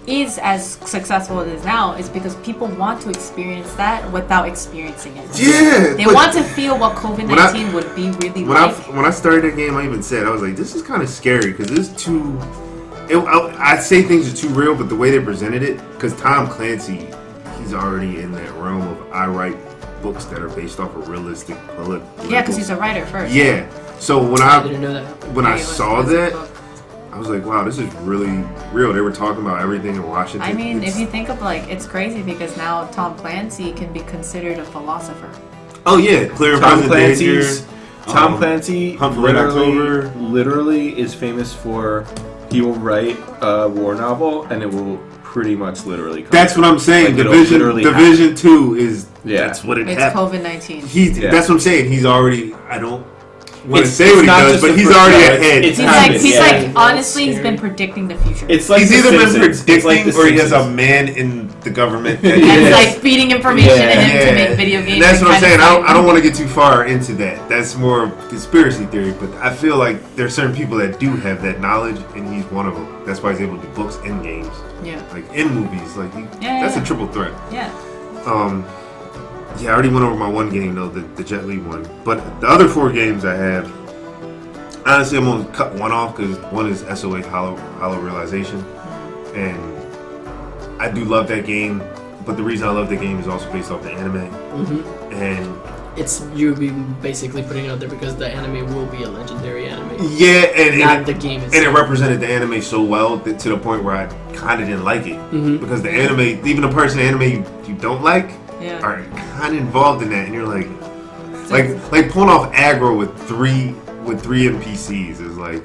is as successful as it is now is because people want to experience that without experiencing it. Yeah. They want to feel what COVID-19 would be really like. When I started that game, I even said, I was like, this is kind of scary because it's too... I'd say things are too real, but the way they presented it, because Tom Clancy, he's already in that realm of I write books that are based off of realistic political. Yeah, because he's a writer first. Yeah. So when didn't know that. I saw that, I was like, wow, this is really real. They were talking about everything in Washington. I mean, if you think of it's crazy because now Tom Clancy can be considered a philosopher. Oh yeah, clear Tom present Clancy's danger. Tom Clancy Hunt for Red October. literally is famous for he will write a war novel and it will pretty much literally come. That's what I'm saying. Like, Division 2 is that's what it happened. It's COVID-19. That's what I'm saying. He's already I don't want to It's say what he not does, just but the he's first already one. ahead. He's like honestly, he's been predicting the future. It's like he's The either been Simpsons. predicting It's like The or he has a Simpsons. man in the government. and it's like feeding information to him to make video games. And that's what I'm kind of saying. I don't want to get too far into that. That's more conspiracy theory, but I feel like there are certain people that do have that knowledge, and he's one of them. That's why he's able to do books and games. Yeah. Like in movies, like that's a triple threat. Yeah. Yeah, I already went over my one game though, the Jet Li one. But the other 4 games I have, honestly, I'm gonna cut one off because one is SOA Hollow Realization, and I do love that game. But the reason I love the game is also based off the anime, and you'll be basically putting it out there because the anime will be a legendary anime. Yeah, and not the game itself. And it represented the anime so well that, to the point where I kind of didn't like it because the anime, even the person in anime you don't like, are kind of involved in that, and you're like pulling off aggro with three NPCs is like,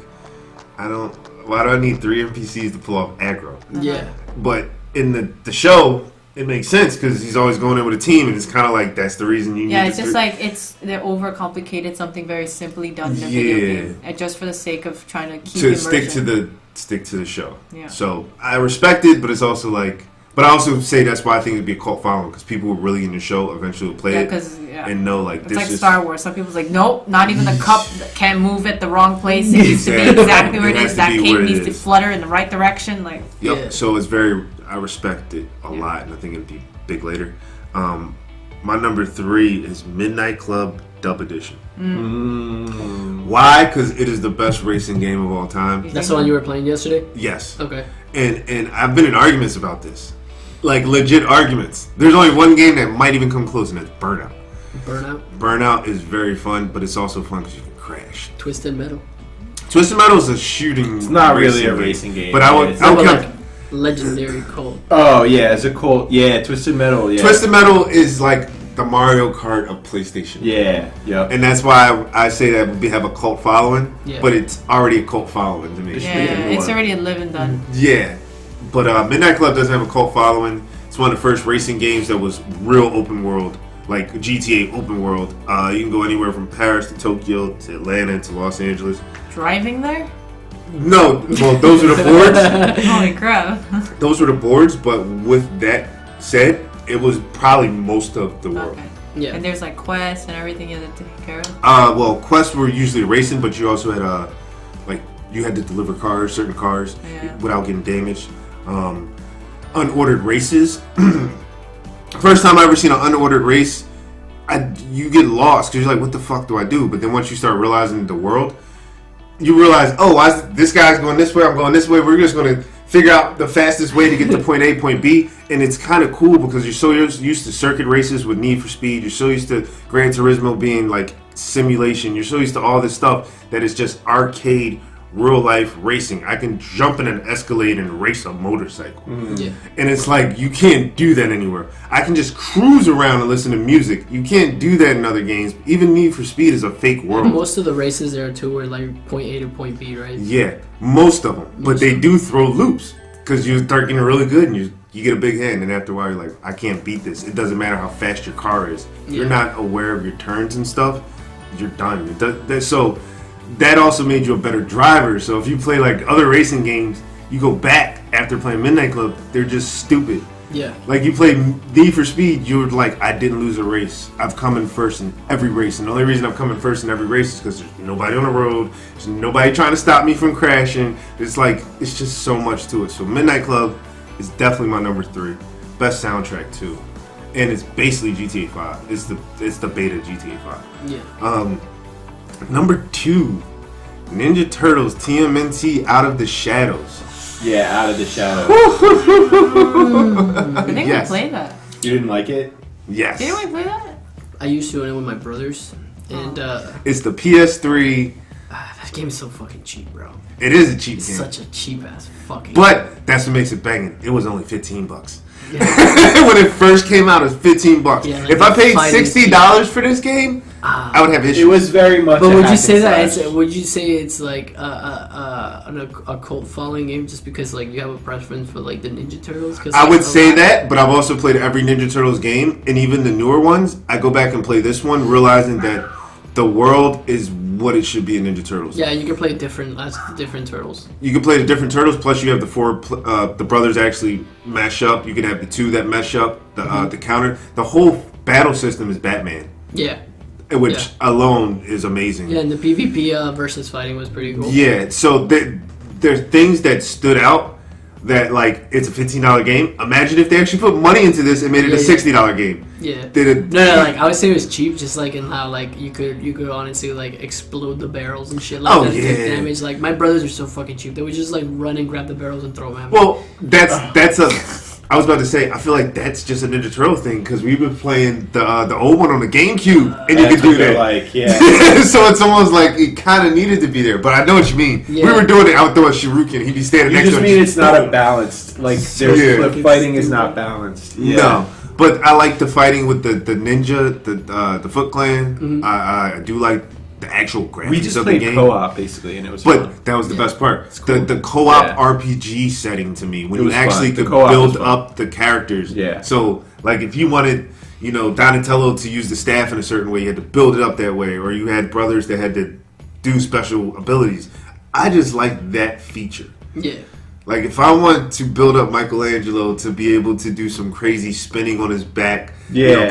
why do I need 3 NPCs to pull off aggro? Yeah. But in the show, it makes sense because he's always going in with a team, and it's kind of like that's the reason you need. Yeah, it's just like they're overcomplicated something very simply done in a video game, and just for the sake of trying to keep immersion. stick to the show. Yeah. So I respect it, but it's also like. But I also say that's why I think it'd be a cult following because people who are really in the show eventually will play it and know like it's this like is Star Wars. Some people's like, nope, not even the cup can move at the wrong place. It needs to be exactly where it is. That cape needs to flutter in the right direction. Like, So it's I respect it a lot, and I think it'd be big later. My number 3 is Midnight Club Dub Edition. Why? Because it is the best racing game of all time. That's the one you were playing yesterday? Yes. Okay. And I've been in arguments about this. Like legit arguments. There's only one game that might even come close, and it's Burnout. Burnout is very fun, but it's also fun because you can crash. Twisted Metal. Twisted Metal is a shooting. It's not really a racing game. But I would like legendary cult. Oh yeah, it's a cult. Yeah, Twisted Metal. Yeah. Twisted Metal is like the Mario Kart of PlayStation. Yeah. And that's why I say that we have a cult following. Yeah. But it's already a cult following to me. yeah, it's already a live and done. Yeah. But Midnight Club doesn't have a cult following. It's one of the first racing games that was real open world, like GTA open world. You can go anywhere from Paris to Tokyo to Atlanta to Los Angeles. Driving there? No, well, those are the boards. Holy crap. Those were the boards, but with that said, it was probably most of the world. Okay. Yeah. And there's like quests and everything you had to take care of? Well, quests were usually racing, but you also had like you had to deliver cars, certain cars, without getting damaged. Unordered races. First time I ever seen an unordered race, you get lost because you're like, what the fuck do I do? But then once you start realizing the world, you realize, oh, this guy's going this way, I'm going this way. We're just going to figure out the fastest way to get to point A, point B. And it's kind of cool because you're so used to circuit races with Need for Speed. You're so used to Gran Turismo being like simulation. You're so used to all this stuff that it's just arcade, real life racing. I can jump in an Escalade and race a motorcycle. Yeah. And it's like, you can't do that anywhere. I can just cruise around and listen to music. You can't do that in other games. Even Need for Speed is a fake world. Most of the races there too were like point A to point B, right? Yeah, most of them. But they do throw loops because you start getting really good and you get a big hand, and after a while you're like, I can't beat this. It doesn't matter how fast your car is. You're not aware of your turns and stuff. You're done. So that also made you a better driver. So if you play like other racing games, you go back after playing Midnight Club, they're just stupid. Yeah. Like you play Need for Speed, you're like, I didn't lose a race. I've come in first in every race. And the only reason I've come in first in every race is because there's nobody on the road. There's nobody trying to stop me from crashing. It's like, it's just so much to it. So Midnight Club is definitely my number 3. Best soundtrack too. And it's basically GTA 5. It's the beta GTA 5. Yeah. Number 2, Ninja Turtles TMNT Out of the Shadows. Yeah, Out of the Shadows. I think we played that. You didn't like it? Yes. Didn't we play that? I used to with my brothers, and it's the PS3. that game is so fucking cheap, bro. It is a cheap It's game. such a cheap ass fucking. But that's what makes it banging. It was only $15. Yeah. When it first came out, it was $15. Yeah, like if I paid fighting $60 for this game, I would have issues. It was very much. But a would hack you say and that? slash. Would you say it's like a cult following game just because like you have a preference for like the Ninja Turtles? Cause, I like, would say that, but I've also played every Ninja Turtles game, and even the newer ones. I go back and play this one, realizing that the world is what it should be in Ninja Turtles. Yeah, you can play different turtles. You can play the different turtles. Plus, you have the brothers actually mesh up. You can have the 2 that mesh up. The counter. The whole battle system is Batman, Yeah. which alone is amazing. Yeah, and the PvP versus fighting was pretty cool. Yeah. So there's things that stood out. That like it's a $15 game. Imagine if they actually put money into this and made it a $60 game. Yeah. Did No, like I would say it was cheap, just like in how like you could honestly like explode the barrels and shit. Like take damage. Like my brothers are so fucking cheap. They would just like run and grab the barrels and throw them at me. Well, that's a. I was about to say, I feel like that's just a Ninja Turtle thing because we've been playing the old one on the GameCube, and you can do that. Like, yeah. So it's almost like it kind of needed to be there, but I know what you mean. Yeah. We were doing it outdoor Shuriken. He'd be standing You next just to mean it's not a balanced. Like, Yeah. the fighting is not balanced. Yeah. No, but I like the fighting with the ninja, the Foot Clan. Mm-hmm. I do like the actual graphics We just of the played game. co-op basically, and it was fun. But that was the best part. cool. The co-op Yeah. RPG setting to me, when It you was actually fun. The could co-op was build fun. up the characters. Yeah. So, like, if you wanted, Donatello to use the staff in a certain way, you had to build it up that way. Or you had brothers that had to do special abilities. I just like that feature. Yeah. Like, if I want to build up Michelangelo to be able to do some crazy spinning on his back,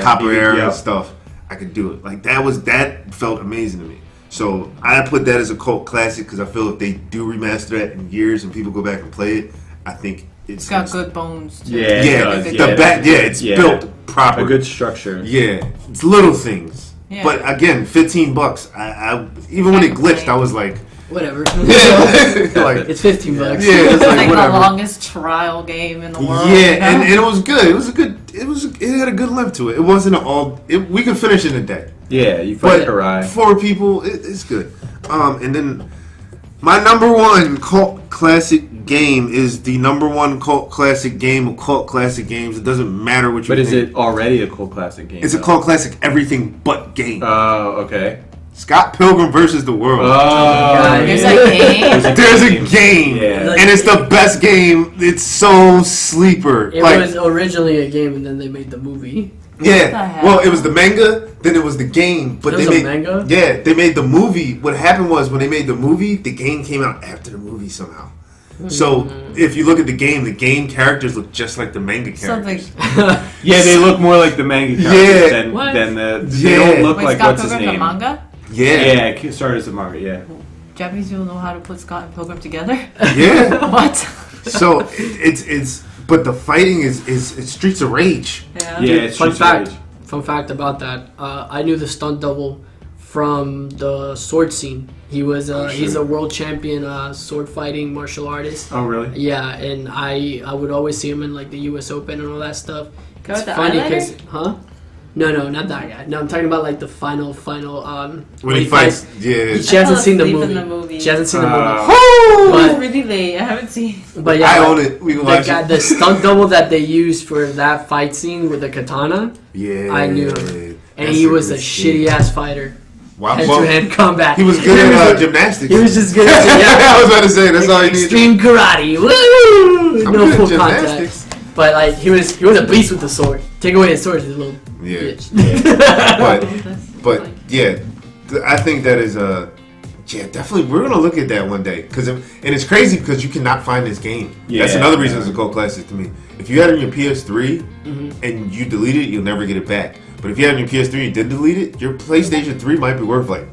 copper era and stuff, I could do it. Like, that felt amazing to me. So I put that as a cult classic because I feel if they do remaster that in years and people go back and play it, I think It's got good bones too. Yeah, it does. it's built proper. A good structure. Yeah, it's little things. Yeah. But again, $15. I even when it glitched, I was like, Whatever. like It's $15. yeah, it's It's like like whatever. the longest trial game in the world. Yeah, you know? and it was good. It had a good lift to it. It wasn't we could finish in a day. Yeah, you But fight Karai. 4 people, it's good. And then my number 1 cult classic game is the number 1 cult classic game of cult classic games. It doesn't matter what you But think. is it already a cult classic game? It's a cult classic everything but game. Oh, okay. Scott Pilgrim versus the World. God, There's yeah. a game. There's a game, Yeah. and it's the best game. It's so sleeper. It was originally a game, and then they made the movie. Yeah. Well, it was the manga, then it was the game, but There they was a made manga? Yeah, they made the movie. What happened was when they made the movie, the game came out after the movie somehow. So if you look at the game characters look just like the manga characters. Yeah, they look more like the manga characters than the. They don't look like Scott what's his Pilgrim, name. the manga? Yeah. It started as a manga. Yeah. Japanese people know how to put Scott and Pilgrim together? Yeah. What? So it's but the fighting is Streets of Rage. Yeah. Yeah, it's Fun Streets of fact. Rage. Fun fact about that. I knew the stunt double from the sword scene. He was he's a world champion sword fighting martial artist. Oh, really? Yeah, and I would always see him in like the U.S. Open and all that stuff. Go It's with the funny eyeliner? No, not that guy. No, I'm talking about like the final. When he fights, yeah. She hasn't seen the asleep in movie. the movie. She hasn't seen the movie. Oh, But- it's really late. I haven't seen. But yeah, I own it. We can watch it. the stunt double that they used for that fight scene with the katana, Yeah. I knew him. and That's he was a good scene. shitty ass fighter. Wow. Hand-to-hand combat. He was good at gymnastics. He was just good at I was about to say that's all he needed. extreme karate. Woo! I'm No good at full gymnastics. contact. But like he was a beast with the sword. Take away his sword, he's a little Yeah. bitch. But yeah, I think that is yeah, definitely. We're gonna look at that one day and it's crazy because you cannot find this game. Yeah, That's another reason it's a cult classic to me. If you had it on your PS3 and you delete it, you'll never get it back. But if you had it on your PS3 and you did delete it, your PlayStation 3 might be worth like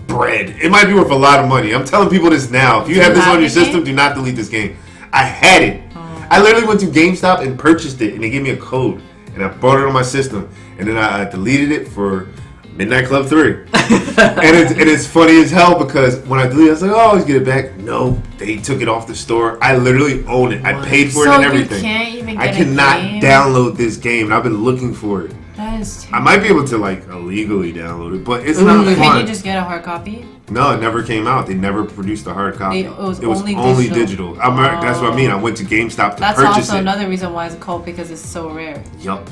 bread. It might be worth a lot of money. I'm telling people this now. If you have this on your system, do not delete this game. I had it. I literally went to GameStop and purchased it, and they gave me a code, and I bought it on my system, and then I deleted it for Midnight Club 3. and it's funny as hell because when I deleted it, I was like, oh, I'll always get it back. No, they took it off the store. I literally own it. I paid for it and everything. You can't even I get cannot a game? download this game, and I've been looking for it. That is I might be able to like illegally download it, but it's Ooh. not Can fun. you just get a hard copy? No, it never came out. They never produced a hard copy. It was only only digital. That's what I mean. I went to GameStop to That's purchase also it. another reason why it's a cult, because it's so rare. Yup.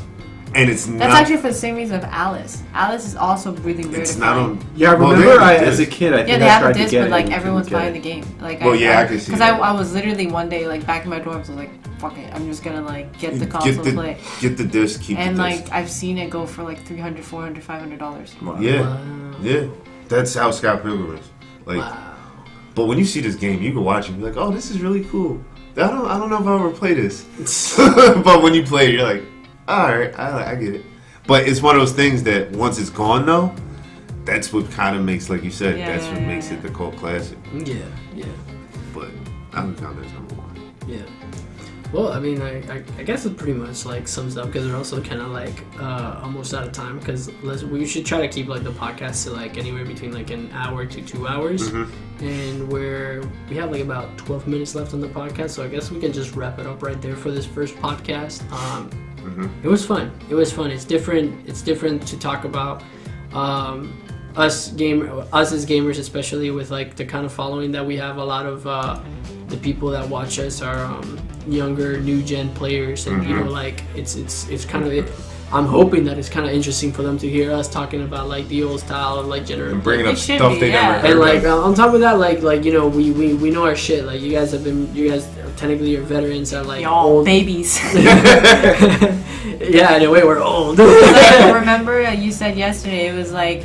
And it's That's not. actually for the same reason of Alice. Alice is also really rare It's to not find. on. Yeah, I Well, remember they have as a disc. kid, I Yeah, think they I have tried a to disc, get but it like and everyone's couldn't buying get the game. Like, Well, yeah, I can see because that. I was literally one day like back in my dorms, I was like, fuck it, I'm just gonna like get the console and play. Get the disc. Keep And the like disc. I've seen it go for like $300, $400, $500. Wow. Yeah, Wow. yeah. That's how Scott Pilgrim is. Like, Wow. but when you see this game, you can watch it and be like, oh, this is really cool. I don't know if I'll ever play this. But when you play it, you're like, all right, I get it. But it's one of those things that once it's gone, though, that's what kind of makes, like you said, that's what makes it the cult classic. Yeah. But I would count that as number one. Yeah. Well, I mean, I guess it pretty much like sums up because we're also kind of like almost out of time because we should try to keep like the podcast to like anywhere between like an hour to 2 hours, and we have like about 12 minutes left on the podcast, so I guess we can just wrap it up right there for this first podcast. It was fun. It's different. It's different to talk about us as gamers, especially with like the kind of following that we have. A lot of the people that watch us are younger, new gen players, and you know, like it's kind of. I'm hoping that it's kind of interesting for them to hear us talking about like the old style of like general And bringing It up should stuff be, they yeah. never heard and like of. on top of that, like you know, we know our shit. Like you guys technically are veterans are like Y'all old babies. Yeah, in a way we're old. Like, remember you said yesterday it was like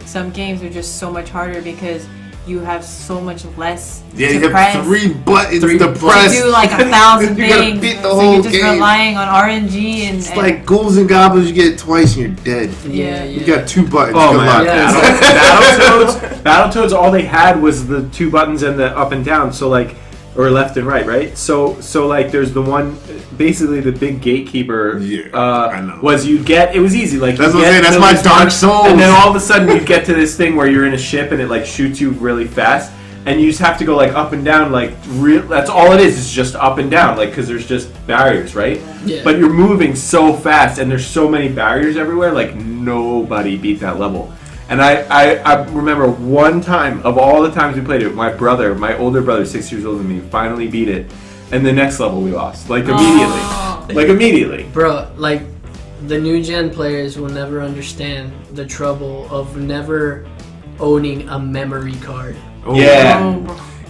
some games are just so much harder because you have so much less Yeah, to you press. have 3 buttons Three to buttons. press. To do like 1,000 You gotta things. beat the so whole you're just game. relying on RNG and It's like ghouls and goblins. You get it twice and you're dead. Yeah. You got 2 buttons. Oh Good man, luck. Yeah. Battletoads, all they had was the 2 buttons and the up and down. So like, or left and right? So like, there's the one, basically the big gatekeeper. Yeah, I know. Was it was easy. Like That's you what I'm get saying. That's to my this Dark one, Souls. and then all of a sudden you get to this thing where you're in a ship and it like shoots you really fast, and you just have to go like up and down. Like that's all it is. It's just up and down. Like because there's just barriers, right? Yeah. But you're moving so fast, and there's so many barriers everywhere. Like nobody beat that level. And I remember one time, of all the times we played it, my older brother, 6 years older than me, finally beat it. And the next level we lost. Like immediately. Oh. Like immediately. Bro, like the new gen players will never understand the trouble of never owning a memory card. Oh, Yeah.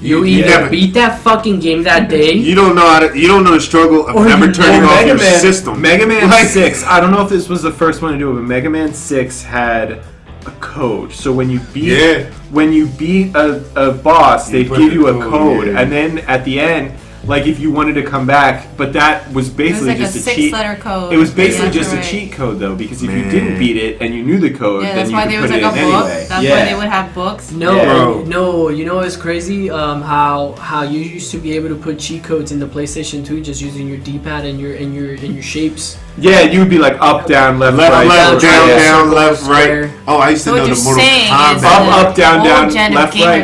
You either never beat that fucking game that day. You don't know the struggle of never turning off your system. Mega Man 6. I don't know if this was the first one to do it, but Mega Man 6 had a code. So when you beat a boss, they'd give you a code, and then at the end, like if you wanted to come back, but that was basically just a cheat. 6-letter code. It was basically just a cheat code though, because if you didn't beat it and you knew the code, then you could put it in anyway. That's why they would have books. No, you know what's crazy? How you used to be able to put cheat codes in the PlayStation 2 just using your D-pad and your shapes. Yeah, you would be like up, down, left, right, down, left, right. Oh, I used to know the Mortal Kombat. Up, down,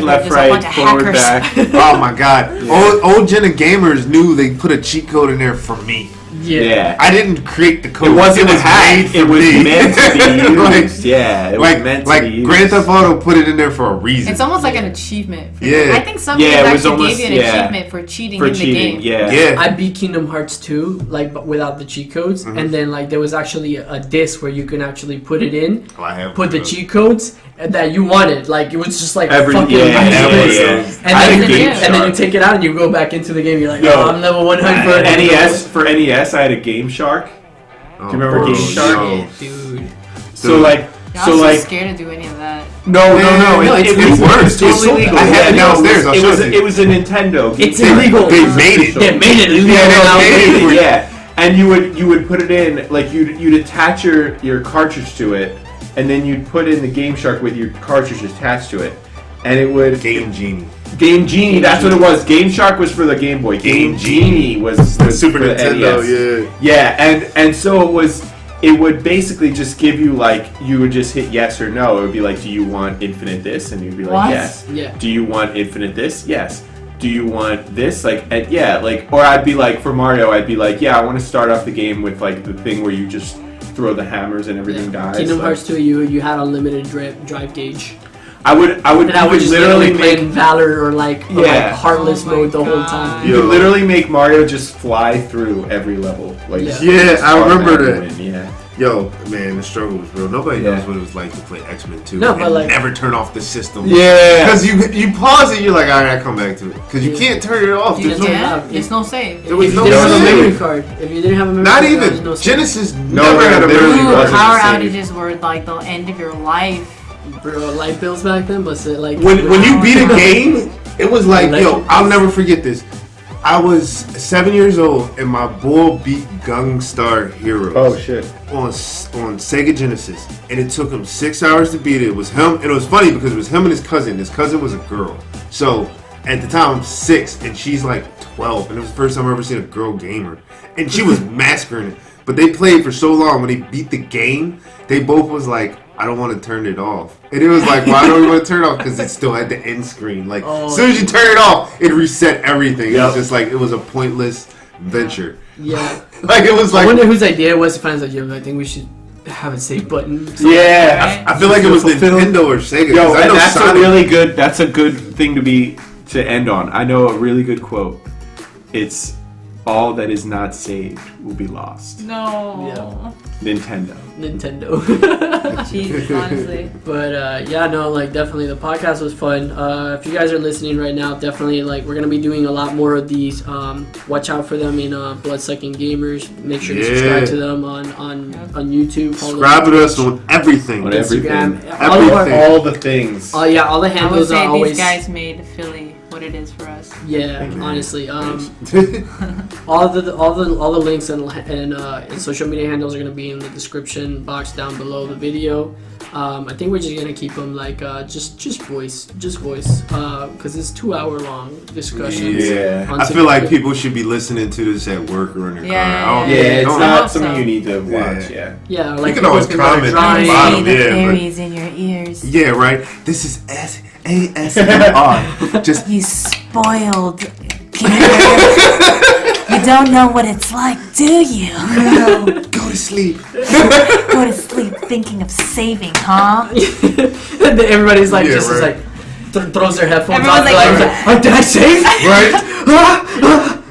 left, right, forward, back. Oh my god. Old gen of gamers knew they put a cheat code in there for me. Yeah. I didn't create the code. It wasn't a hack. It was meant to be used. It was meant to be used. Grand Theft Auto put it in there for a reason. It's almost like an achievement. Yeah. I think some games actually gave you an achievement for cheating in the game. Yeah. I beat Kingdom Hearts 2 without the cheat codes, and then there was actually a disc where you can actually put it in, put the cheat codes that you wanted. Like it was just like fucking And then you take it out and you go back into the game. You're like, I'm level 100 for NES. I had a Game Shark. Do you remember Game Shark? Yeah, dude. So I was scared to do any of that. No. It works. It's illegal. I had it downstairs. It was a Nintendo. It's illegal. They made it. They made it illegal. Yeah. And you would put it in, like you'd attach your cartridge to it, and then you'd put in the Game Shark with your cartridge attached to it, and it would Game Genie. Game Genie, that's what it was. Game Shark was for the Game Boy. Game Genie was the Super for the Nintendo. NES. Yeah, and so it would basically just give you you would just hit yes or no. It would be like, do you want infinite this? And you'd be like, yes. Yeah. Do you want infinite this? Yes. Do you want this? Or I'd be like, for Mario, I'd be like, yeah, I want to start off the game with the thing where you just throw the hammers and everything dies. Kingdom Hearts 2, you had unlimited drive gauge. I would just literally playing Valor or Heartless mode the whole time. You could literally make Mario just fly through every level. I remember that. Yeah. Yo, man, the struggle was real. Nobody knows what it was like to play X-Men 2 no, but never turn off the system. Yeah. Because you pause it, you're like, all right, I come back to it. Because you can't turn it off. There's no save. There was If no you didn't have a save. memory card, if you didn't have a memory Not card, even. there was no save. Genesis never had a memory card. Power outages were like the end of your life. Bro, light bills back then, but when you beat a game, it was like, yo, I'll never forget this. I was 7 years old and my boy beat Gunstar Heroes. Oh shit! On Sega Genesis, and it took him 6 hours to beat it. It was him, and it was funny because it was him and his cousin. His cousin was a girl, so at the time I'm 6 and she's like 12, and it was the first time I ever seen a girl gamer, and she was massacring it. But they played for so long. When they beat the game, they both was like, I don't want to turn it off. And it was like, why don't you want to turn it off? Because it still had the end screen. As soon as you turn it off, it reset everything. It was just like, it was a pointless venture. Yeah. It was like, I wonder whose idea it was to find out, I think we should have a save button. Yeah. I feel like it was Nintendo or Sega. Yo, and that's a good thing to end on. I know a really good quote. It's, all that is not saved will be lost. No. Yeah. Nintendo. Jesus, honestly. But definitely the podcast was fun. If you guys are listening right now, definitely we're gonna be doing a lot more of these. Watch out for them in Bloodsucking Gamers. Make sure to subscribe to them on YouTube. Subscribe to us on everything. On Instagram. All the things. All the handles I would say are always. These guys made Philly what it is for us. Yeah, honestly. all the links and social media handles are gonna be in the description box down below the video. I think we're just gonna keep them just voice, because it's 2 hour long discussions. Yeah, I feel like people should be listening to this at work or in their car. It's not something you need to watch. Yeah, you can always comment at the bottom. Fairies in your ears. Yeah, right. This is ASMR. Just you spoiled kid. You don't know what it's like, do you? Go to sleep. Go to sleep thinking of saving, huh? And then everybody's throws their headphones off. Did I save? Right.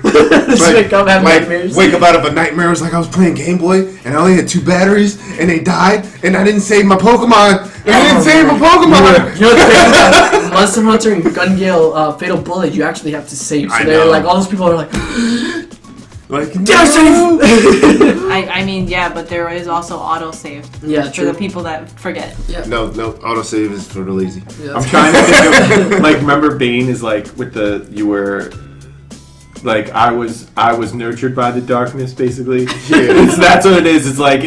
Wake up, have nightmares. Wake up out of a nightmare. It was like I was playing Game Boy and I only had 2 batteries and they died and I didn't save my Pokemon. didn't save a Pokemon. You know what's crazy? Monster Hunter and Gun Gale, Fatal Bullet, you actually have to save. So I they're know. like, all those people are like, damn save! I mean, yeah, but there is also autosave Yeah, for true. the people that forget. No, autosave is for the lazy. Yeah, I'm trying to think of, like, remember Bane is like with you were, like, I was nurtured by the darkness, basically. Yeah. That's what it is. It's like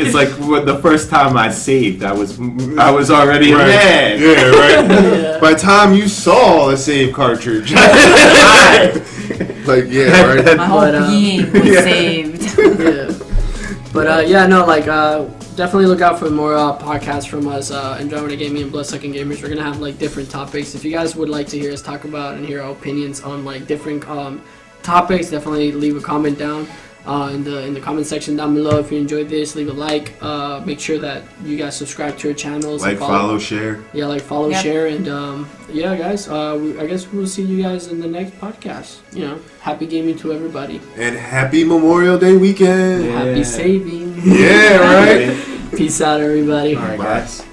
what the first time I saved, I was already Right. mad. Yeah, right. Yeah. By the time you saw a save cartridge, like, yeah, right. My whole But, being was saved. yeah. But definitely look out for more podcasts from us, Andromeda Gaming and Bloodsucking Gamers. We're gonna have like different topics. If you guys would like to hear us talk about and hear our opinions on like different topics, definitely leave a comment down in the comment section down below. If you enjoyed this, leave a like. Make sure that you guys subscribe to our channels. Like, and follow, share. Yeah, like follow, Yep. share, and yeah, guys. I guess we'll see you guys in the next podcast. You know, happy gaming to everybody. And happy Memorial Day weekend. Yeah. Happy saving. Yeah, right. Peace out, everybody. All right, guys.